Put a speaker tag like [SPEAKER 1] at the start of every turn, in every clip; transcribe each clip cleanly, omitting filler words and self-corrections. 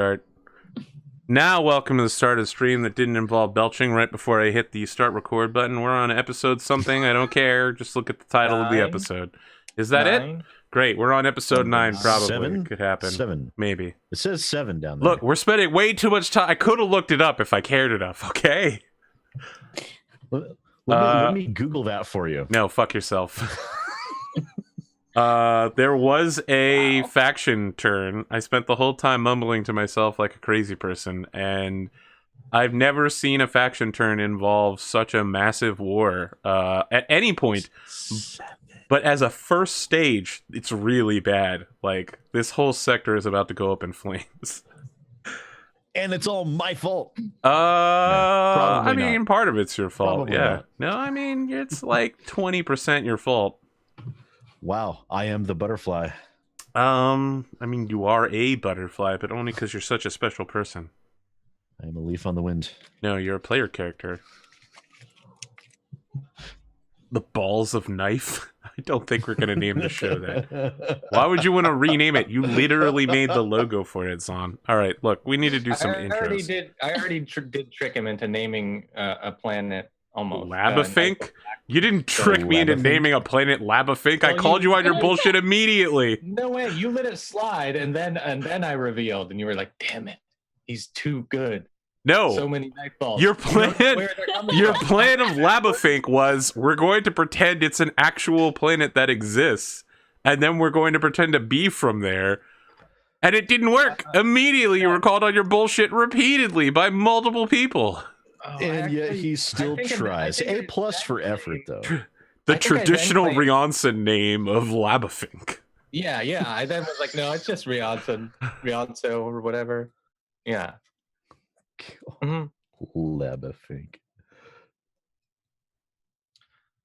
[SPEAKER 1] Start. Now, welcome to the start of the stream that didn't involve belching right before I hit the start record button. We're on episode something. I don't care. Just look at the title of the episode. Is that it? Great. We're on episode 9, probably.
[SPEAKER 2] Seven?
[SPEAKER 1] It could happen.
[SPEAKER 2] 7.
[SPEAKER 1] Maybe.
[SPEAKER 2] It says 7 down there.
[SPEAKER 1] Look, we're spending way too much time. I could have looked it up if I cared enough, okay?
[SPEAKER 2] Let me Google that for you.
[SPEAKER 1] No, fuck yourself. There was a faction turn. I spent the whole time mumbling to myself like a crazy person, and I've never seen a faction turn involve such a massive war at any point. But as a first stage, it's really bad. Like, this whole sector is about to go up in flames.
[SPEAKER 2] And it's all my fault.
[SPEAKER 1] I mean, part of it's your fault.
[SPEAKER 2] Probably
[SPEAKER 1] yeah.
[SPEAKER 2] not.
[SPEAKER 1] No, I mean, it's like 20% your fault.
[SPEAKER 2] Wow, I am the butterfly.
[SPEAKER 1] I mean, you are a butterfly, but only because you're such a special person.
[SPEAKER 2] I am a leaf on the wind.
[SPEAKER 1] No, you're a player character. The Balls of Knife? I don't think we're going to name the show that. Why would you want to rename it? You literally made the logo for it, Zon. All right, look, we need to do some intros.
[SPEAKER 3] I already did trick him into naming a planet almost.
[SPEAKER 1] Labafink? You didn't trick me into naming a planet Labafink. I called you on your bullshit immediately.
[SPEAKER 3] No way. You let it slide, and then I revealed, and you were like, "Damn it, he's too good."
[SPEAKER 1] No.
[SPEAKER 3] So many night balls.
[SPEAKER 1] Your plan of Labafink was we're going to pretend it's an actual planet that exists, and then we're going to pretend to be from there. And it didn't work. Immediately, you were called on your bullshit repeatedly by multiple people.
[SPEAKER 2] Oh, and yet he still tries. A+ for effort, though.
[SPEAKER 1] The traditional Rianson name of Labafink.
[SPEAKER 3] Yeah. I then was like, no, it's just Rianson or whatever. Yeah.
[SPEAKER 2] Labafink.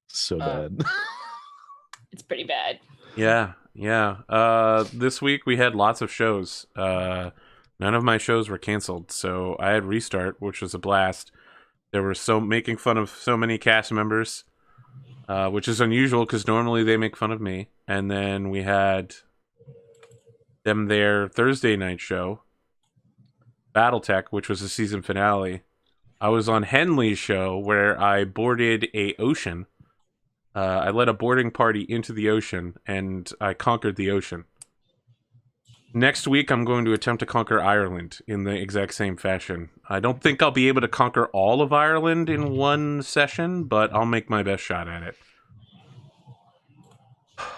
[SPEAKER 2] So bad.
[SPEAKER 4] It's pretty bad.
[SPEAKER 1] Yeah. This week we had lots of shows. None of my shows were canceled, so I had Restart, which was a blast. They were making fun of so many cast members, which is unusual because normally they make fun of me. And then we had them their Thursday night show, Battletech, which was the season finale. I was on Henley's show where I boarded a ocean. I led a boarding party into the ocean, and I conquered the ocean. Next week, I'm going to attempt to conquer Ireland in the exact same fashion. I don't think I'll be able to conquer all of Ireland in one session, but I'll make my best shot at it.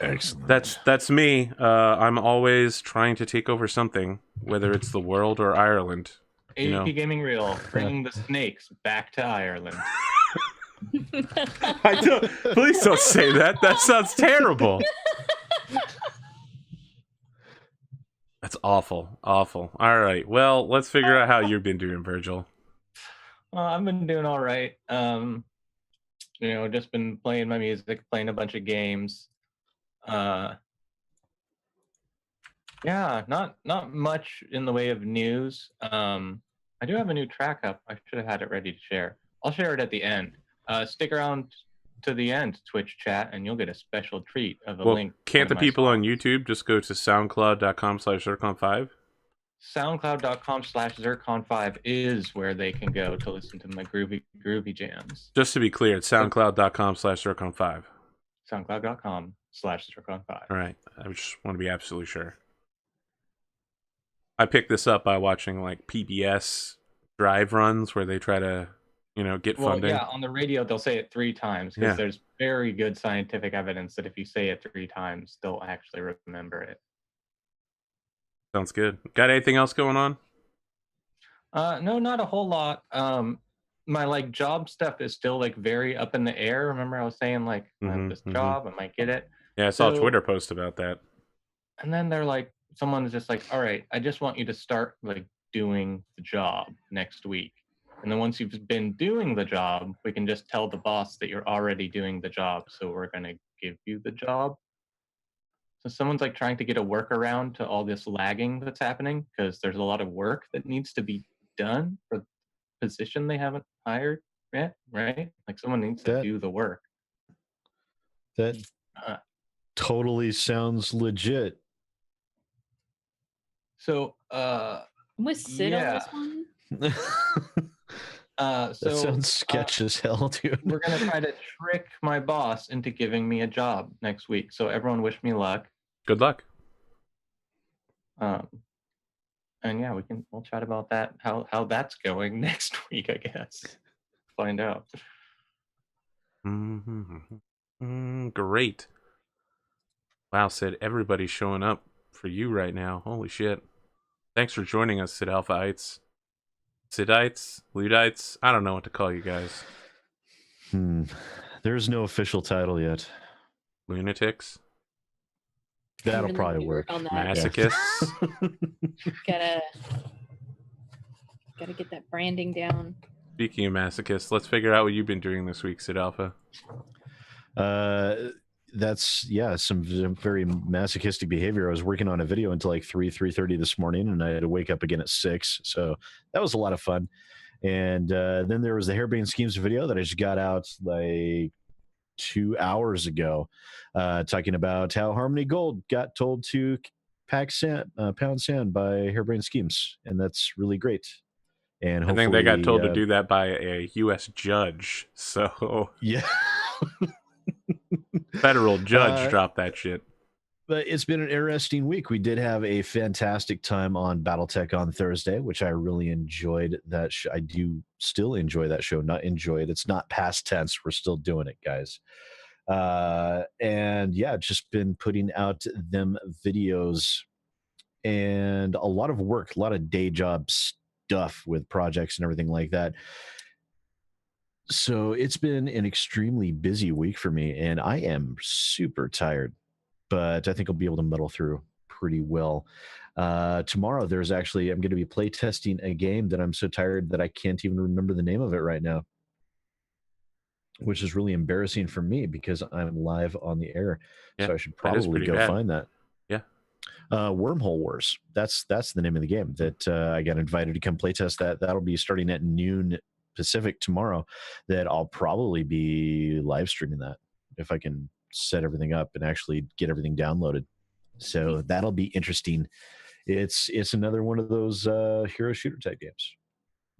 [SPEAKER 2] Excellent.
[SPEAKER 1] That's me. I'm always trying to take over something, whether it's the world or Ireland.
[SPEAKER 3] APGamingREAL, bringing the snakes back to Ireland.
[SPEAKER 1] Please don't say that. That sounds terrible. That's awful. All right. Well, let's figure out how you've been doing, Virgil.
[SPEAKER 3] I've been doing all right. Just been playing my music, playing a bunch of games. Yeah, not much in the way of news. I do have a new track up. I should have had it ready to share. I'll share it at the end. Stick around to the end, Twitch chat, and you'll get a special treat of a link.
[SPEAKER 1] Can't the people on YouTube just go to soundcloud.com/zircon5?
[SPEAKER 3] soundcloud.com/zircon5 is where they can go to listen to my groovy jams.
[SPEAKER 1] Just to be clear, it's soundcloud.com/zircon5.
[SPEAKER 3] soundcloud.com/zircon5.
[SPEAKER 1] All right. I just want to be absolutely sure. I picked this up by watching like PBS drive runs where they try to get funding.
[SPEAKER 3] Yeah, on the radio they'll say it 3 times because there's very good scientific evidence that if you say it 3 times, they'll actually remember it.
[SPEAKER 1] Sounds good. Got anything else going on?
[SPEAKER 3] No, not a whole lot. My job stuff is still very up in the air. Remember I was saying I have this job, I might get it.
[SPEAKER 1] Yeah, I saw a Twitter post about that.
[SPEAKER 3] And then they're someone's just all right, I just want you to start doing the job next week. And then once you've been doing the job, we can just tell the boss that you're already doing the job. So we're going to give you the job. So someone's trying to get a workaround to all this lagging that's happening because there's a lot of work that needs to be done for the position they haven't hired yet, right? Someone needs to do the work.
[SPEAKER 2] That totally sounds legit.
[SPEAKER 3] So
[SPEAKER 4] Was Sid on this one?
[SPEAKER 2] That sounds sketch as hell, dude.
[SPEAKER 3] We're gonna try to trick my boss into giving me a job next week. So everyone, wish me luck.
[SPEAKER 1] Good luck.
[SPEAKER 3] And yeah, we'll chat about that. How that's going next week, I guess. Find out.
[SPEAKER 1] Great. Wow, Sid, everybody's showing up for you right now. Holy shit. Thanks for joining us, Sid Alphaites. Sidites? Ludites? I don't know what to call you guys.
[SPEAKER 2] There's no official title yet.
[SPEAKER 1] Lunatics?
[SPEAKER 2] That'll probably work.
[SPEAKER 4] On that.
[SPEAKER 1] Masochists?
[SPEAKER 4] Yeah. Gotta get that branding down.
[SPEAKER 1] Speaking of masochists, let's figure out what you've been doing this week, Sid Alpha.
[SPEAKER 2] That's some very masochistic behavior. I was working on a video until like 3:30 this morning, and I had to wake up again at 6. So that was a lot of fun. And then there was the Harebrained Schemes video that I just got out like 2 hours ago, talking about how Harmony Gold got told to pound sand by Harebrained Schemes, and that's really great. And
[SPEAKER 1] I think they got told to do that by a U.S. judge. So
[SPEAKER 2] yeah.
[SPEAKER 1] Federal judge dropped that shit.
[SPEAKER 2] But it's been an interesting week. We did have a fantastic time on BattleTech on Thursday, which I really enjoyed. That I do still enjoy that show. Not enjoy it. It's not past tense. We're still doing it, guys. And yeah, just been putting out them videos and a lot of work, a lot of day job stuff with projects and everything like that. So it's been an extremely busy week for me, and I am super tired, but I think I'll be able to muddle through pretty well. Tomorrow, I'm going to be play testing a game that I'm so tired that I can't even remember the name of it right now, which is really embarrassing for me because I'm live on the air.
[SPEAKER 1] Yeah,
[SPEAKER 2] so I should probably go find that.
[SPEAKER 1] Yeah.
[SPEAKER 2] Wormhole Wars. That's the name of the game that I got invited to come play test. That'll be starting at noon Pacific tomorrow. That I'll probably be live streaming that if I can set everything up and actually get everything downloaded. So that'll be interesting. It's another one of those hero shooter type games,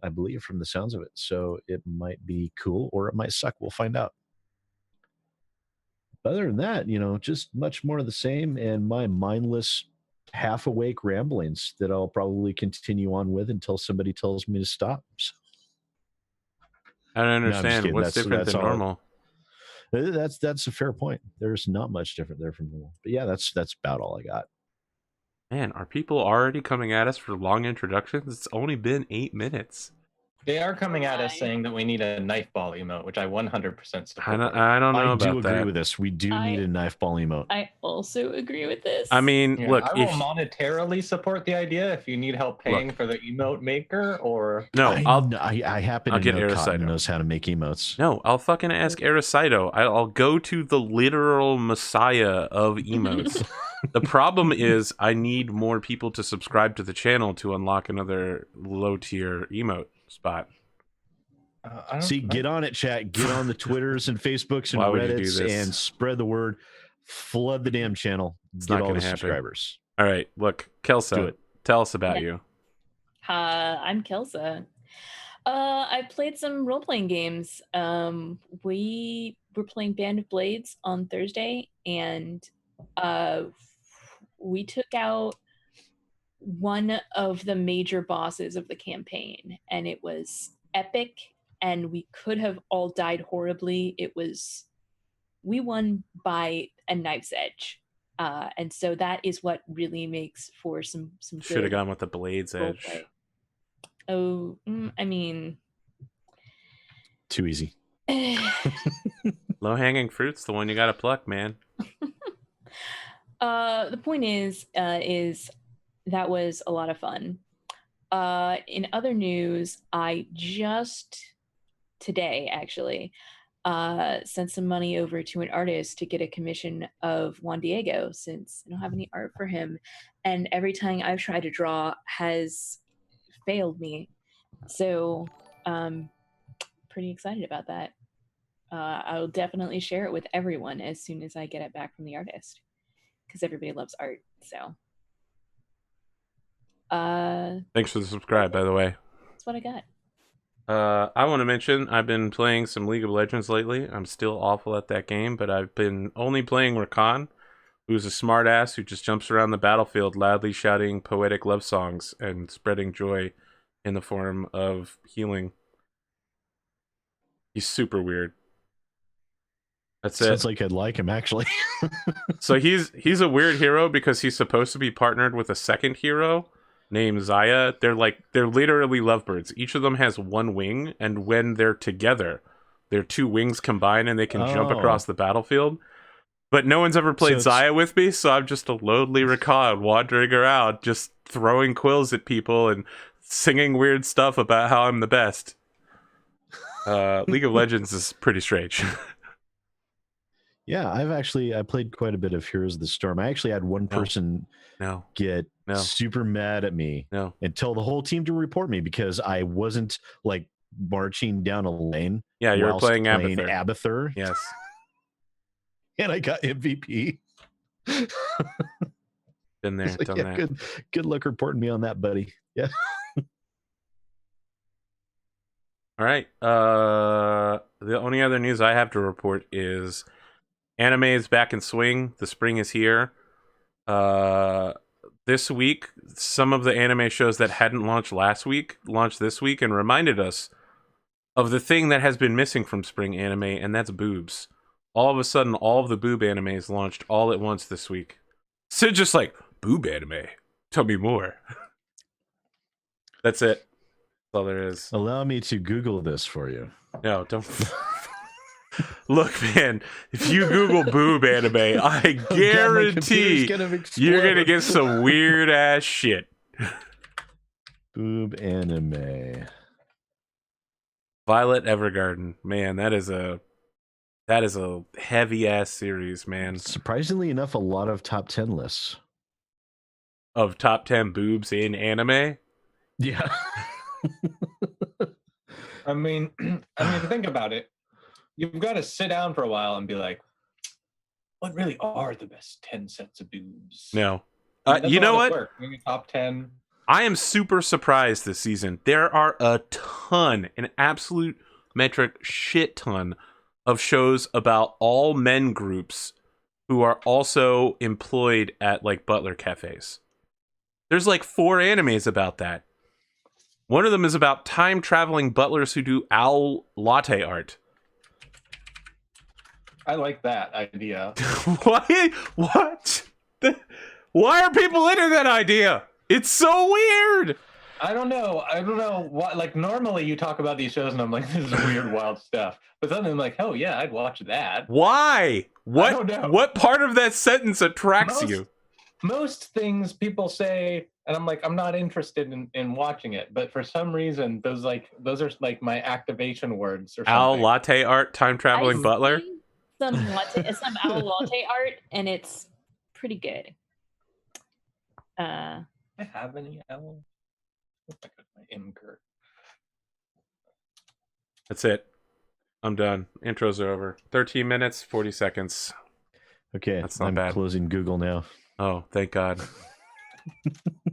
[SPEAKER 2] I believe, from the sounds of it. So it might be cool or it might suck. We'll find out. Other than that, just much more of the same, and my mindless half awake ramblings that I'll probably continue on with until somebody tells me to stop. So,
[SPEAKER 1] I don't understand.
[SPEAKER 2] No,
[SPEAKER 1] what's different than normal?
[SPEAKER 2] That's a fair point. There's not much different there from normal. But yeah, that's about all I got.
[SPEAKER 1] Man, are people already coming at us for long introductions? It's only been 8 minutes.
[SPEAKER 3] They are coming at us saying that we need a knife ball emote, which I 100% support.
[SPEAKER 1] I don't know about that.
[SPEAKER 2] I do agree with this. We do need a knife ball emote.
[SPEAKER 4] I also agree with this.
[SPEAKER 1] I mean, look,
[SPEAKER 3] I will monetarily support the idea if you need help paying for the emote maker, or
[SPEAKER 1] no,
[SPEAKER 2] I happen to know Cotton knows how to make emotes.
[SPEAKER 1] No, I'll fucking ask Aricido. I'll go to the literal messiah of emotes. The problem is I need more people to subscribe to the channel to unlock another low tier emote spot.
[SPEAKER 2] Get on it, chat. Get on the Twitters and Facebooks and Reddits and spread the word. Flood the damn channel.
[SPEAKER 1] It's
[SPEAKER 2] Get
[SPEAKER 1] not
[SPEAKER 2] all the
[SPEAKER 1] happen.
[SPEAKER 2] subscribers.
[SPEAKER 1] All right, look, Kelsa, tell us about you.
[SPEAKER 4] I'm Kelsa. I played some role-playing games. We were playing Band of Blades on Thursday, and we took out one of the major bosses of the campaign, and it was epic, and we could have all died horribly. We won by a knife's edge. And so that is what really makes for some
[SPEAKER 1] should have gone with the Blade's Edge.
[SPEAKER 4] Play. Oh, I mean,
[SPEAKER 2] too easy.
[SPEAKER 1] Low hanging fruit's the one you gotta pluck, man.
[SPEAKER 4] The point is that was a lot of fun. In other news, I just today actually sent some money over to an artist to get a commission of Juan Diego, since I don't have any art for him, and every time I've tried to draw has failed me. So pretty excited about that. I'll definitely share it with everyone as soon as I get it back from the artist, because everybody loves art. So
[SPEAKER 1] Thanks for the subscribe, by the way.
[SPEAKER 4] That's what I got.
[SPEAKER 1] I want to mention I've been playing some League of Legends lately. I'm still awful at that game, but I've been only playing Rakan, who's a smartass who just jumps around the battlefield loudly shouting poetic love songs and spreading joy in the form of healing. He's super weird. That's
[SPEAKER 2] Sounds
[SPEAKER 1] it.
[SPEAKER 2] like I'd like him, actually.
[SPEAKER 1] So he's a weird hero because he's supposed to be partnered with a second hero named Zaya. They're literally lovebirds. Each of them has one wing, and when they're together, their two wings combine and they can jump across the battlefield. But no one's ever played Zaya with me, so I'm just a lonely Rakan wandering around, just throwing quills at people and singing weird stuff about how I'm the best. League of Legends is pretty strange.
[SPEAKER 2] Yeah, I played quite a bit of Heroes of the Storm. I actually had one person get super mad at me and tell the whole team to report me because I wasn't like marching down a lane.
[SPEAKER 1] Yeah, you were playing
[SPEAKER 2] Abathur.
[SPEAKER 1] Yes.
[SPEAKER 2] And I got MVP.
[SPEAKER 1] Been there,
[SPEAKER 2] like,
[SPEAKER 1] done
[SPEAKER 2] yeah,
[SPEAKER 1] that.
[SPEAKER 2] Good luck reporting me on that, buddy. Yeah.
[SPEAKER 1] All right. The only other news I have to report is anime is back in swing. The spring is here. This week, some of the anime shows that hadn't launched last week launched this week and reminded us of the thing that has been missing from spring anime, and that's boobs. All of a sudden, all of the boob animes launched all at once this week. So just like, boob anime? Tell me more. That's it. That's all there is.
[SPEAKER 2] Allow me to Google this for you.
[SPEAKER 1] No, don't. Look, man, if you Google boob anime, I guarantee you're going to get some weird ass shit.
[SPEAKER 2] Boob anime.
[SPEAKER 1] Violet Evergarden. Man, that is a heavy ass series, man.
[SPEAKER 2] Surprisingly enough, a lot of top 10 lists
[SPEAKER 1] of top 10 boobs in anime.
[SPEAKER 2] Yeah.
[SPEAKER 3] I mean, think about it. You've got to sit down for a while and be like, what really are the best 10 sets of boobs?
[SPEAKER 1] No.
[SPEAKER 3] You know what? Maybe top 10.
[SPEAKER 1] I am super surprised this season. There are a ton, an absolute metric shit ton of shows about all men groups who are also employed at like butler cafes. There's like 4 animes about that. One of them is about time traveling butlers who do owl latte art.
[SPEAKER 3] I like that idea.
[SPEAKER 1] Why? What? Why are people into that idea? It's so weird.
[SPEAKER 3] I don't know what. Like normally you talk about these shows and I'm like, this is weird, wild stuff. But then I'm like, oh yeah, I'd watch that.
[SPEAKER 1] Why? What?
[SPEAKER 3] I don't know.
[SPEAKER 1] What part of that sentence attracts you?
[SPEAKER 3] Most things people say, and I'm like, I'm not interested in watching it. But for some reason, those are like my activation words or something.
[SPEAKER 1] Owl latte art, time traveling butler.
[SPEAKER 4] Some owl latte art, and it's pretty good.
[SPEAKER 3] Do I have any owl? I got my imgur.
[SPEAKER 1] That's it. I'm done. Intros are over. 13 minutes, 40 seconds.
[SPEAKER 2] Okay,
[SPEAKER 1] that's not
[SPEAKER 2] I'm
[SPEAKER 1] bad.
[SPEAKER 2] Closing Google now.
[SPEAKER 1] Oh, thank God.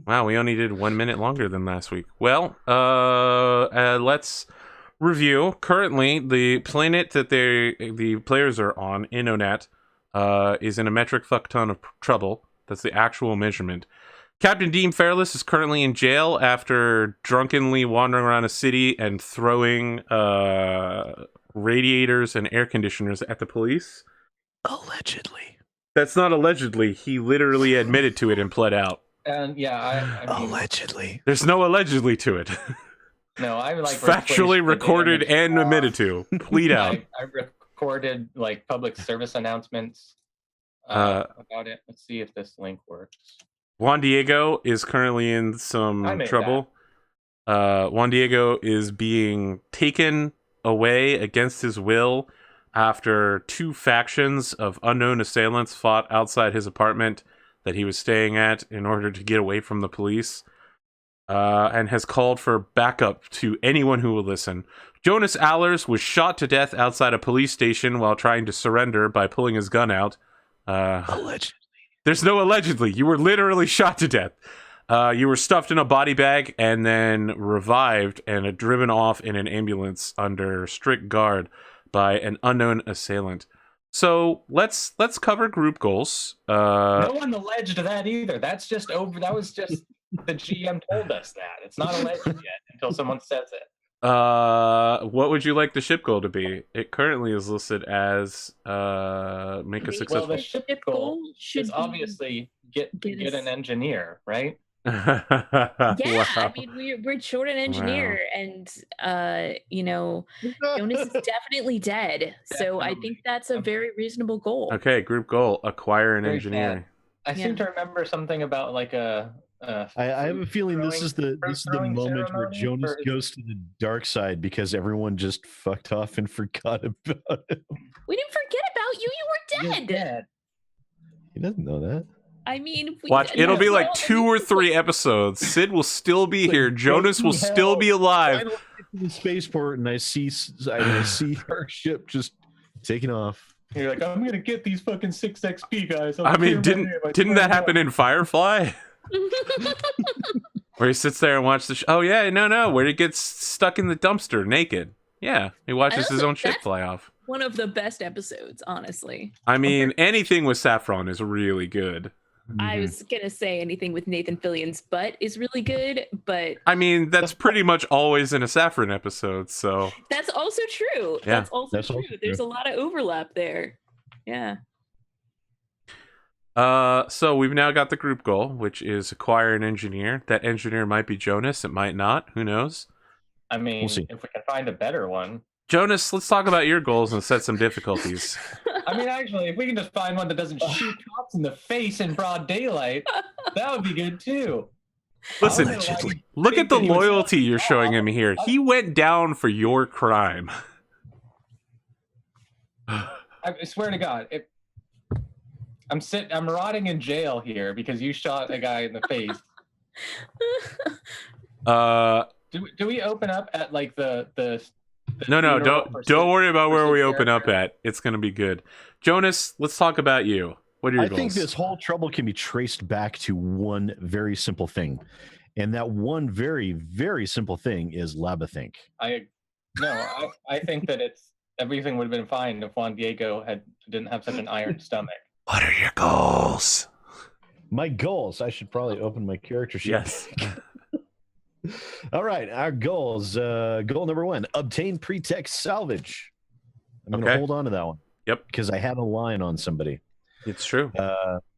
[SPEAKER 1] Wow, we only did 1 minute longer than last week. Well, let's review. Currently, the planet that the players are on, Innonet, is in a metric fuck ton of trouble. That's the actual measurement. Captain Dean Fairless is currently in jail after drunkenly wandering around a city and throwing radiators and air conditioners at the police.
[SPEAKER 2] Allegedly.
[SPEAKER 1] That's not allegedly. He literally admitted to it and pled out.
[SPEAKER 3] And yeah, I mean,
[SPEAKER 2] allegedly.
[SPEAKER 1] There's no allegedly to it.
[SPEAKER 3] No, I like
[SPEAKER 1] factually recorded and admitted to. Plead out.
[SPEAKER 3] I recorded like public service announcements about it. Let's see if this link works.
[SPEAKER 1] Juan Diego is currently in some trouble. Juan Diego is being taken away against his will after 2 factions of unknown assailants fought outside his apartment that he was staying at in order to get away from the police, and has called for backup to anyone who will listen. Jonas Allers was shot to death outside a police station while trying to surrender by pulling his gun out.
[SPEAKER 2] Allegedly.
[SPEAKER 1] There's no allegedly. You were literally shot to death. You were stuffed in a body bag and then revived and driven off in an ambulance under strict guard by an unknown assailant. So let's cover group goals.
[SPEAKER 3] No one alleged that either. That's just over. That was just the GM told us that. It's not alleged yet until someone says it.
[SPEAKER 1] What would you like the ship goal to be? It currently is listed as make a successful.
[SPEAKER 3] Well, the ship goal is obviously get an engineer, right?
[SPEAKER 4] Yeah,
[SPEAKER 1] Wow.
[SPEAKER 4] I mean we're short an engineer, and Jonas is definitely dead. So I think that's a very reasonable goal.
[SPEAKER 1] Okay, group goal: acquire an
[SPEAKER 3] Very
[SPEAKER 1] engineer.
[SPEAKER 3] I seem to remember something about like a.
[SPEAKER 2] I have a feeling this is the moment where Jonas goes to the dark side because everyone just fucked off and forgot about him.
[SPEAKER 4] We didn't forget about you. You were dead.
[SPEAKER 2] He doesn't know that.
[SPEAKER 4] I mean,
[SPEAKER 1] Watch, it'll be like 2 or 3 episodes. Sid will still be here. Jonas will still be alive.
[SPEAKER 2] I get to the spaceport and I see our ship just taking off.
[SPEAKER 3] You're like, I'm gonna get these fucking 6 XP guys.
[SPEAKER 1] I mean, didn't that happen in Firefly? Where he sits there and watches the show. Oh yeah, no, where he gets stuck in the dumpster naked. Yeah, he watches his own ship fly off.
[SPEAKER 4] One of the best episodes, honestly.
[SPEAKER 1] I mean, anything with Saffron is really good.
[SPEAKER 4] I was gonna say anything with Nathan Fillion's butt is really good, but
[SPEAKER 1] I mean that's pretty much always in a Saffron episode, so
[SPEAKER 4] that's also true.
[SPEAKER 1] Yeah,
[SPEAKER 4] that's also true. There's a lot of overlap there. Yeah.
[SPEAKER 1] So we've now got the group goal, which is acquire an engineer. That engineer might be Jonas, it might not. Who knows?
[SPEAKER 3] I mean,
[SPEAKER 2] We'll see.
[SPEAKER 3] if we can find a better one.
[SPEAKER 1] Jonas, let's talk about your goals and set some difficulties.
[SPEAKER 3] I mean, actually, if we can just find one that doesn't shoot cops in the face in broad daylight, that would be good too.
[SPEAKER 1] Listen, look at the loyalty you're showing him here. He went down for your crime.
[SPEAKER 3] I swear to God, I'm rotting in jail here because you shot a guy in the face. Do we open up at like the
[SPEAKER 1] No, don't worry about where we open up at. It's gonna be good. Jonas, let's talk about you. What are your goals?
[SPEAKER 2] I think this whole trouble can be traced back to one very simple thing. And that one very, very simple thing is Labathink.
[SPEAKER 3] I think that everything would have been fine if Juan Diego didn't have such an iron stomach.
[SPEAKER 1] What are your goals?
[SPEAKER 2] My goals. I should probably open my character sheet.
[SPEAKER 1] Yes.
[SPEAKER 2] All right, our goals. Goal number 1: obtain pretext salvage. I'm going to hold on to that one.
[SPEAKER 1] Yep.
[SPEAKER 2] Because I had a line on somebody.
[SPEAKER 1] It's true.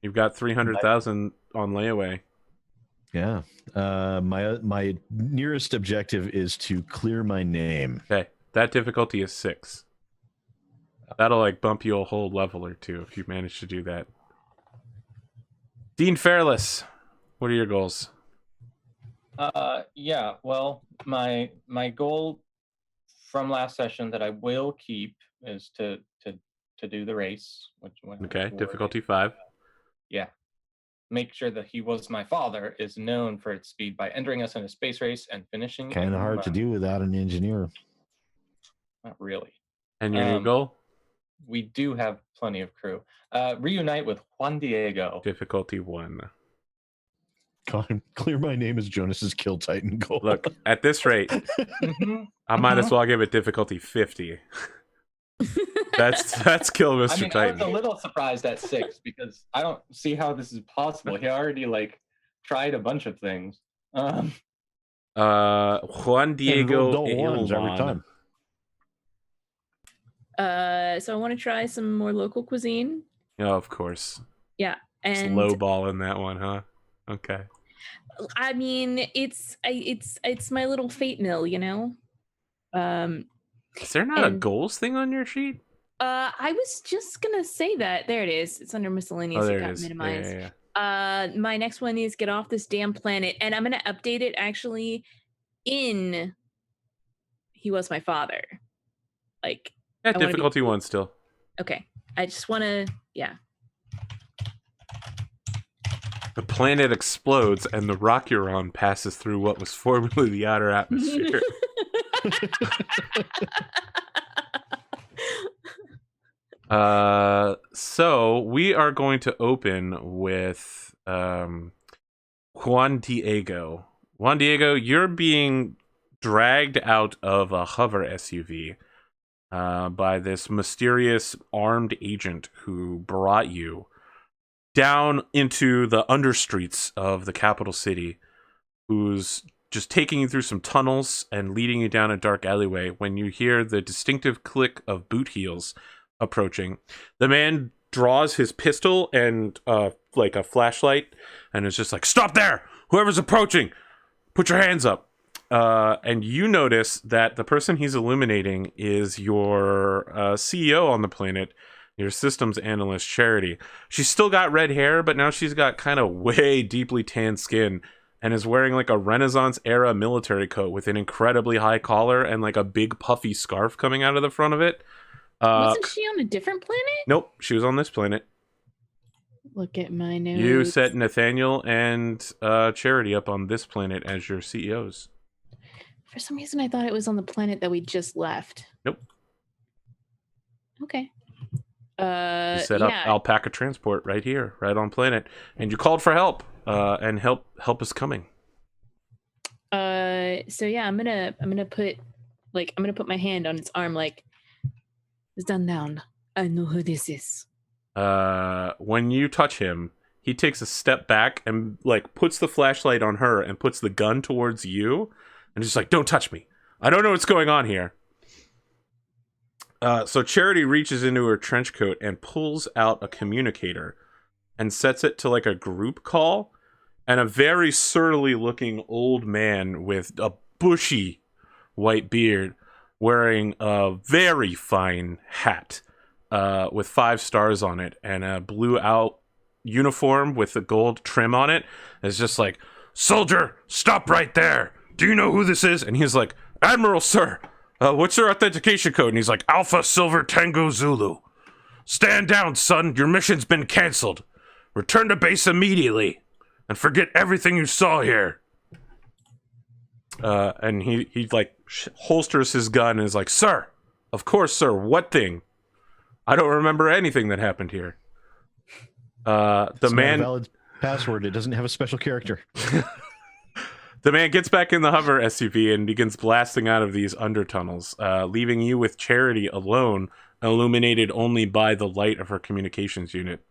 [SPEAKER 1] You've got 300,000 on layaway.
[SPEAKER 2] Yeah. My nearest objective is to clear my name.
[SPEAKER 1] Okay, that difficulty is 6. That'll like bump you a whole level or 2 if you manage to do that. Dean Fairless, what are your goals?
[SPEAKER 3] Yeah, well, my goal from last session that I will keep is to do the race.
[SPEAKER 1] Okay, difficulty 5.
[SPEAKER 3] Yeah. Make sure that he was my father is known for its speed by entering us in a space race and finishing.
[SPEAKER 2] Kind of hard to do without an engineer.
[SPEAKER 3] Not really.
[SPEAKER 1] And your new goal?
[SPEAKER 3] We do have plenty of crew. Reunite with Juan Diego.
[SPEAKER 1] Difficulty 1.
[SPEAKER 2] Clear my name as Jonas's Kill Titan goal.
[SPEAKER 1] Look, at this rate, I might as well give it difficulty 50. That's Kill Mr. Titan.
[SPEAKER 3] I was a little surprised at 6 because I don't see how this is possible. He already tried a bunch of things.
[SPEAKER 1] Juan Diego
[SPEAKER 2] every time.
[SPEAKER 4] So I want to try some more local cuisine.
[SPEAKER 1] Oh, of course.
[SPEAKER 4] Yeah, and
[SPEAKER 1] low ball in that one, huh? Okay.
[SPEAKER 4] I mean, it's my little fate mill, you know.
[SPEAKER 1] Is there not a goals thing on your sheet?
[SPEAKER 4] I was just gonna say that. There it is. It's under miscellaneous.
[SPEAKER 1] Oh,
[SPEAKER 4] it
[SPEAKER 1] there
[SPEAKER 4] got
[SPEAKER 1] it is.
[SPEAKER 4] minimized.
[SPEAKER 1] Yeah.
[SPEAKER 4] My next one is get off this damn planet, and I'm gonna update it actually in He Was My Father. Like,
[SPEAKER 1] yeah, difficulty 1 still.
[SPEAKER 4] Okay. I just wanna, yeah.
[SPEAKER 1] The planet explodes and the rock you're on passes through what was formerly the outer atmosphere. So we are going to open with Juan Diego. Juan Diego, you're being dragged out of a hover SUV by this mysterious armed agent who brought you down into the understreets of the capital city, who's just taking you through some tunnels and leading you down a dark alleyway when you hear the distinctive click of boot heels approaching. The man draws his pistol and like a flashlight and is just like, "Stop there! Whoever's approaching, put your hands up." And you notice that the person he's illuminating is your CEO on the planet, your systems analyst, Charity. She's still got red hair, but now she's got kind of way deeply tanned skin and is wearing like a Renaissance era military coat with an incredibly high collar and like a big puffy scarf coming out of the front of it.
[SPEAKER 4] Wasn't she on a different planet?
[SPEAKER 1] Nope, she was on this planet.
[SPEAKER 4] Look at my notes.
[SPEAKER 1] You set Nathaniel and Charity up on this planet as your CEOs.
[SPEAKER 4] For some reason, I thought it was on the planet that we just left.
[SPEAKER 1] Nope.
[SPEAKER 4] Okay.
[SPEAKER 1] You set up Alpaca Transport right here, right on planet, and you called for help, and help is coming.
[SPEAKER 4] So yeah, I'm gonna put my hand on its arm, like, stand down. I know who this is.
[SPEAKER 1] When you touch him, he takes a step back and like puts the flashlight on her and puts the gun towards you, and just like, "Don't touch me. I don't know what's going on here." So Charity reaches into her trench coat and pulls out a communicator and sets it to like a group call, and a very surly looking old man with a bushy white beard wearing a very fine hat with 5 stars on it and a blue out uniform with a gold trim on it is just like, "Soldier, stop right there. Do you know who this is?" And he's like, "Admiral, sir. What's your authentication code?" And he's like, "Alpha Silver Tango Zulu. Stand down, son. Your mission's been canceled. Return to base immediately and forget everything you saw here." And he like holsters his gun and is like, "Sir, of course, sir. What thing? I don't remember anything that happened here."
[SPEAKER 2] It's not a valid password. It doesn't have a special character.
[SPEAKER 1] The man gets back in the hover SUV and begins blasting out of these undertunnels, leaving you with Charity alone, illuminated only by the light of her communications unit.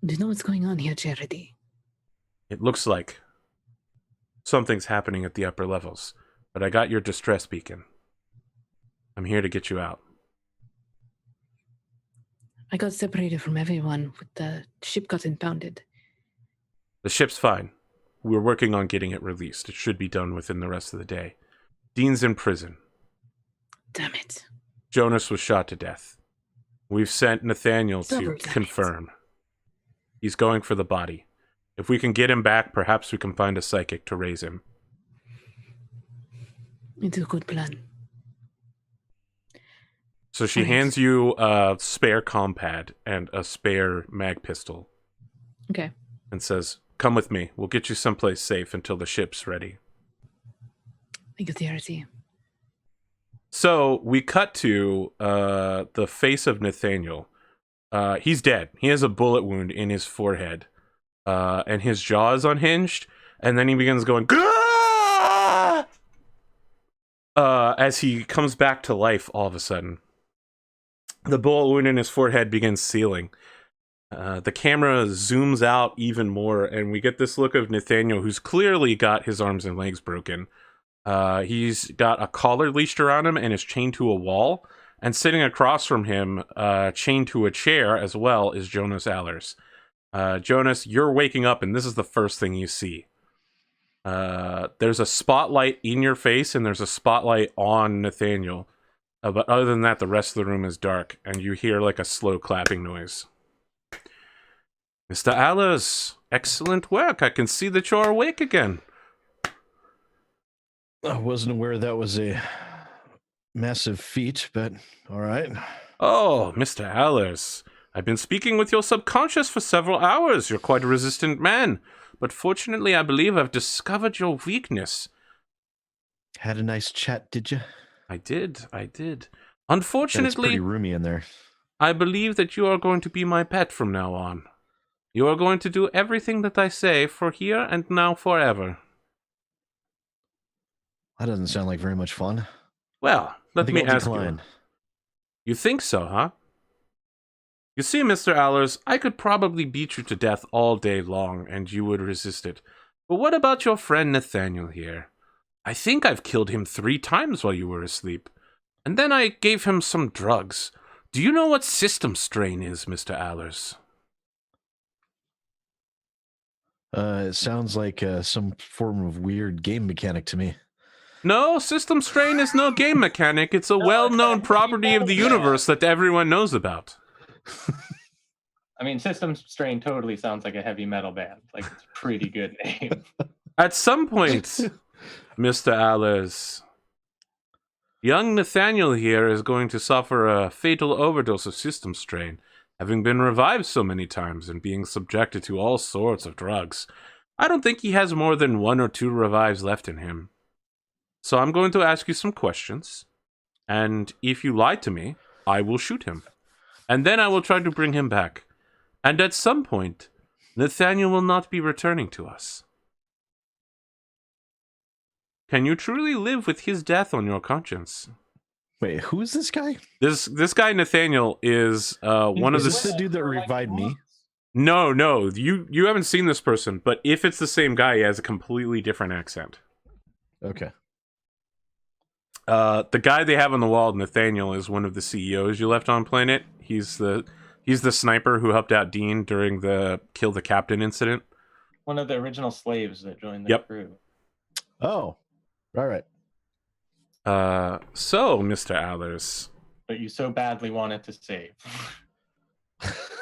[SPEAKER 4] Do you know what's going on here, Charity?
[SPEAKER 1] It looks like something's happening at the upper levels, but I got your distress beacon. I'm here to get you out.
[SPEAKER 4] I got separated from everyone with the ship got impounded.
[SPEAKER 1] The ship's fine. We're working on getting it released. It should be done within the rest of the day. Dean's in prison.
[SPEAKER 4] Damn it.
[SPEAKER 1] Jonas was shot to death. We've sent Nathaniel
[SPEAKER 4] Silver,
[SPEAKER 1] to
[SPEAKER 4] damn
[SPEAKER 1] confirm. He's going for the body. If we can get him back, perhaps we can find a psychic to raise him.
[SPEAKER 4] It's a good plan.
[SPEAKER 1] So she hands you a spare compad and a spare mag pistol.
[SPEAKER 4] Okay.
[SPEAKER 1] And says, "Come with me. We'll get you someplace safe until the ship's ready."
[SPEAKER 4] Thank you, Charity.
[SPEAKER 1] So we cut to the face of Nathaniel. He's dead. He has a bullet wound in his forehead. And his jaw is unhinged. And then he begins going, "Gah!" As he comes back to life all of a sudden. The bullet wound in his forehead begins sealing. The camera zooms out even more, and we get this look of Nathaniel, who's clearly got his arms and legs broken. He's got a collar leashed around him and is chained to a wall. And sitting across from him, chained to a chair as well, is Jonas Allers. Jonas, you're waking up, and this is the first thing you see. There's a spotlight in your face, and there's a spotlight on Nathaniel. But other than that, the rest of the room is dark, and you hear like a slow clapping noise. "Mr. Allers, excellent work. I can see that you're awake again."
[SPEAKER 2] I wasn't aware that was a massive feat, but all right.
[SPEAKER 1] "Oh, Mr. Allers, I've been speaking with your subconscious for several hours. You're quite a resistant man. But fortunately, I believe I've discovered your weakness."
[SPEAKER 2] Had a nice chat, did you?
[SPEAKER 1] I did.
[SPEAKER 2] It's
[SPEAKER 1] Unfortunately,
[SPEAKER 2] pretty roomy in there.
[SPEAKER 1] I believe that you are going to be my pet from now on. You are going to do everything that I say for here and now forever.
[SPEAKER 2] That doesn't sound like very much fun.
[SPEAKER 1] Well,
[SPEAKER 2] I
[SPEAKER 1] let
[SPEAKER 2] think
[SPEAKER 1] me
[SPEAKER 2] I'll
[SPEAKER 1] ask
[SPEAKER 2] decline.
[SPEAKER 1] you. You think so, huh? You see, Mr. Allers, I could probably beat you to death all day long, and you would resist it. But what about your friend Nathaniel here? I think I've killed him 3 times while you were asleep. And then I gave him some drugs. Do you know what system strain is, Mr. Allers?
[SPEAKER 2] It sounds like some form of weird game mechanic to me.
[SPEAKER 1] No, system strain is no game mechanic. It's a well-known property of the universe that everyone knows about.
[SPEAKER 3] I mean, System Strain totally sounds like a heavy metal band. Like, it's a pretty good name.
[SPEAKER 1] At some point, Mr. Allers, young Nathaniel here is going to suffer a fatal overdose of system strain, having been revived so many times and being subjected to all sorts of drugs. I don't think he has more than 1 or 2 revives left in him. So I'm going to ask you some questions, and if you lie to me, I will shoot him. And then I will try to bring him back. And at some point, Nathaniel will not be returning to us. Can you truly live with his death on your conscience?
[SPEAKER 2] Wait, who is this guy?
[SPEAKER 1] This guy Nathaniel is one of
[SPEAKER 2] Is
[SPEAKER 1] the...
[SPEAKER 2] this the dude that revived me?
[SPEAKER 1] No, you haven't seen this person, but if it's the same guy, he has a completely different accent.
[SPEAKER 2] Okay.
[SPEAKER 1] The guy they have on the wall, Nathaniel, is one of the CEOs you left on planet. He's the sniper who helped out Dean during the kill the captain incident.
[SPEAKER 3] One of the original slaves that joined the crew.
[SPEAKER 2] Oh, all right.
[SPEAKER 1] So, Mr. Allers,
[SPEAKER 3] But you so badly wanted to save.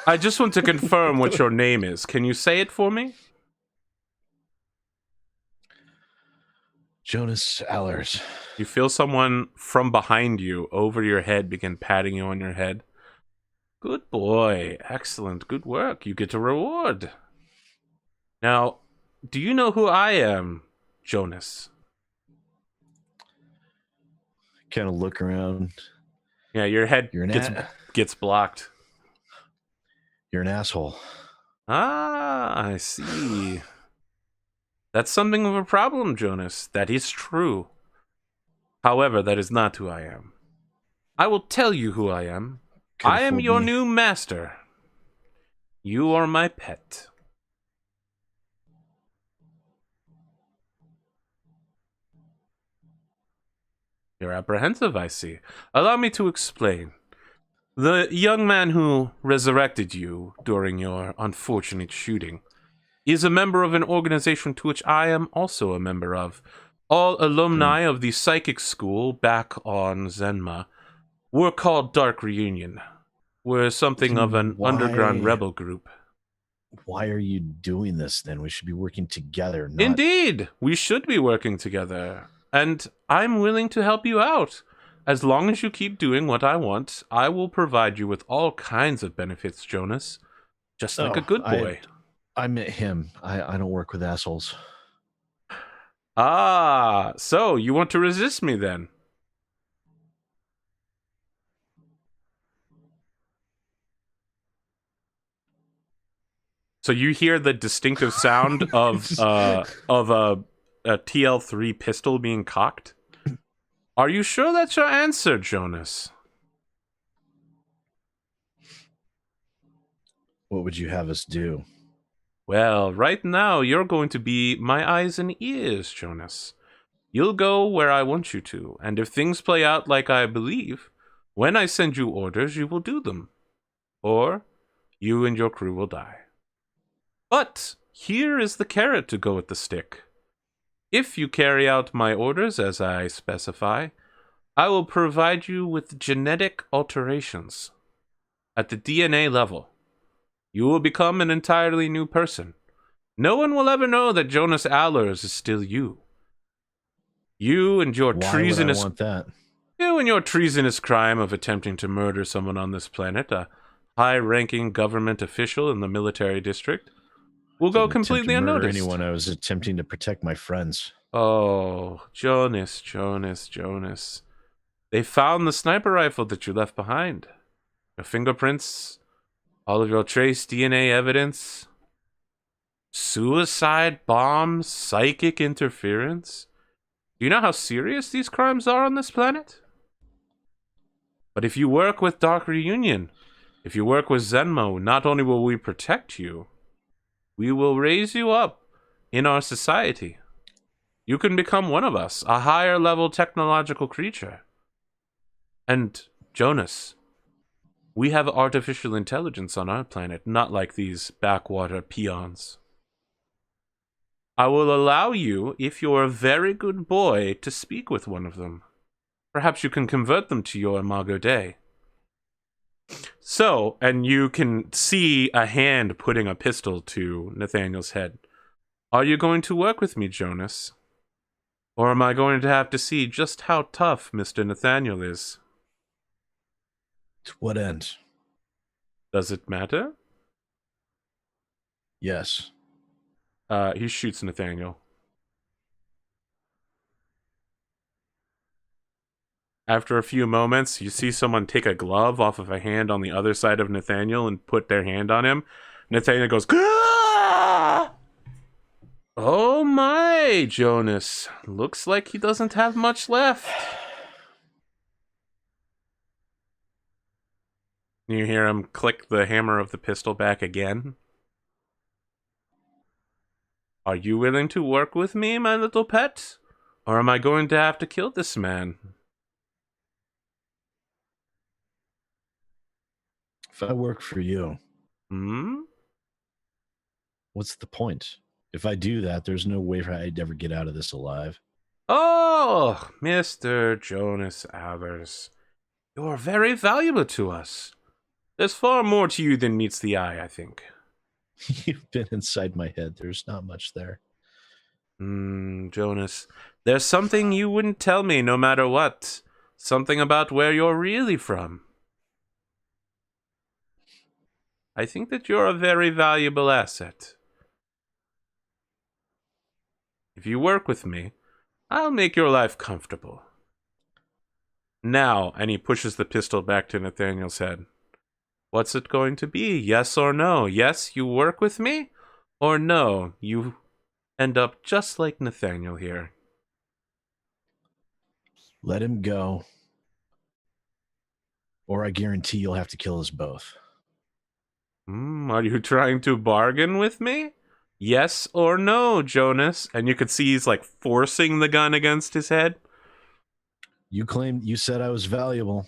[SPEAKER 1] I just want to confirm what your name is. Can you say it for me?
[SPEAKER 2] Jonas Allers.
[SPEAKER 1] You feel someone from behind you, over your head, begin patting you on your head. Good boy. Excellent. Good work. You get a reward. Now, do you know who I am, Jonas?
[SPEAKER 2] Kind of look around.
[SPEAKER 1] Yeah, your head gets blocked.
[SPEAKER 2] You're an asshole.
[SPEAKER 1] Ah, I see. That's something of a problem, Jonas. That is true. However, that is not who I am. I will tell you who I am. I am your new master. You are my pet. You're apprehensive, I see. Allow me to explain. The young man who resurrected you during your unfortunate shooting is a member of an organization to which I am also a member of. All alumni of the psychic school back on Zenma were called Dark Reunion. We're something of an underground rebel group.
[SPEAKER 2] Why are you doing this then? We should be working together. Not...
[SPEAKER 1] Indeed, we should be working together. And I'm willing to help you out. As long as you keep doing what I want, I will provide you with all kinds of benefits, Jonas. Just like a good boy.
[SPEAKER 2] I met him. I don't work with assholes.
[SPEAKER 1] Ah, so you want to resist me then? So you hear the distinctive sound of a TL3 pistol being cocked? Are you sure that's your answer, Jonas?
[SPEAKER 2] What would you have us do?
[SPEAKER 1] Well, right now you're going to be my eyes and ears, Jonas. You'll go where I want you to, and if things play out like I believe, when I send you orders, you will do them. Or you and your crew will die. But here is the carrot to go with the stick. If you carry out my orders as I specify, I will provide you with genetic alterations. At the DNA level, you will become an entirely new person. No one will ever know that Jonas Allers is still you. You and your treasonous...
[SPEAKER 2] Why would I want that?
[SPEAKER 1] You and your treasonous crime of attempting to murder someone on this planet, a high-ranking government official in the military district, will go completely unnoticed.
[SPEAKER 2] Anyone, I was attempting to protect my friends.
[SPEAKER 1] Oh, Jonas. They found the sniper rifle that you left behind. Your fingerprints, all of your trace DNA evidence. Suicide bombs, psychic interference. Do you know how serious these crimes are on this planet? But if you work with Dark Reunion, if you work with Zenmo, not only will we protect you, we will raise you up in our society. You can become one of us, a higher level technological creature. And, Jonas, we have artificial intelligence on our planet, not like these backwater peons. I will allow you, if you're a very good boy, to speak with one of them. Perhaps you can convert them to your Imago Dei. So, and you can see a hand putting a pistol to Nathaniel's head. Are you going to work with me, Jonas? Or am I going to have to see just how tough Mr. Nathaniel is?
[SPEAKER 2] To what end?
[SPEAKER 1] Does it matter?
[SPEAKER 2] Yes.
[SPEAKER 1] He shoots Nathaniel. After a few moments, you see someone take a glove off of a hand on the other side of Nathaniel and put their hand on him. Nathaniel goes, "Gah!" Oh my, Jonas. Looks like he doesn't have much left. You hear him click the hammer of the pistol back again. Are you willing to work with me, my little pet? Or am I going to have to kill this man?
[SPEAKER 2] If I work for you, what's the point? If I do that, there's no way I'd ever get out of this alive.
[SPEAKER 1] Oh, Mr. Jonas Avers. You're very valuable to us. There's far more to you than meets the eye, I think.
[SPEAKER 2] You've been inside my head. There's not much there.
[SPEAKER 1] Jonas, there's something you wouldn't tell me no matter what. Something about where you're really from. I think that you're a very valuable asset. If you work with me, I'll make your life comfortable. Now, and he pushes the pistol back to Nathaniel's head. What's it going to be? Yes or no? Yes, you work with me? Or no, you end up just like Nathaniel here.
[SPEAKER 2] Let him go. Or I guarantee you'll have to kill us both.
[SPEAKER 1] Are you trying to bargain with me? Yes or no, Jonas? And you could see he's like forcing the gun against his head.
[SPEAKER 2] You said I was valuable.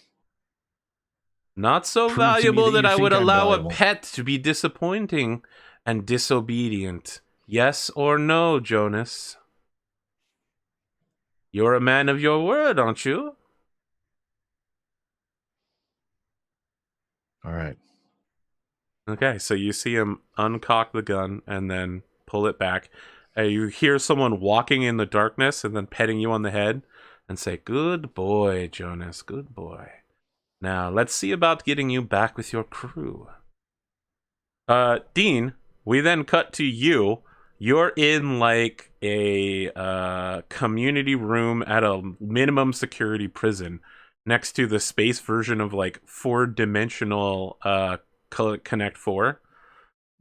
[SPEAKER 1] Not so
[SPEAKER 2] Prove to me
[SPEAKER 1] valuable
[SPEAKER 2] that
[SPEAKER 1] that
[SPEAKER 2] you
[SPEAKER 1] I would
[SPEAKER 2] think I'm
[SPEAKER 1] allow
[SPEAKER 2] valuable.
[SPEAKER 1] a pet to be disappointing and disobedient. Yes or no, Jonas? You're a man of your word, aren't you?
[SPEAKER 2] All right.
[SPEAKER 1] Okay, so you see him uncock the gun and then pull it back. You hear someone walking in the darkness and then petting you on the head and say, "Good boy, Jonas, good boy. Now, let's see about getting you back with your crew." Dean, we then cut to you. You're in like a community room at a minimum security prison next to the space version of like 4-dimensional Connect 4.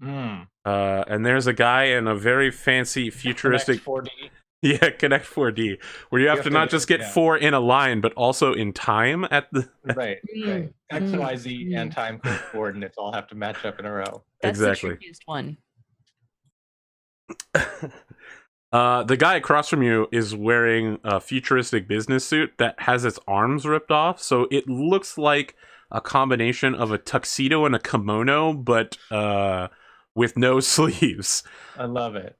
[SPEAKER 1] And there's a guy in a very fancy futuristic
[SPEAKER 3] Connect 4D.
[SPEAKER 1] Yeah, Connect 4D, where you have to not just get 4 in a line, but also in time at the
[SPEAKER 3] Right. X, Y, Z, and time coordinates all have to match up in a row.
[SPEAKER 4] That's
[SPEAKER 1] Exactly.
[SPEAKER 4] the trickiest one.
[SPEAKER 1] The guy across from you is wearing a futuristic business suit that has its arms ripped off, so it looks like a combination of a tuxedo and a kimono, but with no sleeves.
[SPEAKER 3] I love it.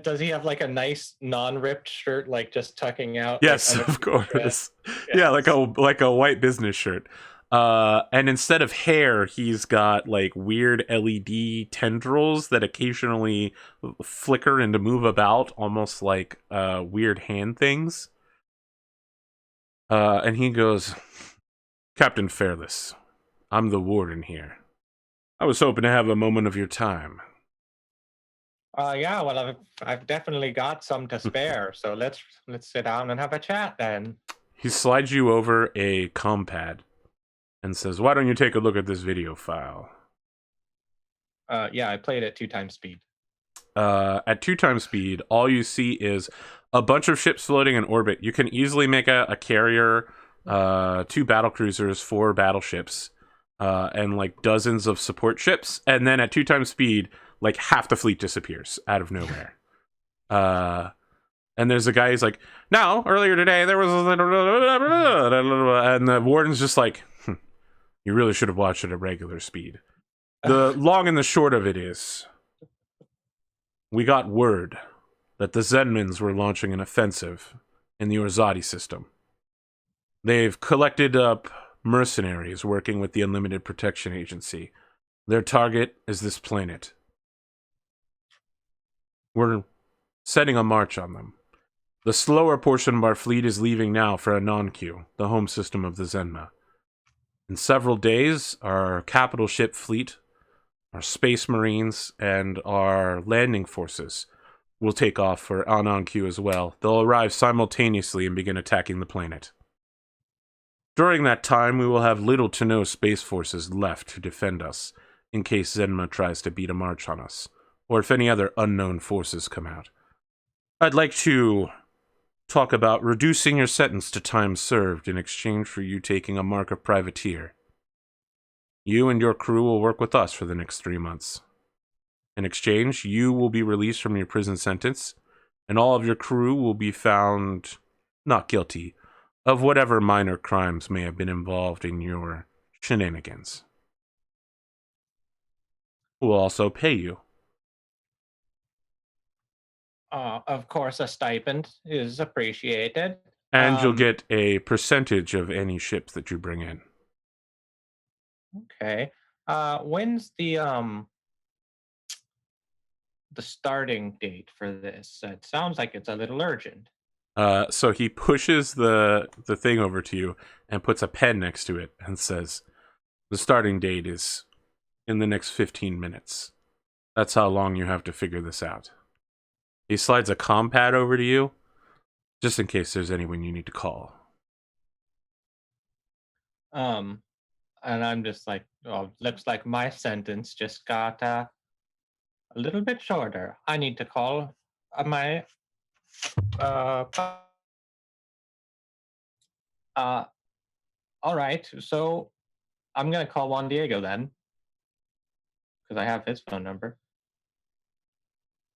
[SPEAKER 3] Does he have like a nice non-ripped shirt, like just tucking out?
[SPEAKER 1] Yes,
[SPEAKER 3] like,
[SPEAKER 1] of course.
[SPEAKER 3] Yes.
[SPEAKER 1] Yeah, like a white business shirt. And instead of hair, he's got like weird LED tendrils that occasionally flicker and move about, almost like weird hand things. And he goes, "Captain Fairless, I'm the warden here. I was hoping to have a moment of your time."
[SPEAKER 3] Yeah, well, I've definitely got some to spare, so let's sit down and have a chat then.
[SPEAKER 1] He slides you over a compad and says, "Why don't you take a look at this video file?"
[SPEAKER 3] Yeah, I played at 2 times speed.
[SPEAKER 1] at 2 times speed, all you see is a bunch of ships floating in orbit. You can easily make a carrier, 2 battle cruisers, 4 battleships, and like dozens of support ships. And then at 2 times speed, like half the fleet disappears out of nowhere. And there's a guy who's like, now, earlier today, there was... And the warden's just like, you really should have watched at a regular speed. The long and the short of it is, we got word that the Zenmans were launching an offensive in the Orzati system. They've collected up mercenaries working with the Unlimited Protection Agency. Their target is this planet. We're setting a march on them. The slower portion of our fleet is leaving now for Anonku, the home system of the Zenma. In several days, our capital ship fleet, our space marines, and our landing forces will take off for Anonku as well. They'll arrive simultaneously and begin attacking the planet. During that time, we will have little to no space forces left to defend us, in case Zenma tries to beat a march on us, or if any other unknown forces come out. I'd like to talk about reducing your sentence to time served in exchange for you taking a mark of privateer. You and your crew will work with us for the next 3 months. In exchange, you will be released from your prison sentence, and all of your crew will be found not guilty of whatever minor crimes may have been involved in your shenanigans. We'll also pay you.
[SPEAKER 3] Of course, a stipend is appreciated.
[SPEAKER 1] And you'll get a percentage of any ships that you bring in.
[SPEAKER 3] Okay. When's the starting date for this? It sounds like it's a little urgent.
[SPEAKER 1] So he pushes the thing over to you and puts a pen next to it and says, the starting date is in the next 15 minutes. That's how long you have to figure this out. He slides a compad over to you, just in case there's anyone you need to call.
[SPEAKER 3] And I'm just like, oh, looks like my sentence just got a little bit shorter. I need to call my all right, so I'm gonna call Juan Diego then, because I have his phone number.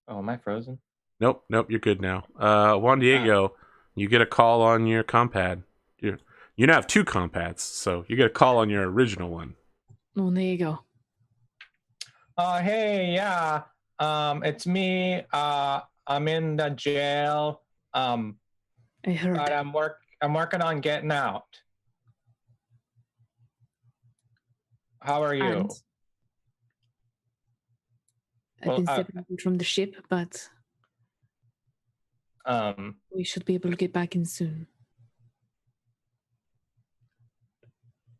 [SPEAKER 3] Oh, am I frozen?
[SPEAKER 1] Nope, you're good now. Juan Diego, you get a call on your compad. You now have 2 compads, so you get a call on your original one.
[SPEAKER 4] Oh, there you go.
[SPEAKER 3] Hey, yeah. It's me. I'm in the jail.
[SPEAKER 4] I heard.
[SPEAKER 3] But I'm working on getting out. How are you?
[SPEAKER 4] And I've been separated from the ship, but we should be able to get back in soon.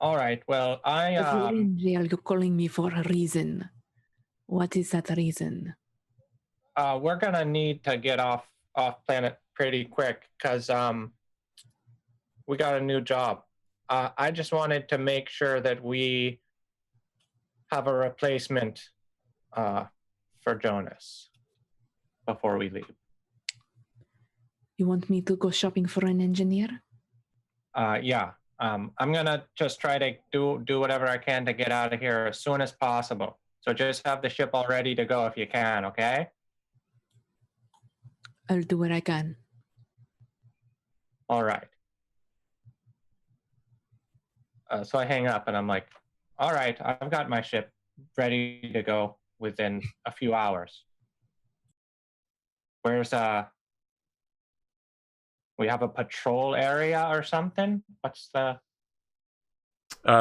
[SPEAKER 3] All right. Well,
[SPEAKER 4] SWN Real, you're calling me for a reason. What is that reason?
[SPEAKER 3] We're gonna need to get off planet pretty quick because we got a new job. I just wanted to make sure that we have a replacement for Jonas before we leave.
[SPEAKER 4] You want me to go shopping for an engineer?
[SPEAKER 3] Yeah. I'm gonna just try to do whatever I can to get out of here as soon as possible. So just have the ship all ready to go if you can, okay?
[SPEAKER 4] I'll do what I can.
[SPEAKER 3] All right. So I hang up and I'm like, all right, I've got my ship ready to go within a few hours. Where's we have a patrol area or something? What's the...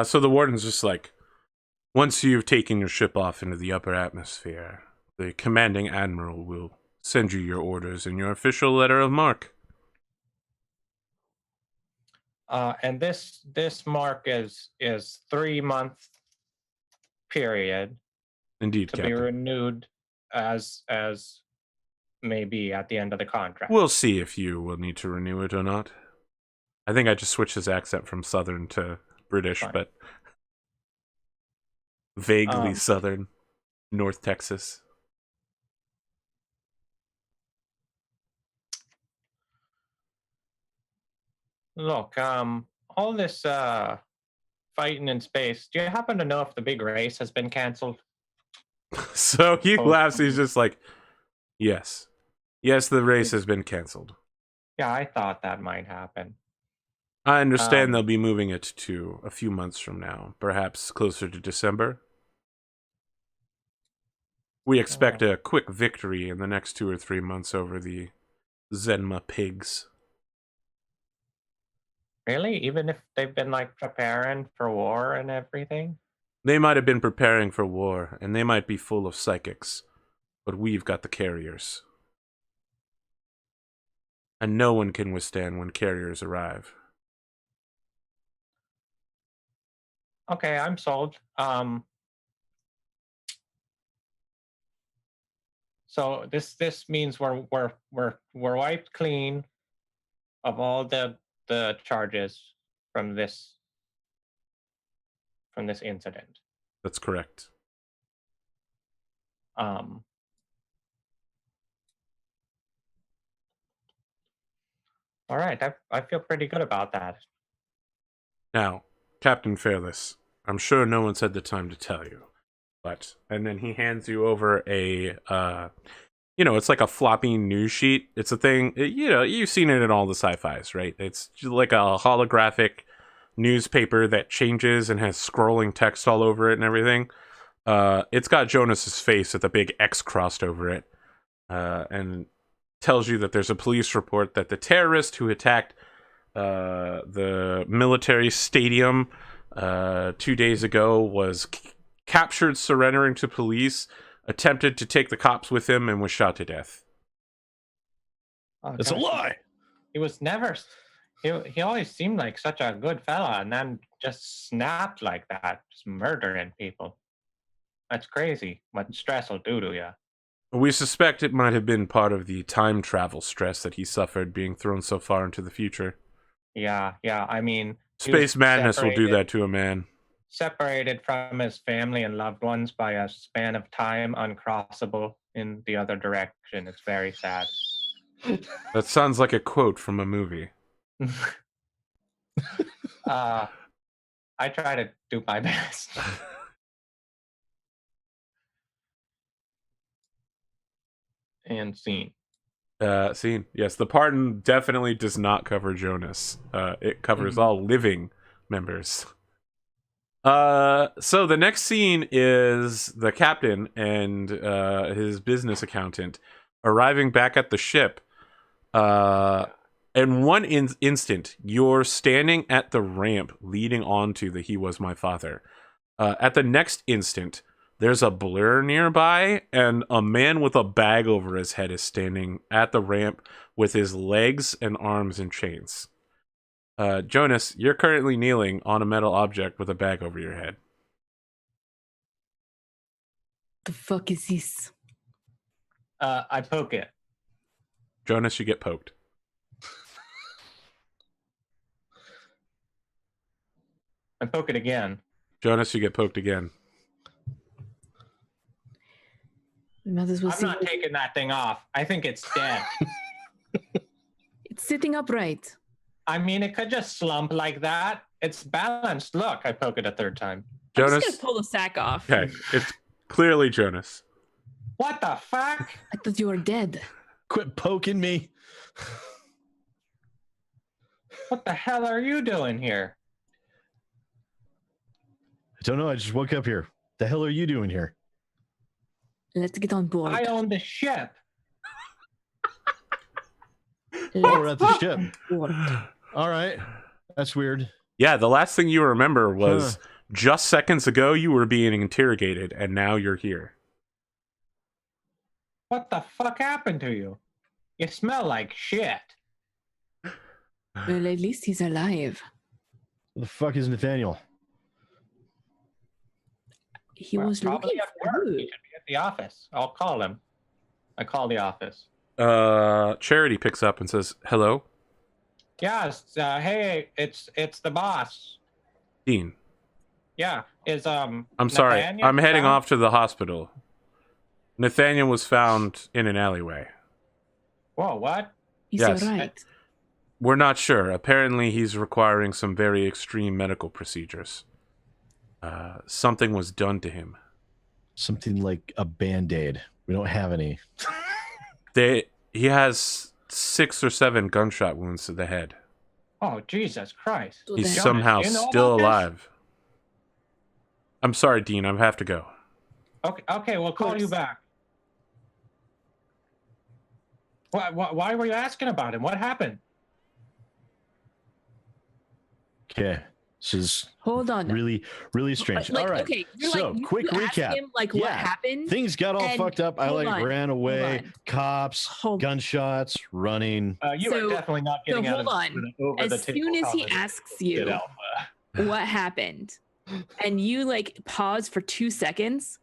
[SPEAKER 1] So the warden's just like, once you've taken your ship off into the upper atmosphere, the commanding admiral will send you your orders and your official letter of marque.
[SPEAKER 3] And this mark is 3-month period.
[SPEAKER 1] Indeed,
[SPEAKER 3] to
[SPEAKER 1] Captain.
[SPEAKER 3] be renewed as maybe at the end of the contract.
[SPEAKER 1] We'll see if you will need to renew it or not. I think I just switched his accent from Southern to British,
[SPEAKER 3] Fine.
[SPEAKER 1] but vaguely Southern, North Texas.
[SPEAKER 3] Look, all this fighting in space. Do you happen to know if the big race has been canceled?
[SPEAKER 1] So he
[SPEAKER 3] Oh.
[SPEAKER 1] laughs. He's just like, yes. Yes, the race has been canceled.
[SPEAKER 3] Yeah, I thought that might happen.
[SPEAKER 1] I understand they'll be moving it to a few months from now, perhaps closer to December. We expect a quick victory in the next 2 or 3 months over the Zenma pigs.
[SPEAKER 3] Really? Even if they've been like preparing for war and everything?
[SPEAKER 1] They might have been preparing for war, and they might be full of psychics, but we've got the carriers. And no one can withstand when carriers arrive.
[SPEAKER 3] Okay, I'm sold. So this means we're wiped clean of all the charges from this incident.
[SPEAKER 1] That's correct.
[SPEAKER 3] All right, I feel pretty good about that.
[SPEAKER 1] Now, Captain Fairless, I'm sure no one's had the time to tell you, but... And then he hands you over a, it's like a floppy news sheet. It's a thing, you've seen it in all the sci-fis, right? It's just like a holographic newspaper that changes and has scrolling text all over it and everything. It's got Jonas's face with a big X crossed over it, and tells you that there's a police report that the terrorist who attacked the military stadium 2 days ago was captured surrendering to police, attempted to take the cops with him, and was shot to death.
[SPEAKER 3] Oh,
[SPEAKER 2] It's a
[SPEAKER 3] gosh.
[SPEAKER 2] lie.
[SPEAKER 3] He was never. He always seemed like such a good fella, and then just snapped like that, just murdering people. That's crazy. What stress will do to you.
[SPEAKER 1] We suspect it might have been part of the time travel stress that he suffered being thrown so far into the future.
[SPEAKER 3] Yeah. I mean, he
[SPEAKER 1] Space
[SPEAKER 3] was
[SPEAKER 1] madness will do
[SPEAKER 3] separated-
[SPEAKER 1] that to a man.
[SPEAKER 3] Separated from his family and loved ones by a span of time uncrossable in the other direction. It's very sad.
[SPEAKER 1] That sounds like a quote from a movie.
[SPEAKER 3] I try to do my best. And scene.
[SPEAKER 1] Scene. Yes, the pardon definitely does not cover Jonas. It covers all living members. So the next scene is the captain and his business accountant arriving back at the ship. In one instant, you're standing at the ramp leading onto the He Was My Father. At the next instant, there's a blur nearby, and a man with a bag over his head is standing at the ramp with his legs and arms in chains. Jonas, you're currently kneeling on a metal object with a bag over your head.
[SPEAKER 4] The fuck is this?
[SPEAKER 3] I poke it.
[SPEAKER 1] Jonas, you get poked.
[SPEAKER 3] I poke it again.
[SPEAKER 1] Jonas, you get poked again.
[SPEAKER 4] Might as well
[SPEAKER 3] I'm
[SPEAKER 4] see
[SPEAKER 3] not taking that thing off. I think it's dead.
[SPEAKER 4] it's sitting upright.
[SPEAKER 3] I mean, it could just slump like that. It's balanced. Look, I poke it a third time.
[SPEAKER 4] I'm
[SPEAKER 1] Jonas,
[SPEAKER 4] just gonna pull the sack off.
[SPEAKER 1] okay, it's clearly Jonas.
[SPEAKER 3] What the fuck?
[SPEAKER 4] I thought you were dead.
[SPEAKER 2] Quit poking me.
[SPEAKER 3] What the hell are you doing here?
[SPEAKER 2] I don't know. I just woke up here. The hell are you doing here?
[SPEAKER 4] Let's get on board.
[SPEAKER 3] I own the ship.
[SPEAKER 2] Oh, we're at the ship.
[SPEAKER 4] Board.
[SPEAKER 2] All right. That's weird.
[SPEAKER 1] Yeah, the last thing you remember was just seconds ago you were being interrogated, and now you're here.
[SPEAKER 3] What the fuck happened to you? You smell like shit.
[SPEAKER 4] Well, at least he's alive.
[SPEAKER 2] Where the fuck is Nathaniel?
[SPEAKER 4] He
[SPEAKER 3] Well,
[SPEAKER 4] was
[SPEAKER 3] probably
[SPEAKER 4] looking
[SPEAKER 3] at
[SPEAKER 4] for
[SPEAKER 3] work.
[SPEAKER 4] you.
[SPEAKER 3] He should be at the office. I'll call him. I call the office.
[SPEAKER 1] Charity picks up and says, "Hello,
[SPEAKER 3] Yes. Hey, it's the boss.
[SPEAKER 1] Dean.
[SPEAKER 3] Yeah. Is
[SPEAKER 1] I'm sorry.
[SPEAKER 3] Nathaniel
[SPEAKER 1] I'm heading
[SPEAKER 3] found?
[SPEAKER 1] off to the hospital. Nathaniel was found in an alleyway.
[SPEAKER 3] Whoa, what?
[SPEAKER 4] He's
[SPEAKER 1] Yes.
[SPEAKER 4] all right.
[SPEAKER 1] We're not sure. Apparently, he's requiring some very extreme medical procedures. Something was done to him.
[SPEAKER 2] Something like a Band-Aid. We don't have any.
[SPEAKER 1] He has 6 or 7 gunshot wounds to the head.
[SPEAKER 3] Oh, Jesus Christ.
[SPEAKER 1] He's
[SPEAKER 4] Jonas,
[SPEAKER 1] somehow
[SPEAKER 3] you know
[SPEAKER 1] still
[SPEAKER 3] about this?
[SPEAKER 1] alive. I'm sorry, Dean. I have to go.
[SPEAKER 3] Okay, we'll call you back. Why were you asking about him? What happened?
[SPEAKER 2] Okay. This is
[SPEAKER 4] Hold on.
[SPEAKER 2] really, really strange.
[SPEAKER 4] Like,
[SPEAKER 2] all right.
[SPEAKER 4] okay, you're
[SPEAKER 2] so,
[SPEAKER 4] like, you
[SPEAKER 2] quick
[SPEAKER 4] ask
[SPEAKER 2] recap.
[SPEAKER 4] him, like, what happened?
[SPEAKER 2] Things got all
[SPEAKER 4] And
[SPEAKER 2] fucked up. I
[SPEAKER 4] hold on,
[SPEAKER 2] ran away.
[SPEAKER 4] on.
[SPEAKER 2] Cops, gunshots, running.
[SPEAKER 3] You are definitely not getting out
[SPEAKER 4] hold
[SPEAKER 3] of
[SPEAKER 4] on.
[SPEAKER 3] over
[SPEAKER 4] As
[SPEAKER 3] the table.
[SPEAKER 4] soon as he asks you what happened, and you like pause for 2 seconds,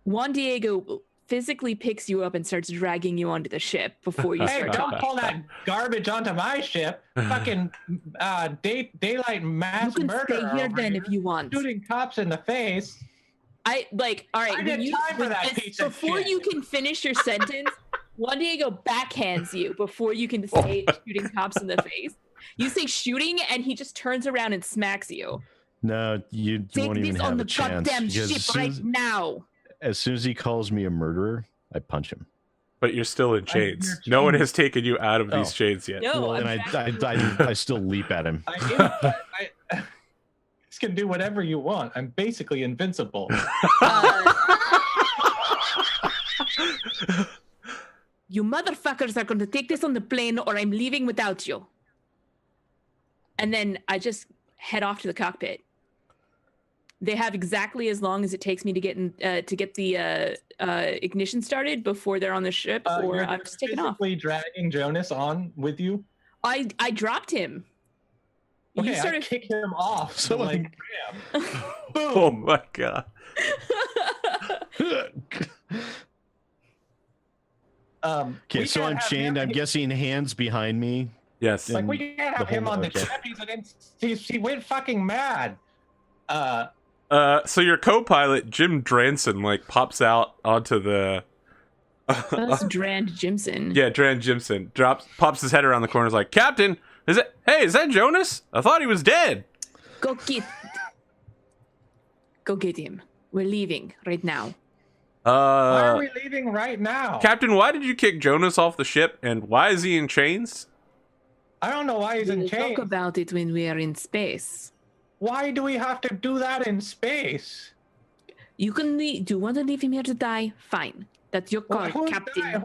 [SPEAKER 4] Juan Diego physically picks you up and starts dragging you onto the ship before you
[SPEAKER 3] Hey,
[SPEAKER 4] start
[SPEAKER 3] don't
[SPEAKER 4] talking.
[SPEAKER 3] pull that garbage onto my ship. Fucking daylight mass
[SPEAKER 4] You can
[SPEAKER 3] murder.
[SPEAKER 4] stay here then if you want.
[SPEAKER 3] Shooting cops in the face.
[SPEAKER 4] All right.
[SPEAKER 3] I did time for that piece of
[SPEAKER 4] before
[SPEAKER 3] shit.
[SPEAKER 4] you can finish your sentence, Juan Diego backhands you before you can say shooting cops in the face. You say shooting, and he just turns around and smacks you.
[SPEAKER 2] No, you
[SPEAKER 4] Take
[SPEAKER 2] won't even
[SPEAKER 4] this
[SPEAKER 2] have
[SPEAKER 4] on
[SPEAKER 2] a
[SPEAKER 4] the
[SPEAKER 2] chance.
[SPEAKER 4] goddamn
[SPEAKER 2] because
[SPEAKER 4] ship right now.
[SPEAKER 2] as soon as he calls me a murderer, I punch him.
[SPEAKER 1] But you're still in chains.
[SPEAKER 3] you're
[SPEAKER 1] No one
[SPEAKER 3] chained.
[SPEAKER 1] has taken you out of these
[SPEAKER 2] Oh.
[SPEAKER 1] chains yet.
[SPEAKER 4] No,
[SPEAKER 2] Well,
[SPEAKER 4] I'm
[SPEAKER 2] and
[SPEAKER 4] backing
[SPEAKER 2] I still leap at him.
[SPEAKER 3] I can do whatever you want. I'm basically invincible.
[SPEAKER 4] You motherfuckers are going to take this on the plane, or I'm leaving without you. And then I just head off to the cockpit. They have exactly as long as it takes me to get the ignition started before they're on the ship, or
[SPEAKER 3] You're
[SPEAKER 4] I'm just taking off.
[SPEAKER 3] physically dragging Jonas on with you.
[SPEAKER 4] I dropped him.
[SPEAKER 3] Okay,
[SPEAKER 4] You sort
[SPEAKER 3] I
[SPEAKER 4] of
[SPEAKER 3] kick him off.
[SPEAKER 2] So,
[SPEAKER 3] like, bam.
[SPEAKER 1] Oh my god.
[SPEAKER 2] Okay, so I'm chained. I'm guessing hands behind me.
[SPEAKER 1] Yes.
[SPEAKER 3] Like, we can't have
[SPEAKER 2] the
[SPEAKER 3] him
[SPEAKER 2] whole-
[SPEAKER 3] on the
[SPEAKER 2] okay.
[SPEAKER 3] ship. He went fucking mad.
[SPEAKER 1] So your co-pilot Jim Dranson like pops out onto the.
[SPEAKER 4] That's Drand Jimson.
[SPEAKER 1] Yeah, Dran Jimson pops his head around the corner. Is like, Captain, is that Jonas? I thought he was dead.
[SPEAKER 4] Go get him. We're leaving right now.
[SPEAKER 3] Why are we leaving right now?
[SPEAKER 1] Captain, why did you kick Jonas off the ship, and why is he in chains?
[SPEAKER 3] I don't know why he's in
[SPEAKER 4] We'll
[SPEAKER 3] chains.
[SPEAKER 4] talk about it when we are in space.
[SPEAKER 3] Why do we have to do that in space?
[SPEAKER 4] You can leave. Do you want to leave him here to die? Fine. That's your call,
[SPEAKER 3] Who's
[SPEAKER 4] Captain.
[SPEAKER 3] dying?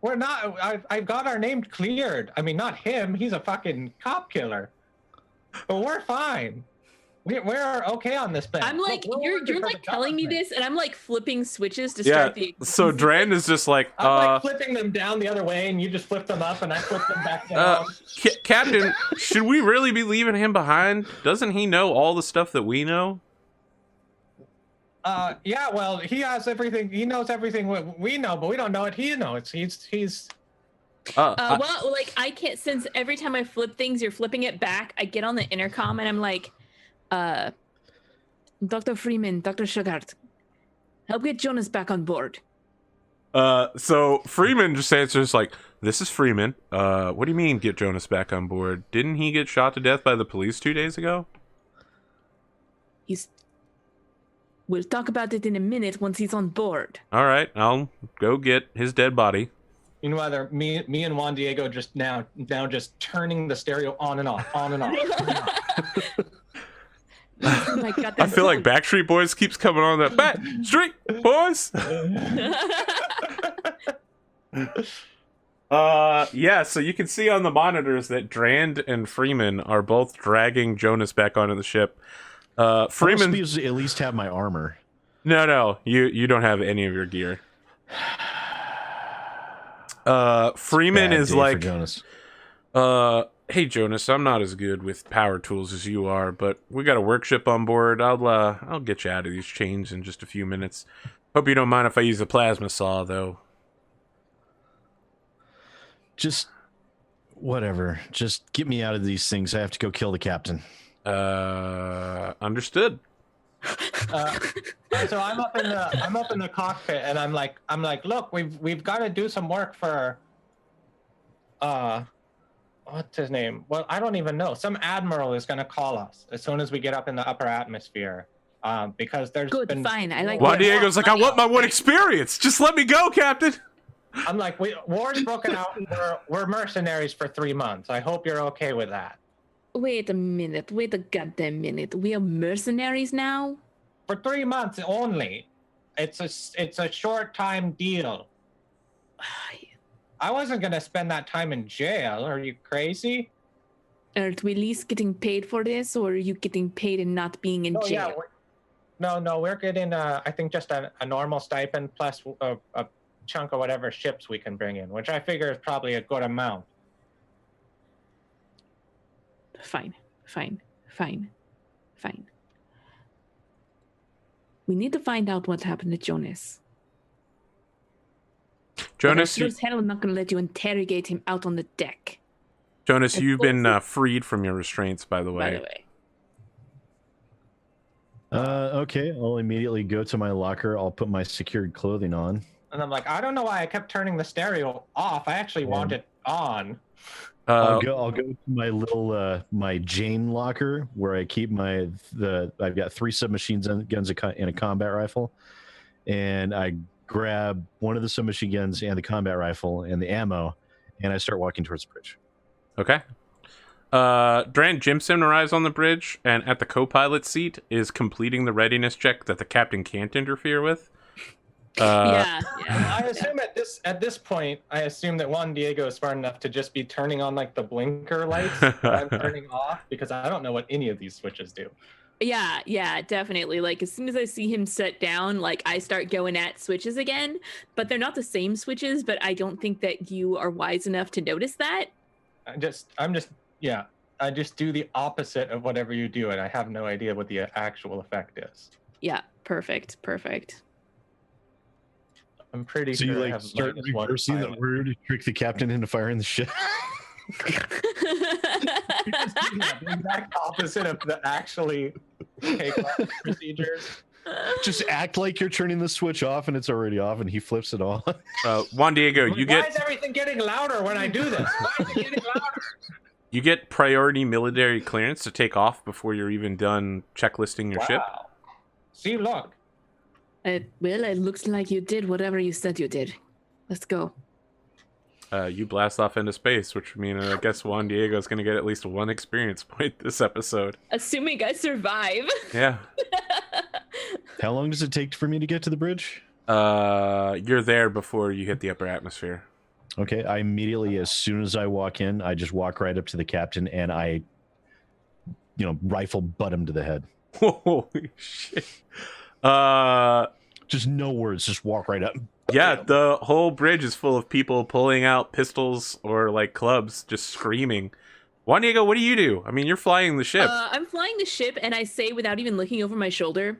[SPEAKER 3] We're not. I've got our name cleared. I mean, not him. He's a fucking cop killer. But we're fine. We're okay on this thing.
[SPEAKER 4] I'm like,
[SPEAKER 3] Look, we're
[SPEAKER 4] you're
[SPEAKER 3] working for
[SPEAKER 4] like
[SPEAKER 3] the
[SPEAKER 4] telling me
[SPEAKER 3] government.
[SPEAKER 4] this, and I'm like flipping switches to
[SPEAKER 1] Yeah.
[SPEAKER 4] start the.
[SPEAKER 1] So Dran is just like,
[SPEAKER 3] I'm like flipping them down the other way, and you just flip them up, and I flip them back down.
[SPEAKER 1] Captain, should we really be leaving him behind? Doesn't he know all the stuff that we know?
[SPEAKER 3] Yeah, well, he has everything. He knows everything we know, but we don't know what he knows. He's.
[SPEAKER 4] Well, like I can't, since every time I flip things, you're flipping it back. I get on the intercom and I'm like, Dr. Freeman, Dr. Sugart, help get Jonas back on board.
[SPEAKER 1] So Freeman just answers like, "This is Freeman. What do you mean get Jonas back on board? Didn't he get shot to death by the police 2 days ago?"
[SPEAKER 4] We'll talk about it in a minute once he's on board.
[SPEAKER 1] All right, I'll go get his dead body.
[SPEAKER 3] You know, either me and Juan Diego just now just turning the stereo on and off, on and off.
[SPEAKER 4] Oh my God,
[SPEAKER 1] I feel like Backstreet Boys keeps coming on that Backstreet Boys. Yeah, so you can see on the monitors that Drand and Freeman are both dragging Jonas back onto the ship. Freeman,
[SPEAKER 2] Freeman at least have my armor.
[SPEAKER 1] no, you don't have any of your gear. Freeman
[SPEAKER 2] Bad
[SPEAKER 1] is
[SPEAKER 2] day for
[SPEAKER 1] like,
[SPEAKER 2] Jonas.
[SPEAKER 1] hey Jonas, I'm not as good with power tools as you are, but we got a workship on board. I'll get you out of these chains in just a few minutes. Hope you don't mind if I use a plasma saw, though.
[SPEAKER 2] Just whatever. Just get me out of these things. I have to go kill the captain.
[SPEAKER 1] Understood.
[SPEAKER 3] So I'm up in the cockpit, and I'm like, look, we've got to do some work for what's his name? Well, I don't even know. Some admiral is going to call us as soon as we get up in the upper atmosphere. Because there's
[SPEAKER 4] Good,
[SPEAKER 3] been
[SPEAKER 4] fine. I like
[SPEAKER 1] Juan Diego's like, I want my one experience. Just let me go, Captain.
[SPEAKER 3] I'm like, war's broken out. We're mercenaries for 3 months. I hope you're okay with that.
[SPEAKER 4] Wait a minute. Wait a goddamn minute. We are mercenaries now?
[SPEAKER 3] For 3 months only. It's a short time deal. I wasn't gonna spend that time in jail. Are you crazy?
[SPEAKER 4] Are we at least getting paid for this, or are you getting paid and not being in jail?
[SPEAKER 3] Yeah, we're getting I think just a normal stipend plus a chunk of whatever ships we can bring in, which I figure is probably a good amount.
[SPEAKER 4] Fine. We need to find out what happened to Jonas.
[SPEAKER 1] Jonas,
[SPEAKER 4] Sure as hell I'm not going to let you interrogate him out on the deck.
[SPEAKER 1] Jonas, you've been freed from your restraints, by the way.
[SPEAKER 2] Okay, I'll immediately go to my locker. I'll put my secured clothing on.
[SPEAKER 3] And I'm like, I don't know why I kept turning the stereo off. I actually want it on.
[SPEAKER 2] I'll go to my little my Jane locker where I keep I've got 3 submachine guns and a combat rifle, and I grab one of the submachine guns and the combat rifle and the ammo, and I start walking towards the bridge.
[SPEAKER 1] Okay. Dran Jimson arrives on the bridge, and at the co-pilot seat is completing the readiness check that the captain can't interfere with.
[SPEAKER 4] Yeah.
[SPEAKER 3] I assume at this point, I assume that Juan Diego is smart enough to just be turning on like the blinker lights that I'm turning off, because I don't know what any of these switches do.
[SPEAKER 4] Yeah, definitely. Like, as soon as I see him set down, like, I start going at switches again, but they're not the same switches, but I don't think that you are wise enough to notice that.
[SPEAKER 3] I just do the opposite of whatever you do, and I have no idea what the actual effect is.
[SPEAKER 4] Yeah, perfect.
[SPEAKER 3] I'm pretty
[SPEAKER 2] so
[SPEAKER 3] sure
[SPEAKER 2] you
[SPEAKER 3] I
[SPEAKER 2] like
[SPEAKER 3] have
[SPEAKER 2] start
[SPEAKER 3] minus 1
[SPEAKER 2] reversing that
[SPEAKER 3] pilot.
[SPEAKER 2] word to trick the captain into firing the ship.
[SPEAKER 3] The exact opposite of the actually take-off procedures.
[SPEAKER 2] Just act like you're turning the switch off and it's already off, and he flips it on.
[SPEAKER 1] Juan Diego,
[SPEAKER 3] Why is everything getting louder when I do this? Why is it getting louder?
[SPEAKER 1] You get priority military clearance to take off before you're even done checklisting your ship.
[SPEAKER 3] See, look.
[SPEAKER 4] Well, it looks like you did whatever you said you did. Let's go.
[SPEAKER 1] You blast off into space, which means I guess Juan Diego is going to get at least 1 experience point this episode.
[SPEAKER 4] Assuming I survive.
[SPEAKER 1] Yeah.
[SPEAKER 2] How long does it take for me to get to the bridge?
[SPEAKER 1] You're there before you hit the upper atmosphere.
[SPEAKER 2] Okay, I immediately, as soon as I walk in, I just walk right up to the captain and I, rifle butt him to the head.
[SPEAKER 1] Holy shit.
[SPEAKER 2] Just no words, just walk right up.
[SPEAKER 1] Yeah, the whole bridge is full of people pulling out pistols or like clubs, just screaming. Juan Diego, what do you do? I mean, you're flying the ship.
[SPEAKER 4] I'm flying the ship, and I say without even looking over my shoulder,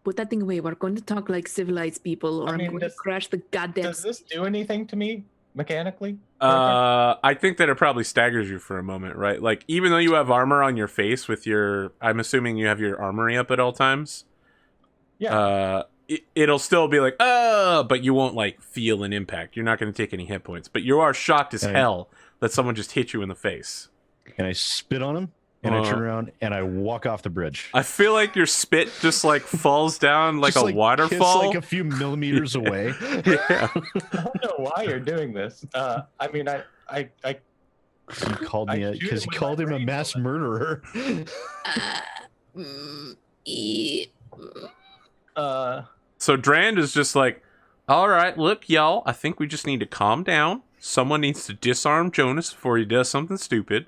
[SPEAKER 4] put that thing away. We're going to talk like civilized people, or I'm going to crash the goddamn...
[SPEAKER 3] Does this do anything to me mechanically?
[SPEAKER 1] I think that it probably staggers you for a moment, right? Like, even though you have armor on your face with your... I'm assuming you have your armory up at all times.
[SPEAKER 3] Yeah.
[SPEAKER 1] It'll still be like, but you won't, like, feel an impact. You're not going to take any hit points. But you are shocked as hell that someone just hit you in the face.
[SPEAKER 2] And I spit on him, and I turn around, and I walk off the bridge.
[SPEAKER 1] I feel like your spit just, like, falls down like
[SPEAKER 2] just,
[SPEAKER 1] a waterfall.
[SPEAKER 2] Like a few millimeters away.
[SPEAKER 1] Yeah.
[SPEAKER 3] I don't know why you're doing this. I mean, I
[SPEAKER 2] He called me because he called him a mass murderer.
[SPEAKER 1] So Drand is just like, all right, look, y'all, I think we just need to calm down. Someone needs to disarm Jonas before he does something stupid.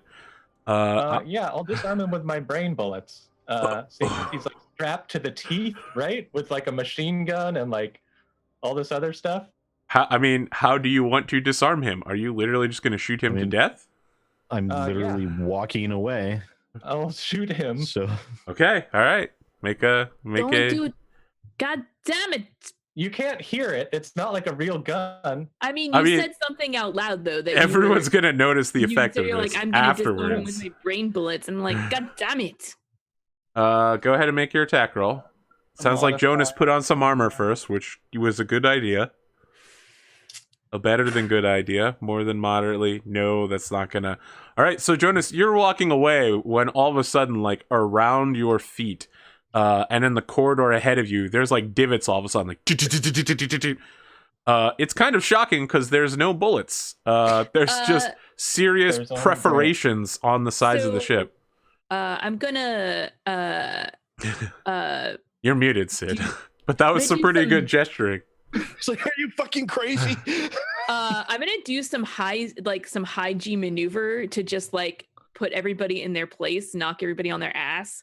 [SPEAKER 3] Yeah, I'll disarm him with my brain bullets. He's like strapped to the teeth, right? With like a machine gun and like all this other stuff.
[SPEAKER 1] How do you want to disarm him? Are you literally just going to shoot him to death?
[SPEAKER 2] I'm literally walking away.
[SPEAKER 3] I'll shoot him.
[SPEAKER 2] So
[SPEAKER 1] okay, all right.
[SPEAKER 4] Don't do it. God damn it.
[SPEAKER 3] You can't hear it. It's not like a real gun.
[SPEAKER 4] I mean, you said something out loud, though. That
[SPEAKER 1] everyone's going to notice the effect of this
[SPEAKER 4] like, I'm
[SPEAKER 1] afterwards.
[SPEAKER 4] With my brain bullets. And I'm like, God damn it.
[SPEAKER 1] Go ahead and make your attack roll. Sounds like Jonas put on some armor first, which was a good idea. A better than good idea. More than moderately. No, that's not gonna. All right, so Jonas, you're walking away when all of a sudden, like around your feet, and in the corridor ahead of you, there's like divots all of a sudden, like. It's kind of shocking because there's no bullets. There's just serious
[SPEAKER 3] There's only
[SPEAKER 1] perforations on the sides of the
[SPEAKER 4] So-
[SPEAKER 1] ship.
[SPEAKER 4] I'm gonna
[SPEAKER 1] You're muted, Sid.
[SPEAKER 4] Do-
[SPEAKER 1] But that was
[SPEAKER 4] Maybe
[SPEAKER 1] some pretty
[SPEAKER 4] some-
[SPEAKER 1] good gesturing.
[SPEAKER 2] It's like, are you fucking crazy?
[SPEAKER 4] I'm gonna do some high G maneuver to just like put everybody in their place, knock everybody on their ass,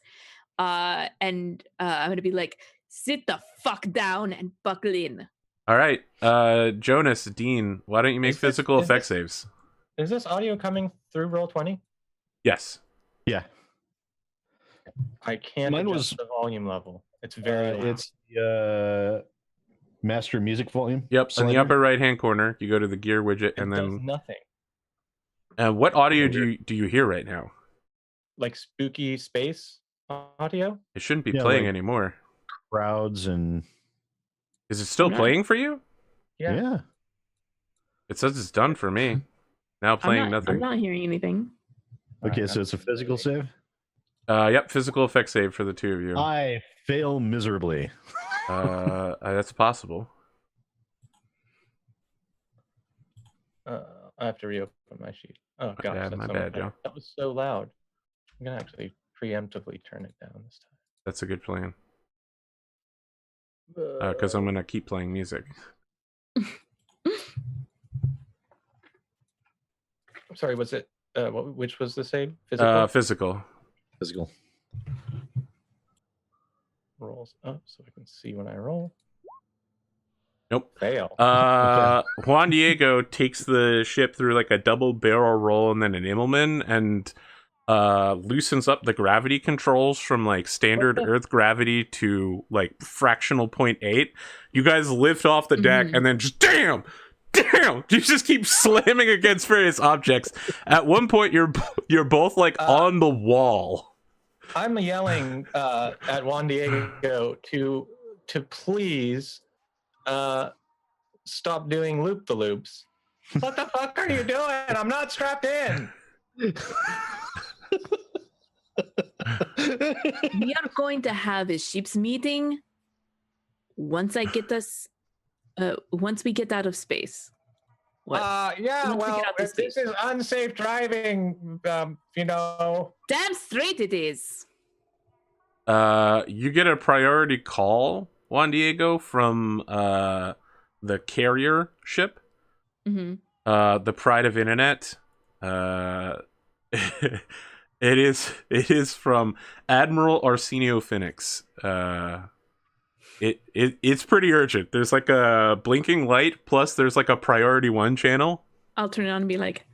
[SPEAKER 4] and I'm gonna be like, sit the fuck down and buckle in.
[SPEAKER 1] All right, Jonas, Dean, why don't you make
[SPEAKER 3] Is this-
[SPEAKER 1] physical
[SPEAKER 3] is
[SPEAKER 1] effect
[SPEAKER 3] this-
[SPEAKER 1] saves?
[SPEAKER 3] Is this audio coming through Roll20?
[SPEAKER 1] Yes.
[SPEAKER 2] Yeah.
[SPEAKER 3] I can't
[SPEAKER 2] Mine
[SPEAKER 3] adjust
[SPEAKER 2] was-
[SPEAKER 3] the volume level. It's very loud.
[SPEAKER 2] It's the master music volume.
[SPEAKER 1] Yep. In
[SPEAKER 2] slider.
[SPEAKER 1] the upper right-hand corner, you go to the gear widget,
[SPEAKER 3] It
[SPEAKER 1] and
[SPEAKER 3] does
[SPEAKER 1] then
[SPEAKER 3] nothing.
[SPEAKER 1] what audio do you hear right now?
[SPEAKER 3] Like spooky space audio.
[SPEAKER 1] It shouldn't be
[SPEAKER 2] Yeah,
[SPEAKER 1] playing
[SPEAKER 2] like-
[SPEAKER 1] anymore.
[SPEAKER 2] Crowds and
[SPEAKER 1] Is it still
[SPEAKER 4] I'm not-
[SPEAKER 1] playing for you?
[SPEAKER 2] yeah.
[SPEAKER 1] It says it's done for me. Now playing
[SPEAKER 4] I'm
[SPEAKER 1] nothing.
[SPEAKER 4] not hearing anything.
[SPEAKER 2] Okay, so it's a physical save.
[SPEAKER 1] Yep. Physical effect save for the two of you.
[SPEAKER 2] I fail miserably.
[SPEAKER 1] That's possible.
[SPEAKER 3] I have to reopen my sheet. Oh gosh,
[SPEAKER 1] bad,
[SPEAKER 3] that's
[SPEAKER 1] my
[SPEAKER 3] so
[SPEAKER 1] bad,
[SPEAKER 3] much better.
[SPEAKER 1] Joe.
[SPEAKER 3] That was so loud. I'm gonna actually preemptively turn it down this
[SPEAKER 1] That's a good plan.
[SPEAKER 3] time.
[SPEAKER 1] Because I'm gonna keep playing music.
[SPEAKER 3] I'm sorry. Was it? Which was the same? Physical
[SPEAKER 1] Physical.
[SPEAKER 2] Physical.
[SPEAKER 3] rolls up so I can see when I roll.
[SPEAKER 1] Nope.
[SPEAKER 3] Fail.
[SPEAKER 1] Juan Diego takes the ship through like a double barrel roll and then an Immelman and loosens up the gravity controls from like standard Earth gravity to like fractional 0.8. You guys lift off the deck and then just damn, you just keep slamming against various objects. At one point, you're both like on the wall.
[SPEAKER 3] I'm yelling at Juan Diego to please stop doing loop the loops. What the fuck are you doing? I'm not strapped in.
[SPEAKER 4] We are going to have a ship's meeting once I get us once we get out of space. What?
[SPEAKER 3] Yeah,
[SPEAKER 4] Once we
[SPEAKER 3] well,
[SPEAKER 4] get out to
[SPEAKER 3] if this
[SPEAKER 4] space.
[SPEAKER 3] is unsafe driving, you know.
[SPEAKER 4] Damn straight it is.
[SPEAKER 1] You get a priority call, Juan Diego, from the carrier ship,
[SPEAKER 4] Mm-hmm.
[SPEAKER 1] the Pride of Internet. It is from Admiral Arsenio Phoenix. It's pretty urgent. There's like a blinking light, plus there's like a priority 1 channel.
[SPEAKER 4] I'll turn it on and be like,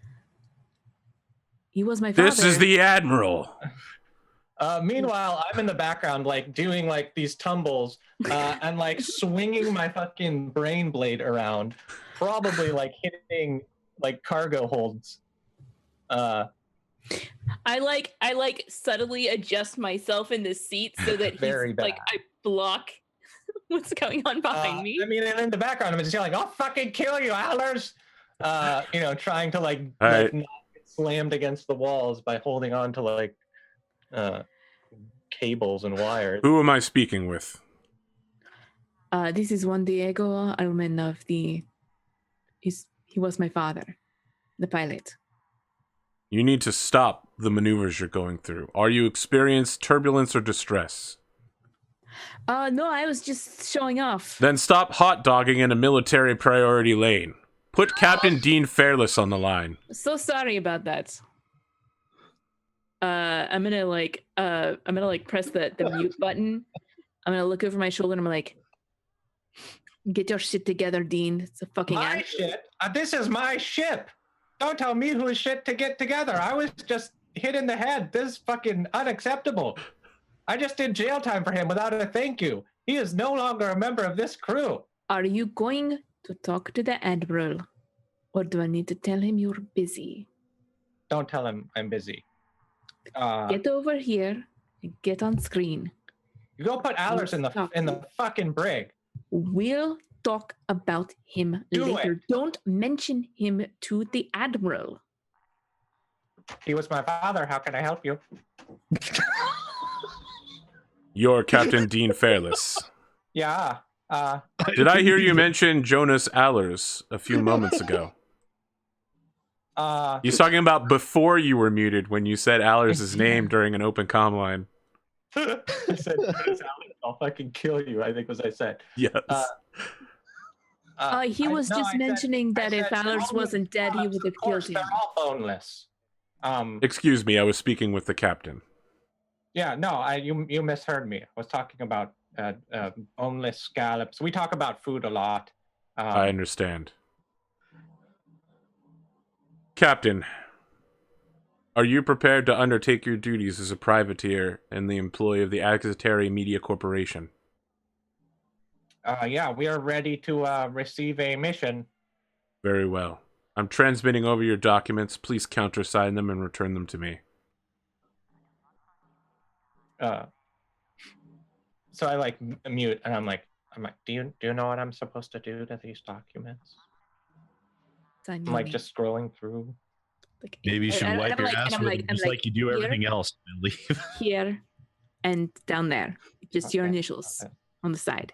[SPEAKER 4] he was my father.
[SPEAKER 1] This is the Admiral.
[SPEAKER 3] Meanwhile, I'm in the background, like doing like these tumbles and like swinging my fucking brain blade around, probably like hitting like cargo holds.
[SPEAKER 4] I like subtly adjust myself in the seat so that he's
[SPEAKER 3] Very
[SPEAKER 4] like
[SPEAKER 3] bad.
[SPEAKER 4] I block what's going on behind me.
[SPEAKER 3] I mean, and in the background, I'm just yelling, "I'll fucking kill you, Alders!" You know, trying to like,
[SPEAKER 1] All
[SPEAKER 3] like
[SPEAKER 1] right.
[SPEAKER 3] not get slammed against the walls by holding on to like cables and wires.
[SPEAKER 1] Who am I speaking with?
[SPEAKER 4] This is Juan Diego Almen of he was my father, the pilot.
[SPEAKER 1] You need to stop the maneuvers you're going through. Are you experienced turbulence or distress?
[SPEAKER 4] No, I was just showing off.
[SPEAKER 1] Then stop hot dogging in a military priority lane. Put Captain Dean Fairless on the line.
[SPEAKER 4] So sorry about that. I'm gonna press the mute button. I'm gonna look over my shoulder and I'm like, get your shit together, Dean. It's a fucking
[SPEAKER 3] My shit. This is my ship. Don't tell me whose shit to get together. I was just hit in the head. This is fucking unacceptable. I just did jail time for him without a thank you. He is no longer a member of this crew.
[SPEAKER 4] Are you going to talk to the Admiral? Or do I need to tell him you're busy?
[SPEAKER 3] Don't tell him I'm busy.
[SPEAKER 4] Get over here and get on screen.
[SPEAKER 3] You go put Alders in the fucking brig.
[SPEAKER 4] We'll talk about him
[SPEAKER 3] Do
[SPEAKER 4] later.
[SPEAKER 3] it.
[SPEAKER 4] Don't mention him to the Admiral.
[SPEAKER 3] He was my father. How can I help you?
[SPEAKER 1] You're Captain Dean Fairless.
[SPEAKER 3] Yeah.
[SPEAKER 1] Did I hear you mention Jonas Allers a few moments ago? He's talking about before you were muted when you said Allers' name during an open comm line.
[SPEAKER 3] I said, I'll fucking kill you, I think was I said.
[SPEAKER 1] Yes.
[SPEAKER 4] He was just mentioning that if Allers wasn't dead, he would have killed him.
[SPEAKER 3] They're all boneless.
[SPEAKER 1] Excuse me, I was speaking with the captain.
[SPEAKER 3] Yeah, no, you misheard me. I was talking about boneless scallops. We talk about food a lot.
[SPEAKER 1] I understand. Captain, are you prepared to undertake your duties as a privateer and the employee of the Axitary Media Corporation?
[SPEAKER 3] Yeah, we are ready to receive a mission.
[SPEAKER 1] Very well. I'm transmitting over your documents. Please countersign them and return them to me.
[SPEAKER 3] So I like mute and I'm like, do you know what I'm supposed to do to these documents? I'm like just scrolling through.
[SPEAKER 2] Like, maybe you should wipe your ass with them just like you do everything else and leave.
[SPEAKER 4] Here and down there. Just your initials on the side.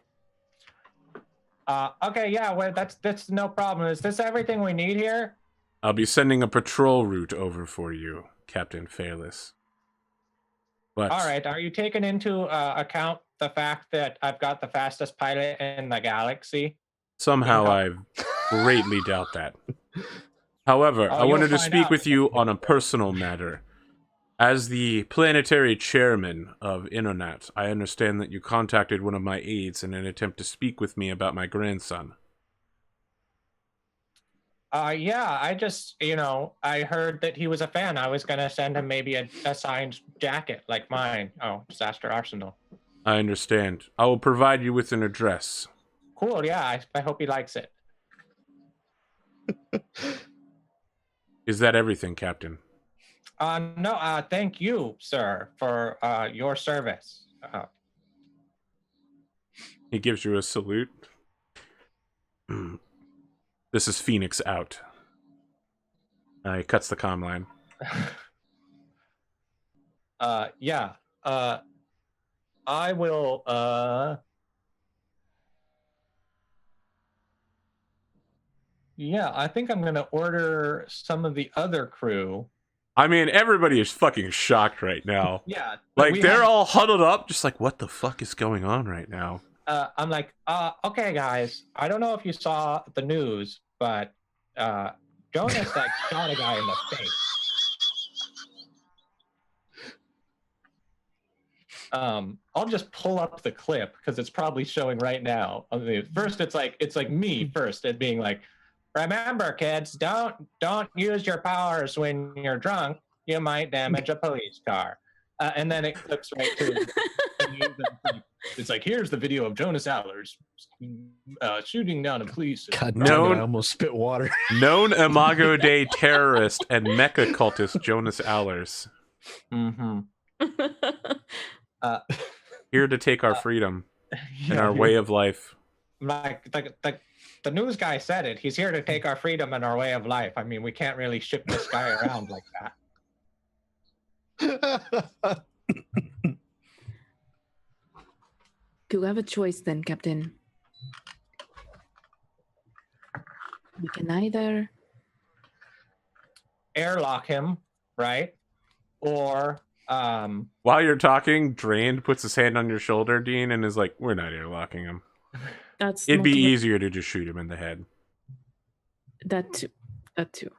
[SPEAKER 3] Okay, yeah, well, that's no problem. Is this everything we need here?
[SPEAKER 1] I'll be sending a patrol route over for you, Captain Fairless. But
[SPEAKER 3] all right, are you taking into account the fact that I've got the fastest pilot in the galaxy?
[SPEAKER 1] Somehow I greatly doubt that. However, I wanted to speak with you on a personal matter. As the planetary chairman of Internet, I understand that you contacted one of my aides in an attempt to speak with me about my grandson.
[SPEAKER 3] Yeah, I just, I heard that he was a fan. I was going to send him maybe a signed jacket like mine. Oh, Disaster Arsenal.
[SPEAKER 1] I understand. I will provide you with an address.
[SPEAKER 3] Cool, yeah, I hope he likes it.
[SPEAKER 1] Is that everything, Captain?
[SPEAKER 3] No, thank you, sir, for your service.
[SPEAKER 1] He gives you a salute. This is Phoenix out. He cuts the comm line.
[SPEAKER 3] Yeah. I will, yeah, I think I'm going to order some of the other crew.
[SPEAKER 1] I mean, everybody is fucking shocked right now.
[SPEAKER 3] Yeah.
[SPEAKER 1] Like, they're all huddled up, just like, what the fuck is going on right now?
[SPEAKER 3] I'm like, okay, guys, I don't know if you saw the news, but Jonas shot a guy in the face. I'll just pull up the clip because it's probably showing right now. I mean, first, it's like me first and being like, remember, kids, don't use your powers when you're drunk. You might damage a police car. And then it clips right to it's like, here's the video of Jonas Allers shooting down a police.
[SPEAKER 2] God, no, I almost spit water.
[SPEAKER 1] Known Imago Dei terrorist and mecha cultist Jonas Allers.
[SPEAKER 3] Mm-hmm.
[SPEAKER 1] Here to take our freedom and our way of life.
[SPEAKER 3] Like the news guy said it. He's here to take our freedom and our way of life. I mean, we can't really ship this guy around like that.
[SPEAKER 4] You have a choice then, Captain. We can either
[SPEAKER 3] airlock him, right? Or
[SPEAKER 1] while you're talking, Drained puts his hand on your shoulder, Dean, and is like, we're not airlocking him. It'd be easier to just shoot him in the head.
[SPEAKER 4] That too.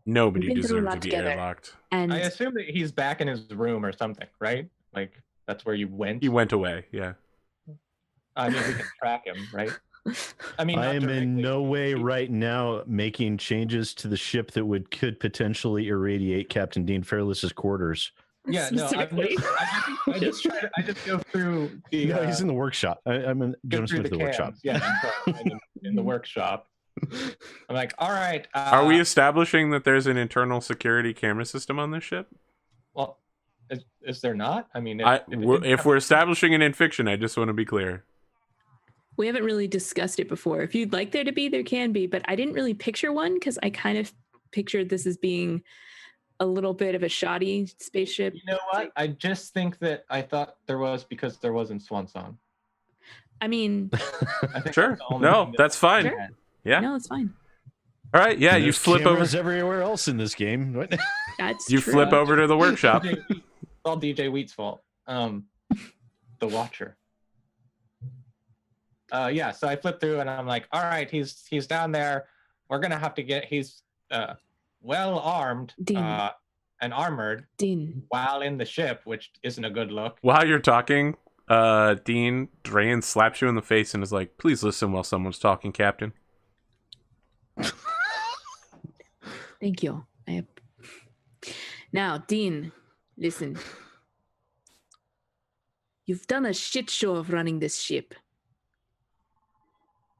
[SPEAKER 1] Nobody deserves to be airlocked.
[SPEAKER 3] And I assume that he's back in his room or something, right? Like, that's where you went?
[SPEAKER 1] He went away, yeah.
[SPEAKER 3] I mean, we can track him, right? I mean,
[SPEAKER 2] I am in no way right now making changes to the ship that could potentially irradiate Captain Dean Fairless's quarters.
[SPEAKER 3] Yeah, no, I just go through the...
[SPEAKER 2] No, he's in the workshop. I'm in Jonas Smith, the workshop.
[SPEAKER 3] Yeah, in the workshop. I'm like, all right.
[SPEAKER 1] Are we establishing that there's an internal security camera system on this ship?
[SPEAKER 3] Well, Is there not? I mean,
[SPEAKER 1] if we're establishing it in fiction, I just want to be clear.
[SPEAKER 4] We haven't really discussed it before. If you'd like there to be, there can be, but I didn't really picture one because I kind of pictured this as being a little bit of a shoddy spaceship.
[SPEAKER 3] You know what? I just think that I thought there was because there wasn't Swan Song.
[SPEAKER 4] I mean,
[SPEAKER 3] I think
[SPEAKER 1] Sure.
[SPEAKER 3] that's the only
[SPEAKER 1] No,
[SPEAKER 3] thing
[SPEAKER 1] that's fine.
[SPEAKER 4] Sure.
[SPEAKER 1] Yeah.
[SPEAKER 4] No, it's fine.
[SPEAKER 1] All right. Yeah, you
[SPEAKER 2] There's
[SPEAKER 1] flip over.
[SPEAKER 2] cameras everywhere else in this game.
[SPEAKER 4] That's
[SPEAKER 1] You
[SPEAKER 4] true.
[SPEAKER 1] flip over to the workshop.
[SPEAKER 3] It's all DJ Wheat's fault. The Watcher. Yeah, so I flip through and I'm like, all right, he's down there. We're gonna have to get. He's well armed
[SPEAKER 4] Dean.
[SPEAKER 3] and armored
[SPEAKER 4] Dean.
[SPEAKER 3] while in the ship, which isn't a good look.
[SPEAKER 1] While you're talking, Dean, Drayan slaps you in the face and is like, "Please listen while someone's talking, Captain."
[SPEAKER 4] Thank you. Now, Dean, listen. You've done a shit show of running this ship.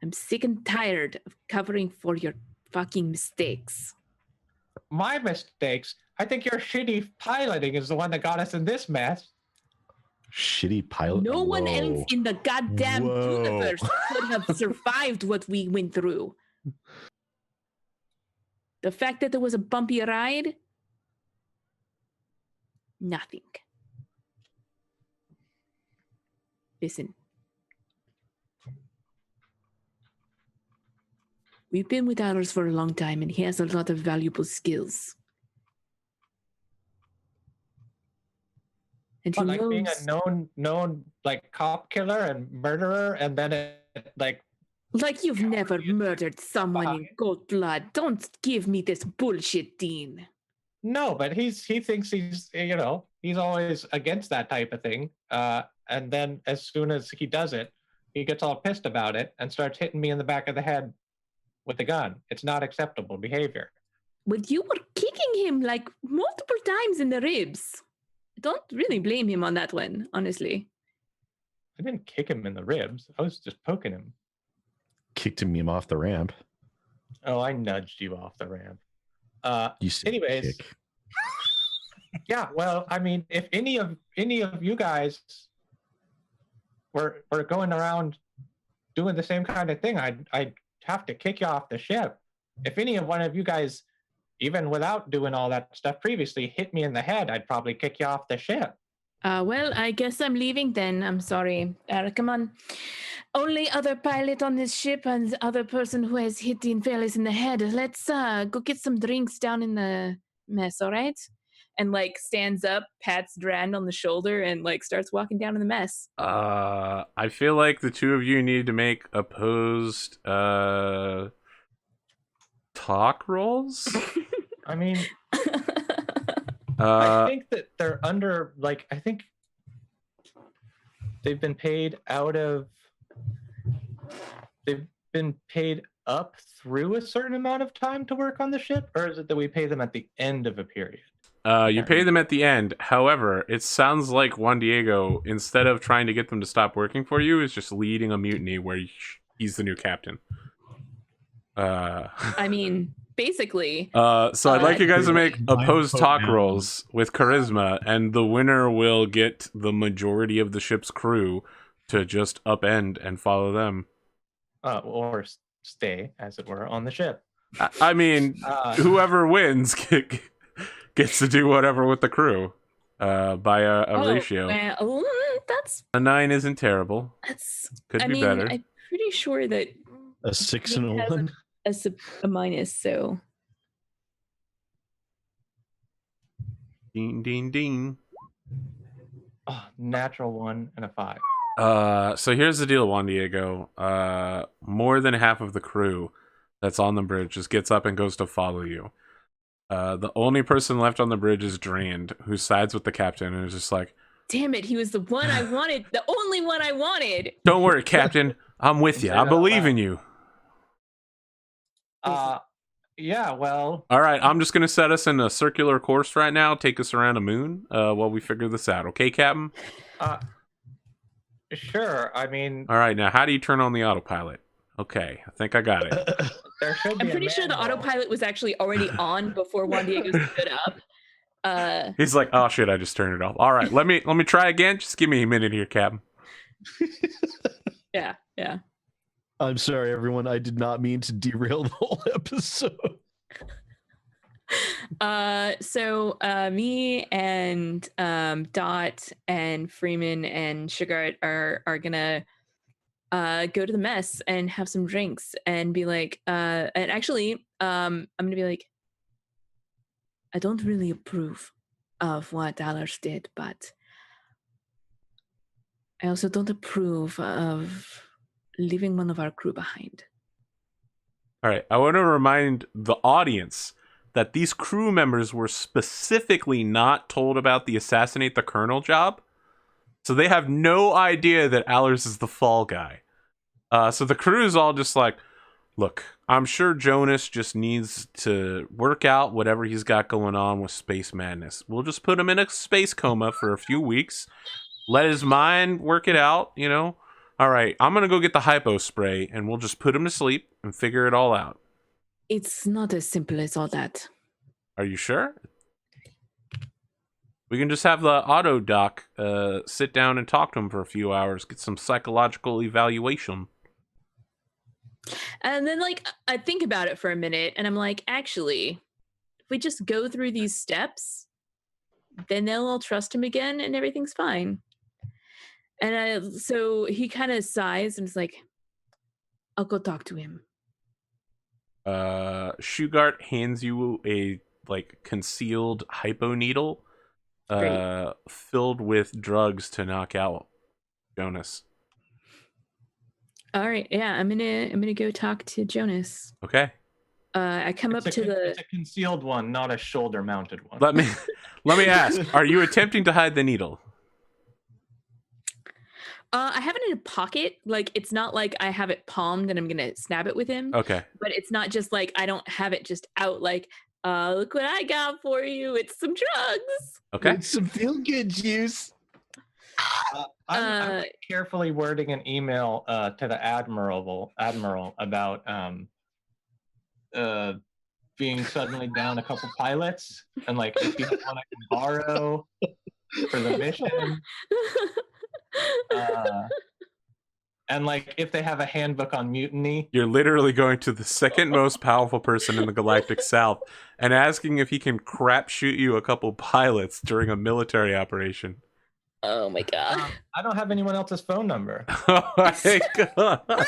[SPEAKER 4] I'm sick and tired of covering for your fucking mistakes.
[SPEAKER 3] My mistakes. I think your shitty piloting is the one that got us in this mess.
[SPEAKER 2] Shitty pilot.
[SPEAKER 4] No one else in the goddamn
[SPEAKER 2] Whoa.
[SPEAKER 4] universe could have survived what we went through. The fact that there was a bumpy ride, nothing. Listen. We've been with ours for a long time, and he has a lot of valuable skills. And he
[SPEAKER 3] But like
[SPEAKER 4] knows,
[SPEAKER 3] being a known like cop killer and murderer, and then like
[SPEAKER 4] like you've never murdered someone in cold blood. Don't give me this bullshit, Dean.
[SPEAKER 3] no, but he thinks he's always against that type of thing. And then as soon as he does it, he gets all pissed about it and starts hitting me in the back of the head with a gun. It's not acceptable behavior.
[SPEAKER 4] But you were kicking him like multiple times in the ribs. Don't really blame him on that one, honestly.
[SPEAKER 3] I didn't kick him in the ribs. I was just poking him.
[SPEAKER 2] Kicked him off the ramp.
[SPEAKER 3] Oh, I nudged you off the ramp.
[SPEAKER 2] You said
[SPEAKER 3] Anyways,
[SPEAKER 2] kick.
[SPEAKER 3] yeah. Well, I mean, if any of you guys were going around doing the same kind of thing, I'd have to kick you off the ship. If any of one of you guys, even without doing all that stuff previously, hit me in the head, I'd probably kick you off the ship.
[SPEAKER 4] Well, I guess I'm leaving then. I'm sorry. Come on. Only other pilot on this ship and the other person who has hit Dean Fairless in the head. Let's go get some drinks down in the mess, all right? And like stands up, pats Drand on the shoulder, and like starts walking down in the mess.
[SPEAKER 1] I feel like the two of you need to make opposed talk rolls.
[SPEAKER 3] I mean, I
[SPEAKER 1] Uh,
[SPEAKER 3] think that they're under, like, I think they've been paid up through a certain amount of time to work on the ship, or is it that we pay them at the end of a period?
[SPEAKER 1] you pay them at the end. However, it sounds like Juan Diego, instead of trying to get them to stop working for you, is just leading a mutiny where he's the new captain.
[SPEAKER 4] I mean, basically.
[SPEAKER 1] So I'd like you guys to make
[SPEAKER 2] Mind
[SPEAKER 1] opposed
[SPEAKER 2] vote
[SPEAKER 1] talk
[SPEAKER 2] now.
[SPEAKER 1] rolls with charisma, and the winner will get the majority of the ship's crew to just upend and follow them.
[SPEAKER 3] Or stay, as it were, on the ship.
[SPEAKER 1] I mean, whoever wins gets to do whatever with the crew by a ratio.
[SPEAKER 4] Well, that's
[SPEAKER 1] A 9 isn't terrible. Could
[SPEAKER 4] I
[SPEAKER 1] be
[SPEAKER 4] mean,
[SPEAKER 1] better.
[SPEAKER 4] I'm pretty sure that
[SPEAKER 2] A 6 and a
[SPEAKER 4] He has
[SPEAKER 2] 1.
[SPEAKER 4] a minus, so
[SPEAKER 1] Ding, ding, ding.
[SPEAKER 3] Oh, natural 1 and a 5.
[SPEAKER 1] So here's the deal, Juan Diego. More than half of the crew that's on the bridge just gets up and goes to follow you. The only person left on the bridge is Drand, who sides with the captain and is just like,
[SPEAKER 4] damn it, he was the one I wanted, the only one I wanted.
[SPEAKER 1] "Don't worry, Captain. I'm with you. I believe in you."
[SPEAKER 3] Yeah, well,
[SPEAKER 1] All right, I'm just gonna set us in a circular course right now. Take us around a moon while we figure this out. Okay, Captain?
[SPEAKER 3] sure. I mean,
[SPEAKER 1] All right, now how do you turn on the autopilot? Okay, I think I got it.
[SPEAKER 3] there should be
[SPEAKER 4] I'm pretty sure the
[SPEAKER 3] manual.
[SPEAKER 4] autopilot was actually already on before Juan Diego stood up.
[SPEAKER 1] He's like, oh shit, I just turned it off. All right, let me try again. Just give me a minute here, Captain.
[SPEAKER 4] Yeah.
[SPEAKER 2] I'm sorry, everyone. I did not mean to derail the whole episode.
[SPEAKER 4] So me and Dot and Freeman and Sugar are gonna go to the mess and have some drinks and be like, and actually, I'm gonna be like, I don't really approve of what Allers did, but I also don't approve of leaving one of our crew behind.
[SPEAKER 1] All right, I want to remind the audience that these crew members were specifically not told about the assassinate the colonel job, so they have no idea that Allers is the fall guy. So the crew is all just like, look, I'm sure Jonas just needs to work out whatever he's got going on with space madness. We'll just put him in a space coma for a few weeks, let his mind work it out, you know? All right, I'm going to go get the hypo spray, and we'll just put him to sleep and figure it all out.
[SPEAKER 4] It's not as simple as all that.
[SPEAKER 1] Are you sure? We can just have the auto doc sit down and talk to him for a few hours, get some psychological evaluation.
[SPEAKER 4] And then, like, I think about it for a minute, and I'm like, actually, if we just go through these steps, then they'll all trust him again, and everything's fine. And so he kind of sighs and is like, I'll go talk to him.
[SPEAKER 1] Shugart hands you a concealed hypo needle filled with drugs to knock out Jonas.
[SPEAKER 4] All right, yeah, I'm gonna go talk to Jonas.
[SPEAKER 1] Okay.
[SPEAKER 4] I come up to the.
[SPEAKER 3] It's a concealed one, not a shoulder-mounted one.
[SPEAKER 1] Let me ask: are you attempting to hide the needle?
[SPEAKER 4] I have it in a pocket. Like, it's not like I have it palmed and I'm gonna snap it with him.
[SPEAKER 1] Okay.
[SPEAKER 4] But it's not just like I don't have it just out. Like, look what I got for you. It's some drugs.
[SPEAKER 1] Okay.
[SPEAKER 2] It's some feel-good juice.
[SPEAKER 3] I'm carefully wording an email to the admiral about being suddenly down a couple pilots, and like if you have one I can borrow for the mission, and like if they have a handbook on mutiny.
[SPEAKER 1] You're literally going to the second most powerful person in the galactic south and asking if he can crap shoot you a couple pilots during a military operation.
[SPEAKER 4] Oh my god.
[SPEAKER 3] I don't have anyone else's phone number.
[SPEAKER 1] Oh my god.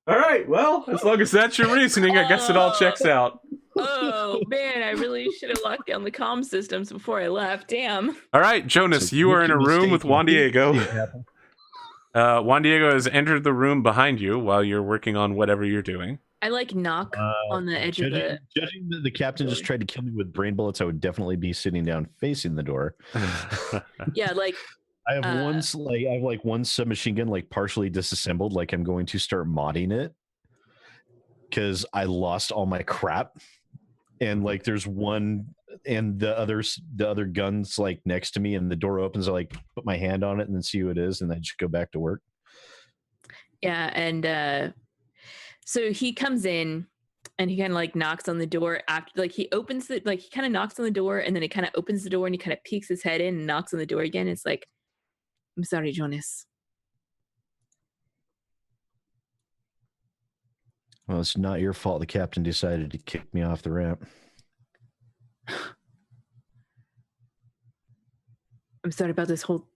[SPEAKER 1] All right, well, as long as that's your reasoning, I guess it all checks out.
[SPEAKER 4] Oh man, I really should have locked down the comm systems before I left. Damn.
[SPEAKER 1] All right, Jonas,
[SPEAKER 2] So
[SPEAKER 1] you are in a room with Juan Diego.
[SPEAKER 2] Happen.
[SPEAKER 1] Juan Diego has entered the room behind you while you're working on whatever you're doing.
[SPEAKER 4] I like knock on the edge of the.
[SPEAKER 2] Judging that the captain just tried to kill me with brain bullets, I would definitely be sitting down facing the door.
[SPEAKER 4] Yeah, like.
[SPEAKER 2] I have one submachine gun like partially disassembled, like I'm going to start modding it because I lost all my crap, and like there's one and the other guns like next to me, and the door opens. I like put my hand on it and then see who it is, and then just go back to work.
[SPEAKER 4] Yeah, and so he comes in and he kind of like knocks on the door after, like he opens it, like he kind of knocks on the door and then he kind of opens the door and he kind of peeks his head in and knocks on the door again. It's like, I'm sorry, Jonas.
[SPEAKER 2] Well, it's not your fault the captain decided to kick me off the ramp.
[SPEAKER 4] I'm sorry about this whole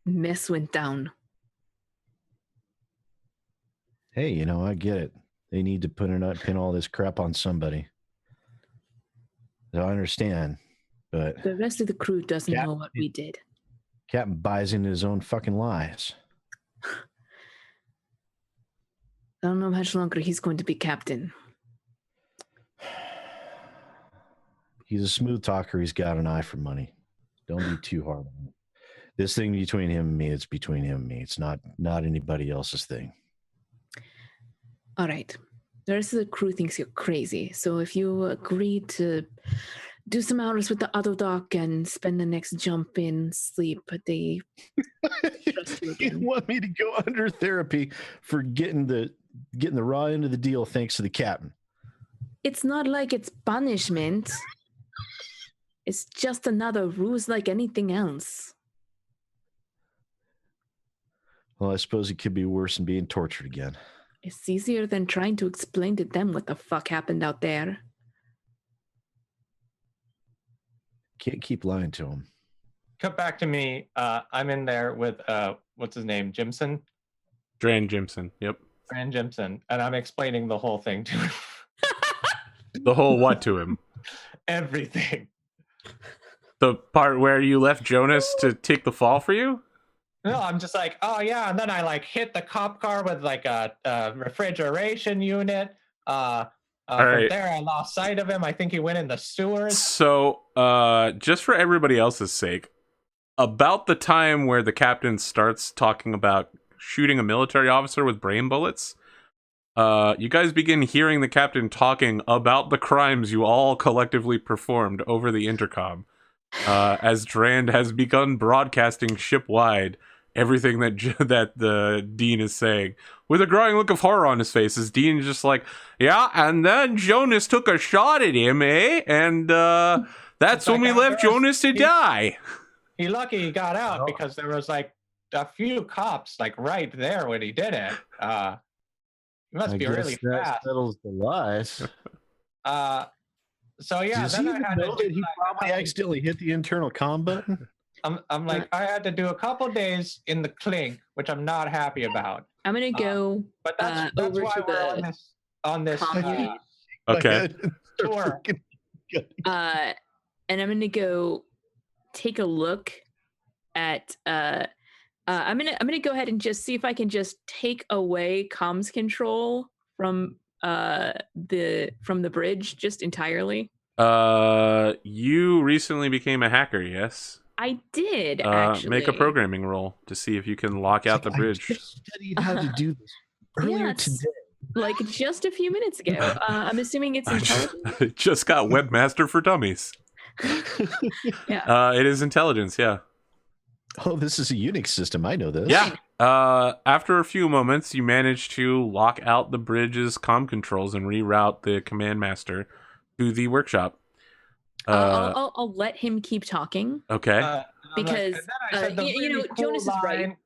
[SPEAKER 4] mess went down.
[SPEAKER 2] Hey, you know, I get it. They need to pin all this crap on somebody. I understand, but
[SPEAKER 4] The rest of the crew doesn't know what we did.
[SPEAKER 2] Captain buys into his own fucking lies.
[SPEAKER 4] I don't know how much longer he's going to be captain.
[SPEAKER 2] He's a smooth talker. He's got an eye for money. Don't be too hard on him. This thing between him and me, it's between him and me. It's not anybody else's thing.
[SPEAKER 4] All right. The rest of the crew thinks you're crazy. So if you agree to do some hours with the auto doc and spend the next jump in sleep, they trust you again.
[SPEAKER 2] You want me to go under therapy for getting the raw end of the deal thanks to the captain?
[SPEAKER 4] It's not like it's punishment. It's just another ruse like anything else.
[SPEAKER 2] Well, I suppose it could be worse than being tortured again.
[SPEAKER 4] It's easier than trying to explain to them what the fuck happened out there.
[SPEAKER 2] Can't keep lying to them.
[SPEAKER 3] Cut back to me. I'm in there with what's his name, Jimson,
[SPEAKER 1] Dran Jimson. Yep.
[SPEAKER 3] Fran Jimson, and I'm explaining the whole thing to him.
[SPEAKER 1] The whole what to him?
[SPEAKER 3] Everything.
[SPEAKER 1] The part where you left Jonas to take the fall for you?
[SPEAKER 3] No, I'm just like, oh yeah, and then I like hit the cop car with like a refrigeration unit. From
[SPEAKER 1] right.
[SPEAKER 3] there, I lost sight of him. I think he went in the sewers.
[SPEAKER 1] So, just for everybody else's sake, about the time where the captain starts talking about shooting a military officer with brain bullets, you guys begin hearing the captain talking about the crimes you all collectively performed over the intercom, as Drand has begun broadcasting shipwide everything that the Dean is saying, with a growing look of horror on his face, as Dean is just like, yeah, and then Jonas took a shot at him, eh? And that's when we left Jonas to die.
[SPEAKER 3] He lucky he got out because there was like a few cops like right there when he did it. He must be really
[SPEAKER 2] that
[SPEAKER 3] fast.
[SPEAKER 2] settles the lies.
[SPEAKER 3] So yeah,
[SPEAKER 2] Does
[SPEAKER 3] then
[SPEAKER 2] he
[SPEAKER 3] I
[SPEAKER 2] even
[SPEAKER 3] had
[SPEAKER 2] know
[SPEAKER 3] to
[SPEAKER 2] that he probably accidentally hit the internal comm button?
[SPEAKER 3] I'm like, I had to do a couple days in the clink, which I'm not happy about.
[SPEAKER 4] I'm gonna go
[SPEAKER 3] But that's
[SPEAKER 4] over
[SPEAKER 3] why
[SPEAKER 4] to
[SPEAKER 3] we're on this
[SPEAKER 4] commune.
[SPEAKER 1] Okay.
[SPEAKER 3] tour.
[SPEAKER 4] And I'm gonna go take a look at I'm gonna go ahead and just see if I can just take away comms control from the bridge just entirely.
[SPEAKER 1] You recently became a hacker, yes?
[SPEAKER 4] I did actually
[SPEAKER 1] Make a programming roll to see if you can lock out the bridge.
[SPEAKER 2] I just studied how to do this earlier today.
[SPEAKER 4] Like just a few minutes ago. I'm assuming it's intelligence.
[SPEAKER 1] Just got Webmaster for Dummies.
[SPEAKER 4] Yeah.
[SPEAKER 1] It is intelligence, yeah.
[SPEAKER 2] Oh, this is a Unix system. I know this.
[SPEAKER 1] Yeah. After a few moments, you manage to lock out the bridge's comm controls and reroute the command master to the workshop.
[SPEAKER 4] I'll let him keep talking.
[SPEAKER 1] Okay.
[SPEAKER 4] Because Jonas is right.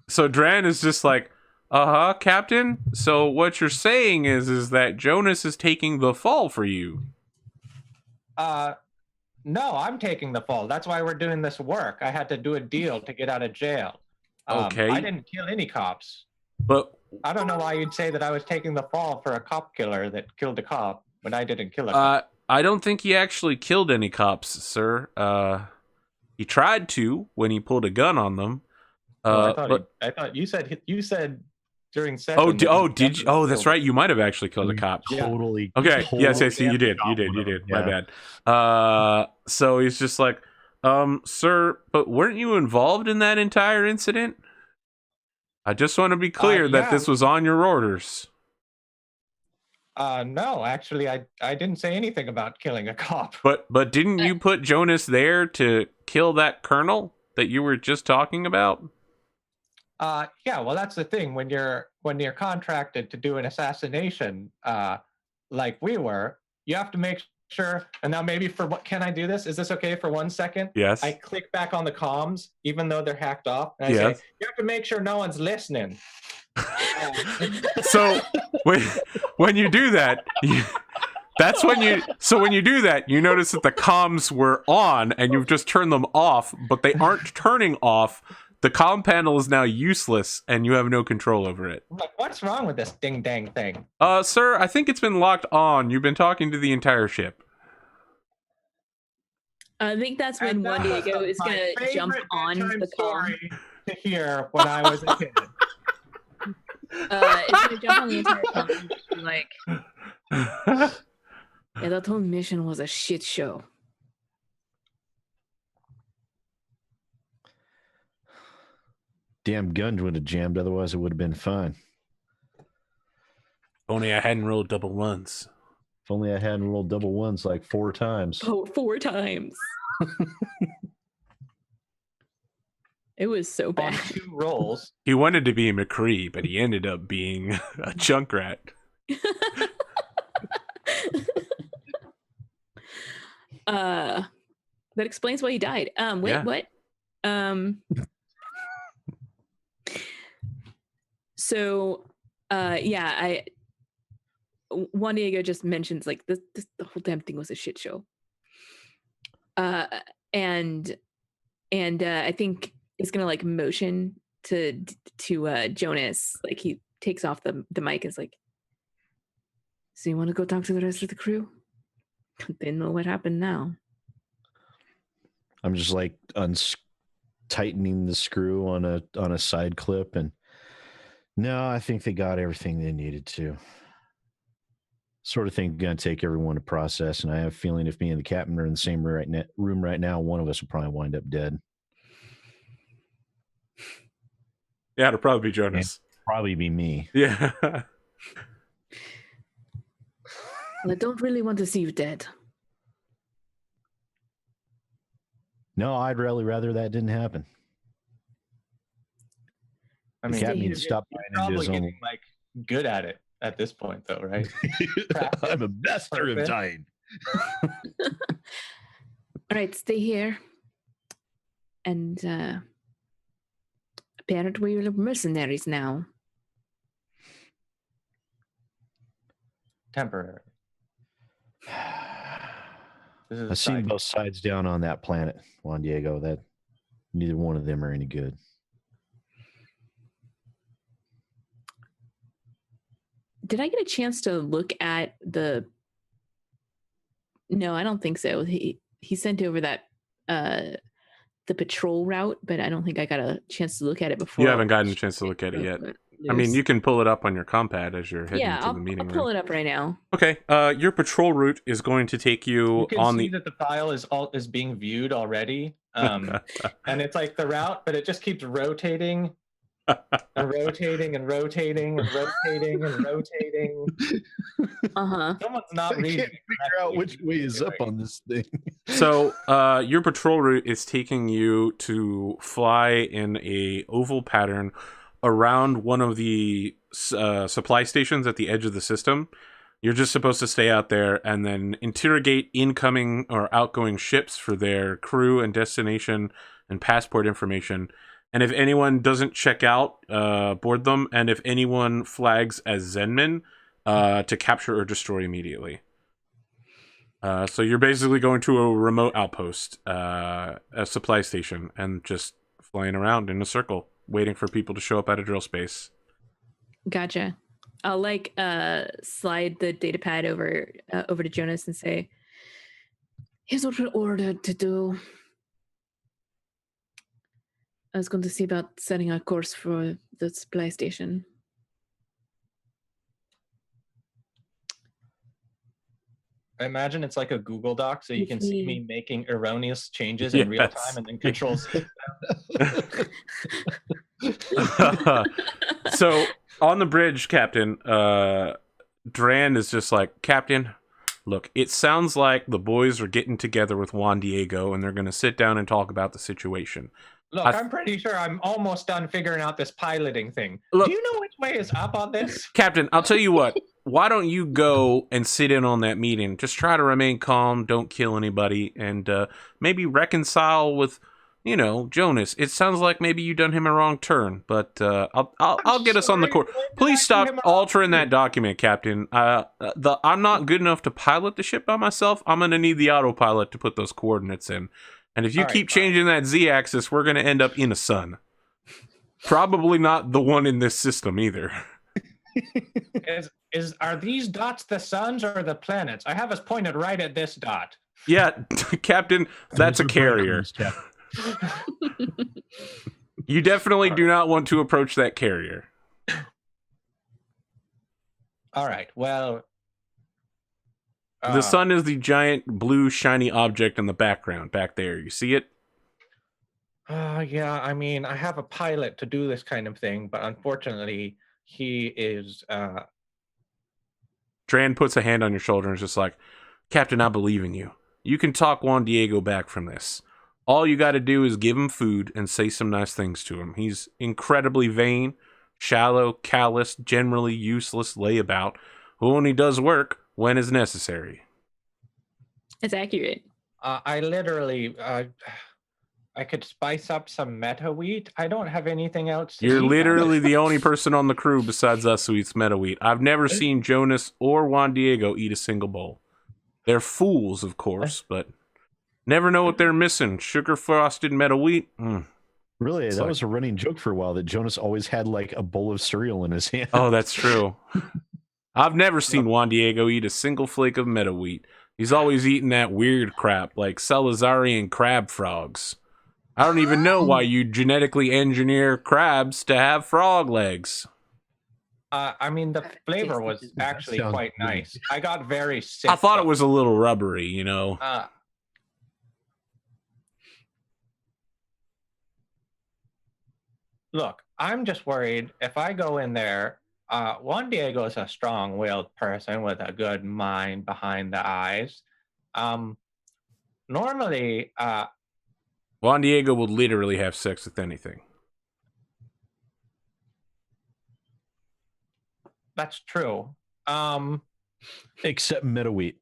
[SPEAKER 1] So Dran is just like, Captain. So what you're saying is that Jonas is taking the fall for you.
[SPEAKER 3] No, I'm taking the fall. That's why we're doing this work. I had to do a deal to get out of jail.
[SPEAKER 1] Okay.
[SPEAKER 3] I didn't kill any cops.
[SPEAKER 1] But
[SPEAKER 3] I don't know why you'd say that I was taking the fall for a cop killer that killed a cop when I didn't kill a cop.
[SPEAKER 1] I don't think he actually killed any cops, sir. He tried to when he pulled a gun on them.
[SPEAKER 3] I thought you said during session.
[SPEAKER 1] Did you? Oh, that's right. You might have actually killed a cop.
[SPEAKER 2] Totally.
[SPEAKER 1] Okay.
[SPEAKER 2] Totally
[SPEAKER 1] Yes. You did. My bad. So he's just like, sir, but weren't you involved in that entire incident? I just want to be clear that this was on your orders.
[SPEAKER 3] No, actually, I didn't say anything about killing a cop.
[SPEAKER 1] But didn't you put Jonas there to kill that colonel that you were just talking about?
[SPEAKER 3] Yeah, well, that's the thing. When you're contracted to do an assassination, like we were, you have to make sure. And now maybe can I do this? Is this okay for 1 second?
[SPEAKER 1] Yes.
[SPEAKER 3] I click back on the comms, even though they're hacked off, and I say, you have to make sure no one's listening.
[SPEAKER 1] So when you do that, when you do that, you notice that the comms were on and you've just turned them off, but they aren't turning off. The comm panel is now useless and you have no control over it.
[SPEAKER 3] Like, what's wrong with this ding dang thing?
[SPEAKER 1] Sir, I think it's been locked on. You've been talking to the entire ship.
[SPEAKER 4] I think that's when Juan Diego is going to jump on the comm.
[SPEAKER 3] To hear when I was a kid.
[SPEAKER 4] It's going to jump on the entire comm and just be like, yeah, that whole mission was a shit show.
[SPEAKER 2] Damn gun would have jammed, otherwise it would have been fine.
[SPEAKER 1] Only I hadn't rolled double ones.
[SPEAKER 2] If only I hadn't rolled double ones like 4 times.
[SPEAKER 4] Oh, 4 times. It was so bad.
[SPEAKER 3] On 2 rolls.
[SPEAKER 1] He wanted to be a McCree, but he ended up being a Junkrat.
[SPEAKER 4] that explains why he died. Wait,
[SPEAKER 1] Yeah.
[SPEAKER 4] what? So, yeah, Juan Diego just mentions like this the whole damn thing was a shit show. And I think he's gonna like motion to Jonas, like he takes off the mic and is like, so you want to go talk to the rest of the crew? They know what happened now.
[SPEAKER 2] I'm just like tightening the screw on a side clip, and no, I think they got everything they needed to. Sort of thing gonna take everyone to process, and I have a feeling if me and the captain are in the same room right now, one of us will probably wind up dead.
[SPEAKER 1] Yeah, it'll probably be Jonas.
[SPEAKER 2] Probably be me.
[SPEAKER 1] Yeah.
[SPEAKER 4] Well, I don't really want to see you dead.
[SPEAKER 2] No, I'd really rather that didn't happen.
[SPEAKER 3] I
[SPEAKER 2] The
[SPEAKER 3] mean,
[SPEAKER 2] cat
[SPEAKER 4] Stay
[SPEAKER 2] needs to
[SPEAKER 4] here.
[SPEAKER 2] stop
[SPEAKER 3] you're
[SPEAKER 2] buying into
[SPEAKER 3] probably
[SPEAKER 2] his own.
[SPEAKER 3] getting like good at it at this point, though, right?
[SPEAKER 2] I'm a master of
[SPEAKER 3] Perfect.
[SPEAKER 2] dying.
[SPEAKER 4] All right, stay here. And apparently we're mercenaries now.
[SPEAKER 3] Temporary. This is a
[SPEAKER 2] I've seen
[SPEAKER 3] side-
[SPEAKER 2] both sides down on that planet, Juan Diego. That neither one of them are any good.
[SPEAKER 4] Did I get a chance to look at the? No, I don't think so. He sent over that the patrol route, but I don't think I got a chance to look at it before.
[SPEAKER 1] You haven't gotten a chance to look at it yet. I mean, you can pull it up on your compad as you're heading to the meeting
[SPEAKER 4] I'll pull
[SPEAKER 1] room.
[SPEAKER 4] it up right now.
[SPEAKER 1] Okay, your patrol route is going to take you
[SPEAKER 3] You can
[SPEAKER 1] on
[SPEAKER 3] see
[SPEAKER 1] the.
[SPEAKER 3] that the file is being viewed already, and it's like the route, but it just keeps rotating and rotating and rotating and rotating and rotating. Someone's not
[SPEAKER 2] I
[SPEAKER 3] reading.
[SPEAKER 2] can't figure out which way is up on this thing.
[SPEAKER 1] So, your patrol route is taking you to fly in a oval pattern around one of the supply stations at the edge of the system. You're just supposed to stay out there and then interrogate incoming or outgoing ships for their crew and destination and passport information. And if anyone doesn't check out, board them. And if anyone flags as Zenman, to capture or destroy immediately. So you're basically going to a remote outpost, a supply station, and just flying around in a circle, waiting for people to show up at a drill space.
[SPEAKER 4] Gotcha. I'll like slide the data pad over to Jonas and say, "Here's what we're ordered to do. I was going to see about setting a course for the supply station."
[SPEAKER 3] I imagine it's like a Google Doc, so you can see me making erroneous changes in real time, and then Control C.
[SPEAKER 1] So on the bridge, Captain, Dran is just like, Captain, look, it sounds like the boys are getting together with Juan Diego, and they're going to sit down and talk about the situation.
[SPEAKER 3] Look, I'm pretty sure I'm almost done figuring out this piloting thing.
[SPEAKER 1] Look,
[SPEAKER 3] do you know which way is up on this?
[SPEAKER 1] Captain, I'll tell you what. Why don't you go and sit in on that meeting? Just try to remain calm, don't kill anybody, and maybe reconcile with, Jonas. It sounds like maybe you done him a wrong turn, but I'll get us on the course. Please stop altering that document, Captain. I'm not good enough to pilot the ship by myself. I'm gonna need the autopilot to put those coordinates in. And if you keep changing that z-axis, we're going to end up in a sun. Probably not the one in this system either.
[SPEAKER 3] Are these dots the suns or the planets? I have us pointed right at this dot.
[SPEAKER 1] Yeah, Captain, that's a carrier. You definitely do not want to approach that carrier.
[SPEAKER 3] All right, well...
[SPEAKER 1] The sun is the giant blue shiny object in the background back there. You see it?
[SPEAKER 3] Yeah, I mean, I have a pilot to do this kind of thing, but unfortunately, he is...
[SPEAKER 1] Dran puts a hand on your shoulder and is just like, Captain, I believe in you. You can talk Juan Diego back from this. All you got to do is give him food and say some nice things to him. He's incredibly vain, shallow, callous, generally useless layabout who only does work when is necessary.
[SPEAKER 4] It's accurate.
[SPEAKER 3] I literally, I could spice up some meta wheat. I don't have anything else to
[SPEAKER 1] You're
[SPEAKER 3] eat.
[SPEAKER 1] literally the only person on the crew besides us who eats meta wheat. I've never seen Jonas or Juan Diego eat a single bowl. They're fools, of course, but never know what they're missing. Sugar frosted meta wheat.
[SPEAKER 2] Really,
[SPEAKER 1] It's
[SPEAKER 2] that
[SPEAKER 1] like-
[SPEAKER 2] was a running joke for a while that Jonas always had like a bowl of cereal in his hand.
[SPEAKER 1] Oh, that's true. I've never seen Juan Diego eat a single flake of meta wheat. He's always eating that weird crap like Salazarian crab frogs. I don't even know why you genetically engineer crabs to have frog legs.
[SPEAKER 3] I mean, the flavor was actually
[SPEAKER 2] sounds
[SPEAKER 3] quite
[SPEAKER 2] really
[SPEAKER 3] nice. I got very sick.
[SPEAKER 1] I thought it
[SPEAKER 3] though.
[SPEAKER 1] was a little rubbery, you know.
[SPEAKER 3] Look, I'm just worried if I go in there. Juan Diego is a strong-willed person with a good mind behind the eyes. Normally,
[SPEAKER 1] Juan Diego will literally have sex with anything.
[SPEAKER 3] that's true.
[SPEAKER 2] Except meta wheat.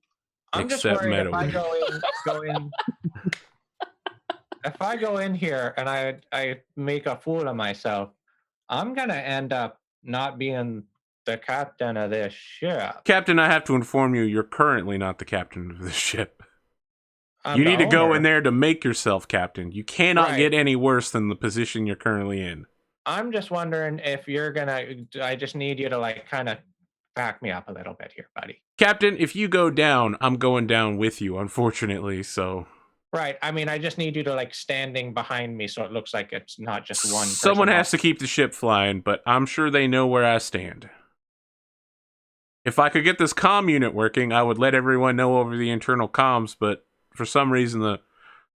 [SPEAKER 3] I'm just
[SPEAKER 1] Except
[SPEAKER 3] worried if I
[SPEAKER 1] Meadowwood.
[SPEAKER 3] go in, if I go in here and I make a fool of myself, I'm gonna end up not being the captain of this ship.
[SPEAKER 1] Captain, I have to inform you, you're currently not the captain of this ship.
[SPEAKER 3] I'm
[SPEAKER 1] You
[SPEAKER 3] the
[SPEAKER 1] need to go
[SPEAKER 3] owner.
[SPEAKER 1] in there to make yourself captain. You cannot
[SPEAKER 3] Right.
[SPEAKER 1] get any worse than the position you're currently in.
[SPEAKER 3] I'm just wondering if you're gonna. I just need you to like kind of back me up a little bit here, buddy.
[SPEAKER 1] Captain, if you go down, I'm going down with you, unfortunately, so...
[SPEAKER 3] Right. I mean, I just need you to like standing behind me so it looks like it's not just one.
[SPEAKER 1] Someone
[SPEAKER 3] person
[SPEAKER 1] has to keep the ship flying, but I'm sure they know where I stand. If I could get this comm unit working, I would let everyone know over the internal comms, but for some reason the...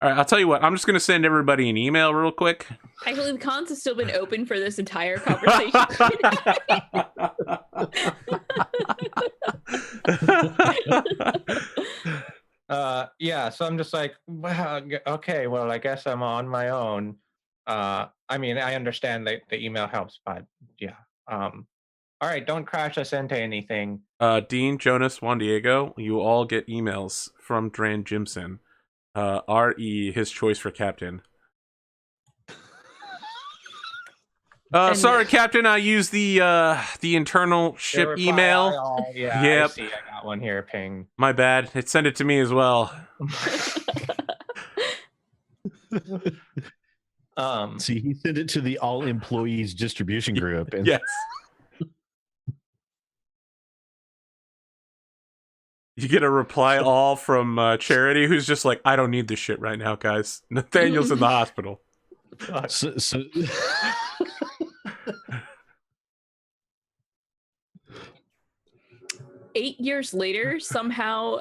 [SPEAKER 1] Alright, I'll tell you what, I'm just going to send everybody an email real quick.
[SPEAKER 4] Actually, the cons has still been open for this entire conversation.
[SPEAKER 3] Yeah, so I'm just like, well, okay, well, I guess I'm on my own. I mean, I understand that the email helps, but yeah. All right, don't crash us into anything.
[SPEAKER 1] Dean, Jonas, Juan Diego, you all get emails from Dran Jimson. R.E., his choice for captain. Sorry, Captain, I used the internal ship
[SPEAKER 3] Reply
[SPEAKER 1] email.
[SPEAKER 3] all. Yeah, I
[SPEAKER 1] Yep.
[SPEAKER 3] see. I got one here. Ping.
[SPEAKER 1] My bad. It sent it to me as well.
[SPEAKER 2] See, he sent it to the all employees distribution group. And
[SPEAKER 1] Yes. You get a reply all from Charity, who's just like, I don't need this shit right now, guys. Nathaniel's in the hospital.
[SPEAKER 2] so
[SPEAKER 4] 8 years later, somehow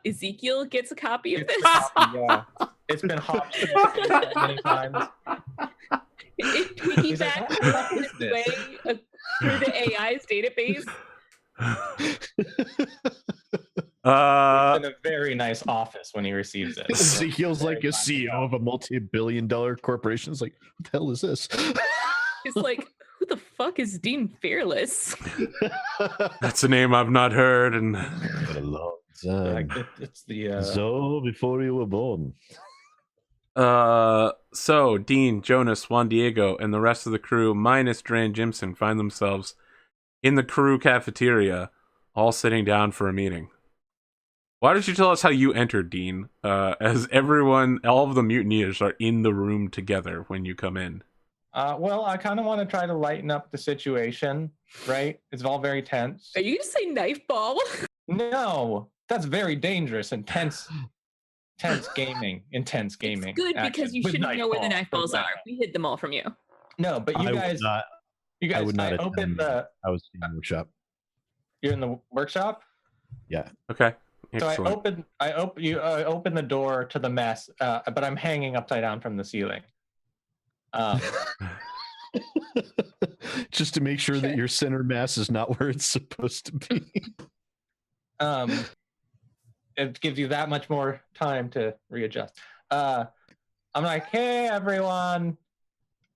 [SPEAKER 4] Ezekiel gets a copy of this.
[SPEAKER 3] Yeah, it's been hot many times.
[SPEAKER 4] It
[SPEAKER 3] He's like,
[SPEAKER 4] piggyback
[SPEAKER 3] what is
[SPEAKER 4] its
[SPEAKER 3] this?
[SPEAKER 4] way through the AI's database.
[SPEAKER 3] It's in a very nice office when he receives it.
[SPEAKER 2] Ezekiel's like a
[SPEAKER 3] Very
[SPEAKER 2] CEO of a multi-billion-dollar corporation. It's like, what the hell is this?
[SPEAKER 4] It's like, who the fuck is Dean Fearless?
[SPEAKER 1] That's a name I've not heard. And
[SPEAKER 2] What a long
[SPEAKER 3] Like,
[SPEAKER 2] time.
[SPEAKER 3] it's the
[SPEAKER 2] So before you were born.
[SPEAKER 1] so Dean, Jonas, Juan Diego, and the rest of the crew, minus Dran Jimson, find themselves in the crew cafeteria, all sitting down for a meeting. Why don't you tell us how you entered, Dean? As everyone, all of the mutineers are in the room together when you come in.
[SPEAKER 3] well, I kind of want to try to lighten up the situation, right? It's all very tense.
[SPEAKER 4] Are you gonna say knife ball?
[SPEAKER 3] No, that's very dangerous and tense gaming. Intense gaming.
[SPEAKER 4] Good, because
[SPEAKER 3] action
[SPEAKER 4] you
[SPEAKER 3] with
[SPEAKER 4] shouldn't know where the knife balls are.
[SPEAKER 3] Right.
[SPEAKER 4] We hid them all from you.
[SPEAKER 3] No, but you
[SPEAKER 2] I
[SPEAKER 3] guys,
[SPEAKER 2] would not.
[SPEAKER 3] you guys,
[SPEAKER 2] would not
[SPEAKER 3] I
[SPEAKER 2] attend.
[SPEAKER 3] opened the.
[SPEAKER 2] I was in the workshop.
[SPEAKER 3] You're in the workshop.
[SPEAKER 2] Yeah.
[SPEAKER 1] Okay.
[SPEAKER 3] So
[SPEAKER 1] Excellent.
[SPEAKER 3] I open the door to the mess, but I'm hanging upside down from the ceiling.
[SPEAKER 2] Just to make sure that your center mass is not where it's supposed to be.
[SPEAKER 3] It gives you that much more time to readjust. I'm like, hey everyone,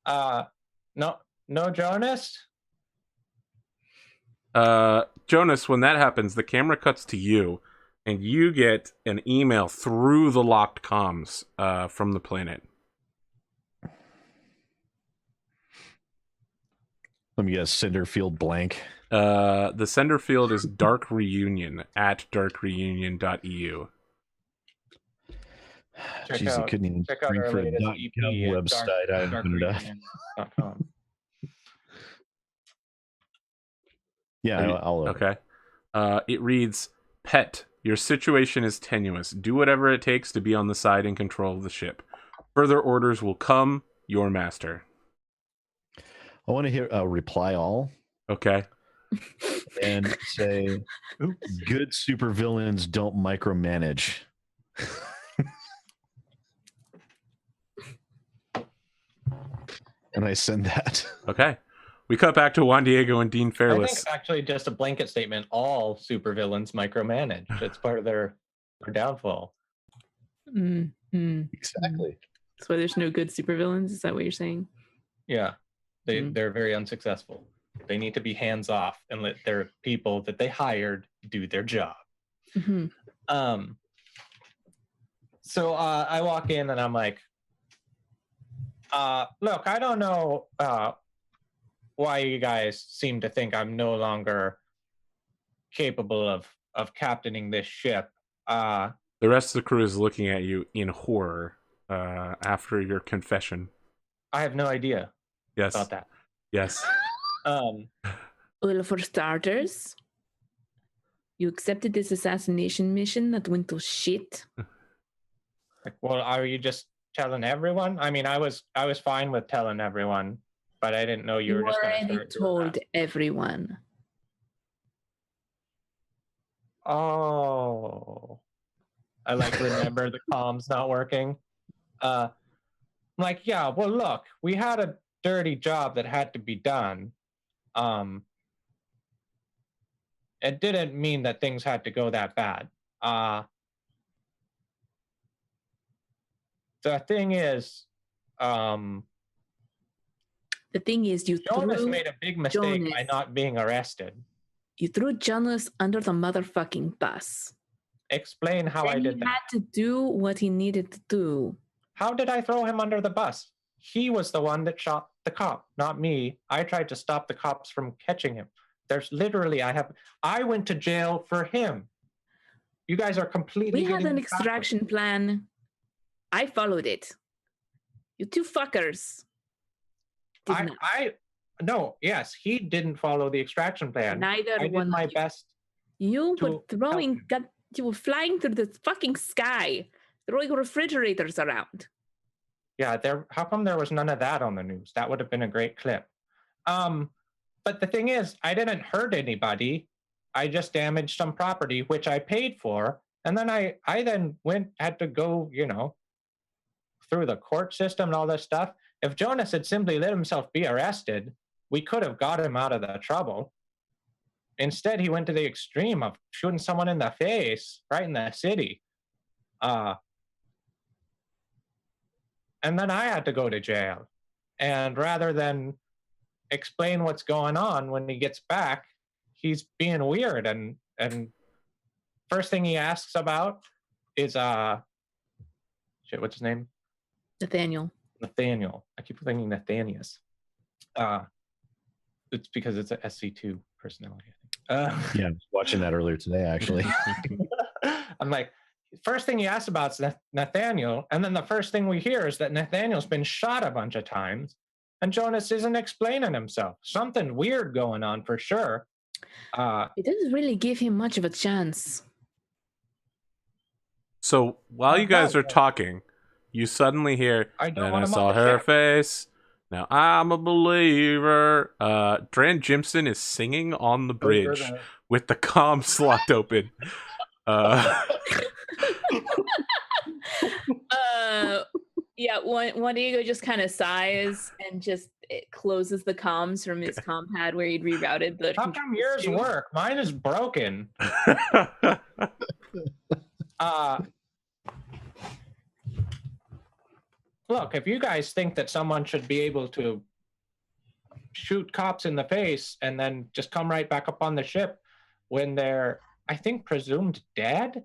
[SPEAKER 3] no Jonas.
[SPEAKER 1] Jonas, when that happens, the camera cuts to you, and you get an email through the locked comms from the planet.
[SPEAKER 2] Let me guess, sender field blank.
[SPEAKER 1] The sender field is darkreunion@darkreunion.eu.
[SPEAKER 2] Jeez, you couldn't even
[SPEAKER 3] check out
[SPEAKER 2] bring
[SPEAKER 3] our
[SPEAKER 2] for a
[SPEAKER 3] latest
[SPEAKER 2] .gov
[SPEAKER 3] EP at
[SPEAKER 2] website. I opened it up.
[SPEAKER 3] darkreunion.com.
[SPEAKER 2] Yeah, I'll open it.
[SPEAKER 1] Okay. It reads, Pet, your situation is tenuous. Do whatever it takes to be on the side and control of the ship. Further orders will come, your master.
[SPEAKER 2] I want to hear reply all
[SPEAKER 1] Okay.
[SPEAKER 2] and say, good supervillains don't micromanage. And I send that.
[SPEAKER 1] Okay. We cut back to Juan Diego and Dean
[SPEAKER 3] I think
[SPEAKER 1] Fairless.
[SPEAKER 3] actually just a blanket statement. All supervillains micromanage. It's part of their downfall.
[SPEAKER 2] Exactly.
[SPEAKER 5] That's why there's no good supervillains. Is that what you're saying?
[SPEAKER 3] Yeah, they're very unsuccessful. They need to be hands off and let their people that they hired do their job.
[SPEAKER 5] Mm-hmm.
[SPEAKER 3] So I walk in and I'm like, look, I don't know why you guys seem to think I'm no longer capable of captaining this ship.
[SPEAKER 1] The rest of the crew is looking at you in horror after your confession.
[SPEAKER 3] I have no idea
[SPEAKER 1] Yes.
[SPEAKER 3] about that.
[SPEAKER 1] Yes.
[SPEAKER 5] Well, for starters, you accepted this assassination mission that went to shit.
[SPEAKER 3] Like, well, are you just telling everyone? I mean, I was fine with telling everyone, but I didn't know you were just going to
[SPEAKER 5] already
[SPEAKER 3] start doing
[SPEAKER 5] told
[SPEAKER 3] that.
[SPEAKER 5] everyone.
[SPEAKER 3] Oh, I like remember the comms not working. I'm like, yeah, well, look, we had a dirty job that had to be done. It didn't mean that things had to go that bad. The thing is,
[SPEAKER 5] The thing is, you
[SPEAKER 3] Jonas
[SPEAKER 5] threw
[SPEAKER 3] made a big mistake by
[SPEAKER 5] Jonas.
[SPEAKER 3] not being arrested.
[SPEAKER 5] You threw Jonas under the motherfucking bus.
[SPEAKER 3] Explain how I
[SPEAKER 5] And
[SPEAKER 3] did
[SPEAKER 5] he
[SPEAKER 3] that.
[SPEAKER 5] had to do what he needed to do.
[SPEAKER 3] How did I throw him under the bus? He was the one that shot the cop, not me. I tried to stop the cops from catching him. There's literally, I went to jail for him. You guys are completely
[SPEAKER 5] We had
[SPEAKER 3] getting
[SPEAKER 5] an
[SPEAKER 3] this backwards.
[SPEAKER 5] extraction plan. I followed it. You two fuckers did not.
[SPEAKER 3] No, yes, he didn't follow the extraction plan.
[SPEAKER 5] Neither
[SPEAKER 3] I did
[SPEAKER 5] one
[SPEAKER 3] my
[SPEAKER 5] of you.
[SPEAKER 3] best.
[SPEAKER 5] You
[SPEAKER 3] to
[SPEAKER 5] were
[SPEAKER 3] help
[SPEAKER 5] throwing,
[SPEAKER 3] him.
[SPEAKER 5] you were flying through the fucking sky, throwing refrigerators around.
[SPEAKER 3] Yeah, how come there was none of that on the news? That would have been a great clip. But the thing is, I didn't hurt anybody. I just damaged some property, which I paid for. And then I then had to go, through the court system and all this stuff. If Jonas had simply let himself be arrested, we could have got him out of the trouble. Instead, he went to the extreme of shooting someone in the face right in the city. And then I had to go to jail. And rather than explain what's going on when he gets back, he's being weird. And first thing he asks about is what's his name?
[SPEAKER 5] Nathaniel.
[SPEAKER 3] I keep thinking Nathanius. It's because it's a SC2 personality, I think.
[SPEAKER 2] Yeah, I was watching that earlier today, actually.
[SPEAKER 3] I'm like, first thing he asks about is Nathaniel, and then the first thing we hear is that Nathaniel's been shot a bunch of times, and Jonas isn't explaining himself. Something weird going on for sure.
[SPEAKER 5] It doesn't really give him much of a chance.
[SPEAKER 1] So while you guys are talking, you suddenly hear,
[SPEAKER 3] I don't
[SPEAKER 1] and
[SPEAKER 3] want
[SPEAKER 1] I
[SPEAKER 3] him on
[SPEAKER 1] saw
[SPEAKER 3] the
[SPEAKER 1] her
[SPEAKER 3] ship."
[SPEAKER 1] face. Now I'm a believer. Dran Jimson is singing on the bridge with the comm slot open.
[SPEAKER 5] Yeah, Juan Diego just kind of sighs and just closes the comms from his comm pad where he'd rerouted the.
[SPEAKER 3] How come yours work? Mine is broken. Look, if you guys think that someone should be able to shoot cops in the face and then just come right back up on the ship when they're I think, presumed dead.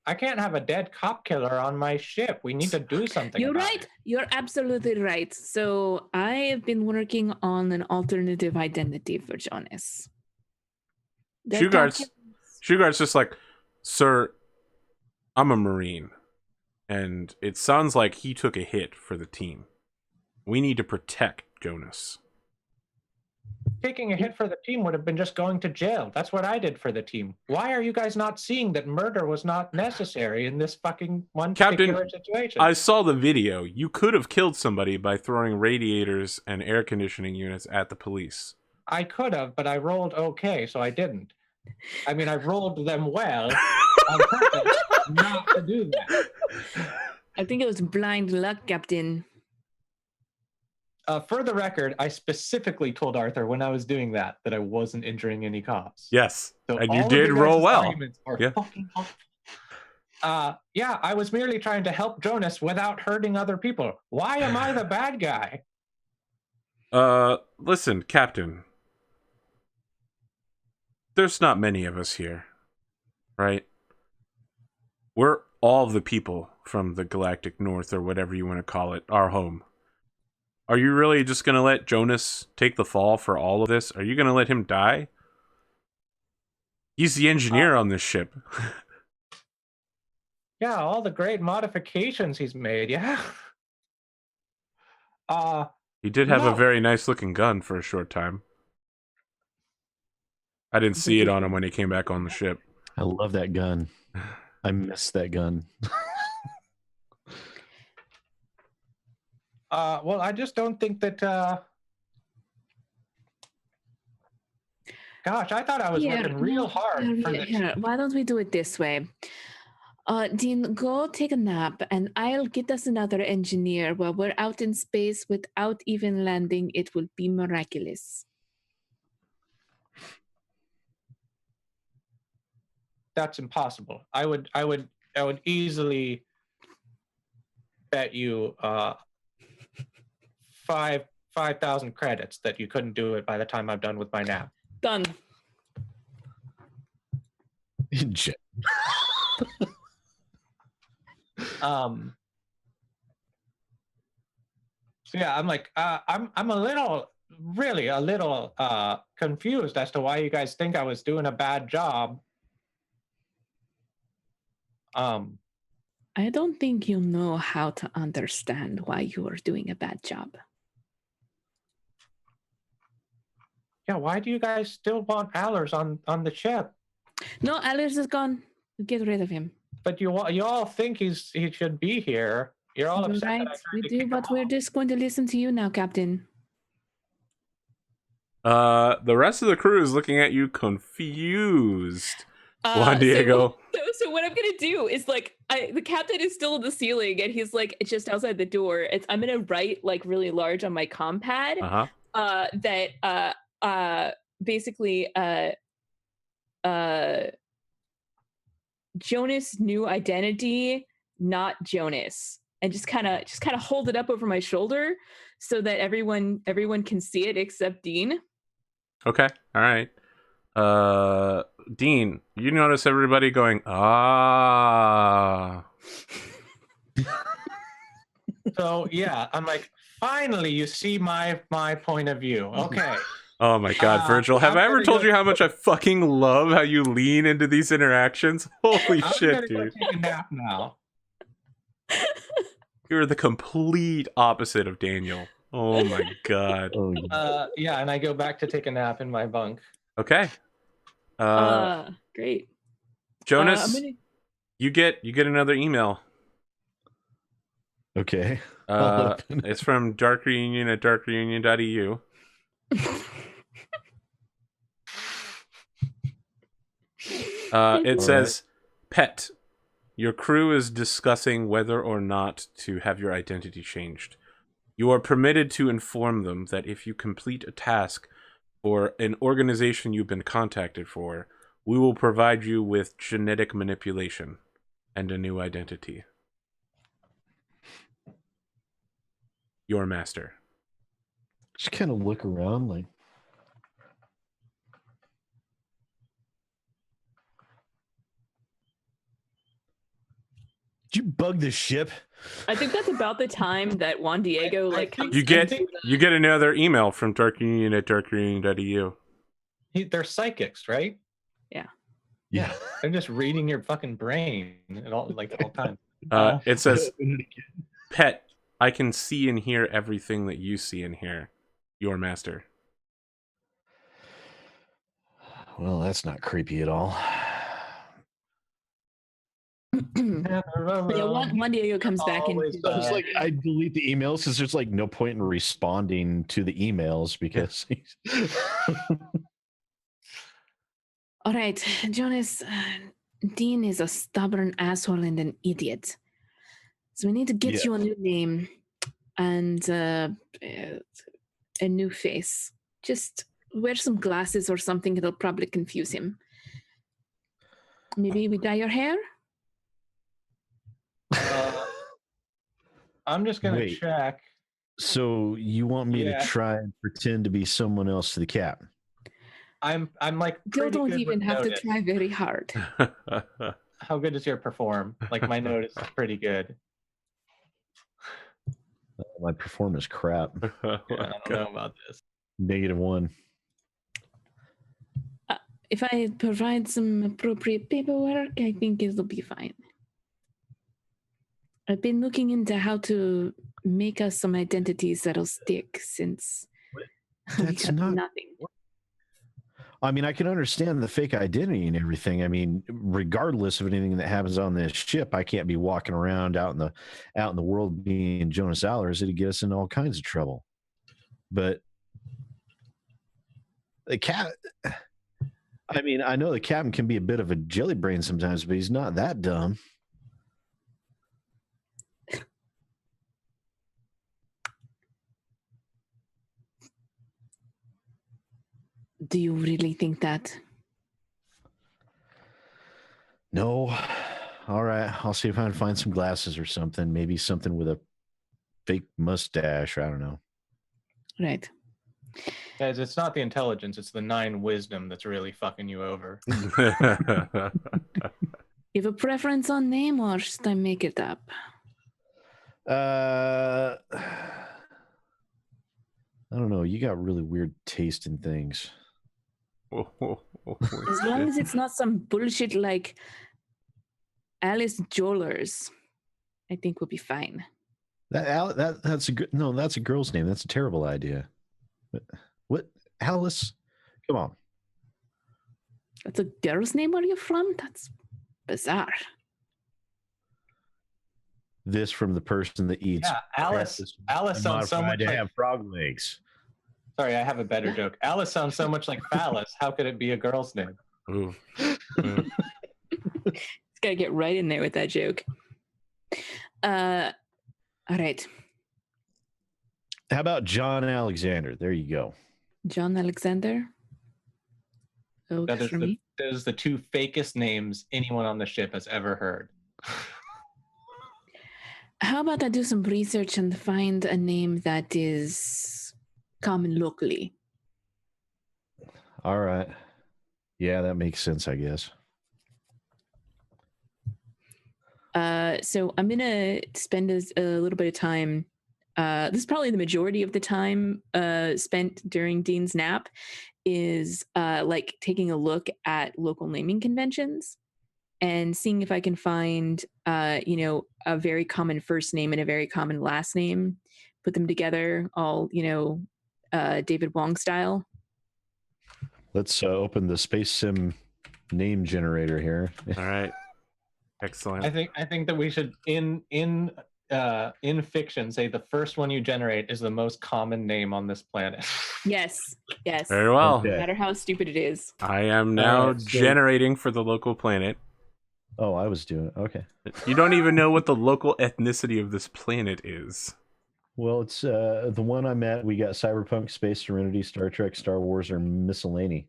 [SPEAKER 3] I can't have a dead cop killer on my ship. We need to do something.
[SPEAKER 5] You're
[SPEAKER 3] about
[SPEAKER 5] right.
[SPEAKER 3] it.
[SPEAKER 5] You're absolutely right. So I have been working on an alternative identity for Jonas.
[SPEAKER 1] Sugar's just like, sir, I'm a Marine, and it sounds like he took a hit for the team. We need to protect Jonas.
[SPEAKER 3] Taking a hit for the team would have been just going to jail. That's what I did for the team. Why are you guys not seeing that murder was not necessary in this fucking one
[SPEAKER 1] Captain,
[SPEAKER 3] particular situation?
[SPEAKER 1] I saw the video. You could have killed somebody by throwing radiators and air conditioning units at the police.
[SPEAKER 3] I could have, but I rolled okay, so I didn't. I mean, I rolled them well on purpose not to do that.
[SPEAKER 5] I think it was blind luck, Captain.
[SPEAKER 3] For the record, I specifically told Arthur when I was doing that I wasn't injuring any cops.
[SPEAKER 1] Yes,
[SPEAKER 3] So
[SPEAKER 1] and
[SPEAKER 3] all
[SPEAKER 1] you
[SPEAKER 3] of
[SPEAKER 1] did
[SPEAKER 3] your
[SPEAKER 1] roll
[SPEAKER 3] guys'
[SPEAKER 1] well.
[SPEAKER 3] arguments are
[SPEAKER 1] Yeah.
[SPEAKER 3] fucking awful. Yeah, I was merely trying to help Jonas without hurting other people. Why am I the bad guy?
[SPEAKER 1] Listen, Captain. There's not many of us here, right? We're all the people from the Galactic North, or whatever you want to call it, our home. Are you really just going to let Jonas take the fall for all of this? Are you going to let him die? He's the engineer on this ship.
[SPEAKER 3] Yeah, all the great modifications he's made, yeah.
[SPEAKER 1] He did have a
[SPEAKER 3] No.
[SPEAKER 1] very nice looking gun for a short time. I didn't see it on him when he came back on the ship.
[SPEAKER 2] I love that gun. I miss that gun.
[SPEAKER 3] Well, I just don't think that. Gosh, I thought I was working real hard for this.
[SPEAKER 5] Here, why don't we do it this way? Dean, go take a nap, and I'll get us another engineer while we're out in space without even landing. It will be miraculous.
[SPEAKER 3] That's impossible. I would easily bet you 5,000 credits that you couldn't do it by the time I'm done with my nap.
[SPEAKER 5] Done.
[SPEAKER 3] So yeah, I'm like, I'm really a little confused as to why you guys think I was doing a bad job.
[SPEAKER 5] I don't think you know how to understand why you are doing a bad job.
[SPEAKER 3] Yeah, why do you guys still want Allers on the ship?
[SPEAKER 5] No, Allers is gone. Get rid of him.
[SPEAKER 3] But you all think he should be here. You're all
[SPEAKER 5] You're
[SPEAKER 3] upset
[SPEAKER 5] right.
[SPEAKER 3] that I tried
[SPEAKER 5] We
[SPEAKER 3] to
[SPEAKER 5] do,
[SPEAKER 3] kick him
[SPEAKER 5] but we're
[SPEAKER 3] off.
[SPEAKER 5] just going to listen to you now, Captain.
[SPEAKER 1] The rest of the crew is looking at you confused. Juan Diego.
[SPEAKER 5] So what I'm gonna do is like, the captain is still in the ceiling, and he's like just outside the door. I'm gonna write like really large on my comm pad that basically Jonas' new identity, not Jonas, and just kind of hold it up over my shoulder so that everyone can see it except Dean.
[SPEAKER 1] Okay, all right. Dean, you notice everybody going, ah.
[SPEAKER 3] So yeah, I'm like, finally, you see my point of view. Okay.
[SPEAKER 1] Oh my God, Virgil, have I ever told you how much I fucking love how you lean into these interactions? Holy shit, dude.
[SPEAKER 3] I'm gonna go take a nap now.
[SPEAKER 1] You're the complete opposite of Daniel. Oh my God.
[SPEAKER 3] Yeah, and I go back to take a nap in my bunk.
[SPEAKER 1] Okay.
[SPEAKER 5] Great.
[SPEAKER 1] Jonas, you get another email.
[SPEAKER 2] Okay.
[SPEAKER 1] It's from Dark Reunion at darkreunion.eu. It says, Pet, your crew is discussing whether or not to have your identity changed. You are permitted to inform them that if you complete a task for an organization you've been contacted for, we will provide you with genetic manipulation and a new identity. Your master.
[SPEAKER 2] Just kind of look around like, Did you bug the ship?
[SPEAKER 5] I think that's about the time that Juan Diego
[SPEAKER 3] I
[SPEAKER 5] comes
[SPEAKER 1] You get
[SPEAKER 5] into
[SPEAKER 1] you get another email from darkunion@darkunion.eu.
[SPEAKER 3] They're psychics, right?
[SPEAKER 2] Yeah.
[SPEAKER 3] They're just reading your fucking brain at all times.
[SPEAKER 1] It says, "Pet, I can see and hear everything that you see and hear. Your master."
[SPEAKER 2] Well, that's not creepy at all.
[SPEAKER 5] yeah, Juan Diego comes back into
[SPEAKER 3] Always
[SPEAKER 5] the
[SPEAKER 2] It's like I delete the emails because there's like no point in responding to the emails because
[SPEAKER 5] All right, Jonas, Dean is a stubborn asshole and an idiot. So we need to get you a new name and a new face. Just wear some glasses or something. It'll probably confuse him. Maybe we dye your hair?
[SPEAKER 3] I'm just gonna
[SPEAKER 2] Wait.
[SPEAKER 3] check.
[SPEAKER 2] So you want me
[SPEAKER 3] Yeah.
[SPEAKER 2] to try and pretend to be someone else to the cat?
[SPEAKER 3] I'm like
[SPEAKER 5] You
[SPEAKER 3] pretty
[SPEAKER 5] don't
[SPEAKER 3] good
[SPEAKER 5] even
[SPEAKER 3] with
[SPEAKER 5] have
[SPEAKER 3] notice.
[SPEAKER 5] to try very hard.
[SPEAKER 3] How good is your perform? Like my notice is pretty good.
[SPEAKER 2] My performance crap.
[SPEAKER 3] Yeah, I don't know about this.
[SPEAKER 2] -1.
[SPEAKER 5] If I provide some appropriate paperwork, I think it'll be fine. I've been looking into how to make us some identities that'll stick since we
[SPEAKER 2] That's
[SPEAKER 5] have
[SPEAKER 2] not.
[SPEAKER 5] nothing.
[SPEAKER 2] I mean, I can understand the fake identity and everything. I mean, regardless of anything that happens on this ship, I can't be walking around out in the world being Jonas Allers. It'd get us in all kinds of trouble. But the cat. I mean, I know the captain can be a bit of a jelly brain sometimes, but he's not that dumb.
[SPEAKER 5] Do you really think that?
[SPEAKER 2] No. All right. I'll see if I can find some glasses or something. Maybe something with a fake mustache. I don't know.
[SPEAKER 5] Right.
[SPEAKER 3] Guys, it's not the intelligence, it's the 9 wisdom that's really fucking you over.
[SPEAKER 5] You have a preference on name, or should I make it up?
[SPEAKER 2] I don't know. You got really weird taste in things.
[SPEAKER 5] As long as it's not some bullshit like Alice Jolers, I think we'll be fine.
[SPEAKER 2] That's a good. No, that's a girl's name. That's a terrible idea. What? Alice? Come on.
[SPEAKER 5] That's a girl's name where you're from? That's bizarre.
[SPEAKER 2] This from the person that eats.
[SPEAKER 3] Yeah, Alice sounds so much
[SPEAKER 2] to
[SPEAKER 3] like...
[SPEAKER 2] have frog legs.
[SPEAKER 3] Sorry, I have a better joke. Alice sounds so much like phallus. How could it be a girl's name?
[SPEAKER 1] Ooh.
[SPEAKER 5] It's gotta get right in there with that joke. All right.
[SPEAKER 2] How about John Alexander? There you go.
[SPEAKER 5] John Alexander. Oh,
[SPEAKER 3] That
[SPEAKER 5] for me.
[SPEAKER 3] is the 2 fakest names anyone on the ship has ever heard.
[SPEAKER 5] How about I do some research and find a name that is common locally?
[SPEAKER 2] All right. Yeah, that makes sense, I guess.
[SPEAKER 5] So I'm gonna spend a little bit of time. This is probably the majority of the time spent during Dean's nap is like taking a look at local naming conventions and seeing if I can find a very common first name and a very common last name, put them together, all David Wong style.
[SPEAKER 2] Let's open the Space Sim name generator here.
[SPEAKER 1] All right. Excellent.
[SPEAKER 3] I think that we should in fiction say the first one you generate is the most common name on this planet.
[SPEAKER 5] Yes.
[SPEAKER 1] Very well.
[SPEAKER 2] Okay.
[SPEAKER 5] No matter how stupid it is.
[SPEAKER 1] I am now
[SPEAKER 3] Alright, so-
[SPEAKER 1] generating for the local planet.
[SPEAKER 2] Oh, I was doing it. Okay.
[SPEAKER 1] You don't even know what the local ethnicity of this planet is.
[SPEAKER 2] Well, it's the one I'm at. We got Cyberpunk, Space Serenity, Star Trek, Star Wars, or Miscellany.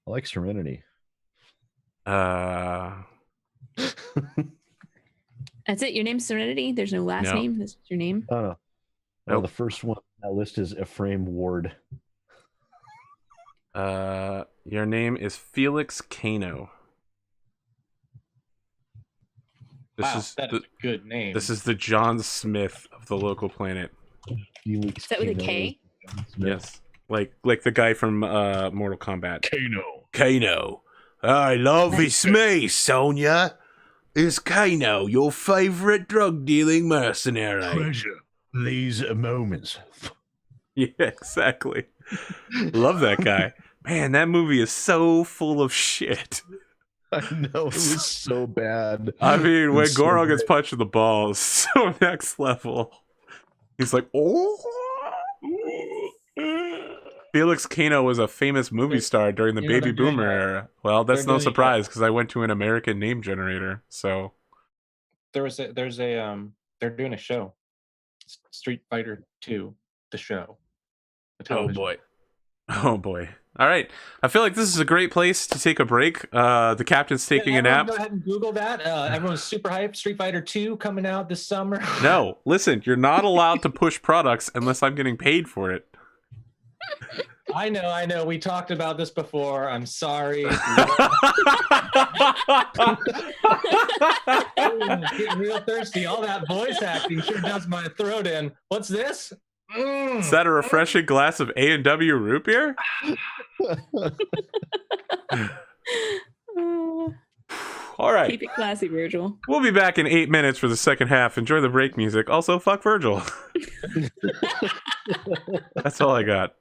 [SPEAKER 2] I like Serenity.
[SPEAKER 5] That's it. Your name's Serenity. There's no last
[SPEAKER 1] No.
[SPEAKER 5] name. This is your name.
[SPEAKER 2] Oh, no. Well,
[SPEAKER 1] Nope.
[SPEAKER 2] the first one on that list is Ephraim Ward.
[SPEAKER 1] Your name is Felix Kano.
[SPEAKER 3] Wow,
[SPEAKER 1] is
[SPEAKER 3] that is a good name.
[SPEAKER 1] this is the John Smith of the local planet.
[SPEAKER 2] Felix
[SPEAKER 5] Is that with a
[SPEAKER 2] Kano,
[SPEAKER 5] K?
[SPEAKER 2] John Smith.
[SPEAKER 1] Yes, like the guy from Mortal Kombat.
[SPEAKER 2] Kano.
[SPEAKER 1] Kano. I love it's me, Sonya. Is Kano your favorite drug dealing mercenary?
[SPEAKER 2] Treasure these moments.
[SPEAKER 1] Yeah, exactly. Love that guy. Man, that movie is so full of shit.
[SPEAKER 2] I know, it was so bad.
[SPEAKER 1] I mean,
[SPEAKER 2] It
[SPEAKER 1] when
[SPEAKER 2] was so
[SPEAKER 1] Goro gets
[SPEAKER 2] bad.
[SPEAKER 1] punched in the balls, so next level. He's like, oh. Felix Kano was a famous movie star during the
[SPEAKER 3] You know,
[SPEAKER 1] baby
[SPEAKER 3] they're doing
[SPEAKER 1] boomer
[SPEAKER 3] a-
[SPEAKER 1] era. Well, that's
[SPEAKER 3] they're
[SPEAKER 1] no
[SPEAKER 3] doing a-
[SPEAKER 1] surprise because I went to an American name generator. So,
[SPEAKER 3] There's a they're doing a show, Street Fighter 2, the show. The television.
[SPEAKER 1] Oh boy. All right. I feel like this is a great place to take a break. The captain's taking a
[SPEAKER 3] Everyone
[SPEAKER 1] nap.
[SPEAKER 3] Go ahead and Google that. Everyone's super hyped. Street Fighter 2 coming out this summer.
[SPEAKER 1] No, listen, you're not allowed to push products unless I'm getting paid for it.
[SPEAKER 3] I know. We talked about this before. I'm sorry. Getting real thirsty. All that voice acting sure does my throat in. What's this?
[SPEAKER 1] Is that a refreshing glass of A&W root beer? All right.
[SPEAKER 5] Keep it classy, Virgil.
[SPEAKER 1] We'll be back in 8 minutes for the second half. Enjoy the break music. Also, fuck Virgil. That's all I got.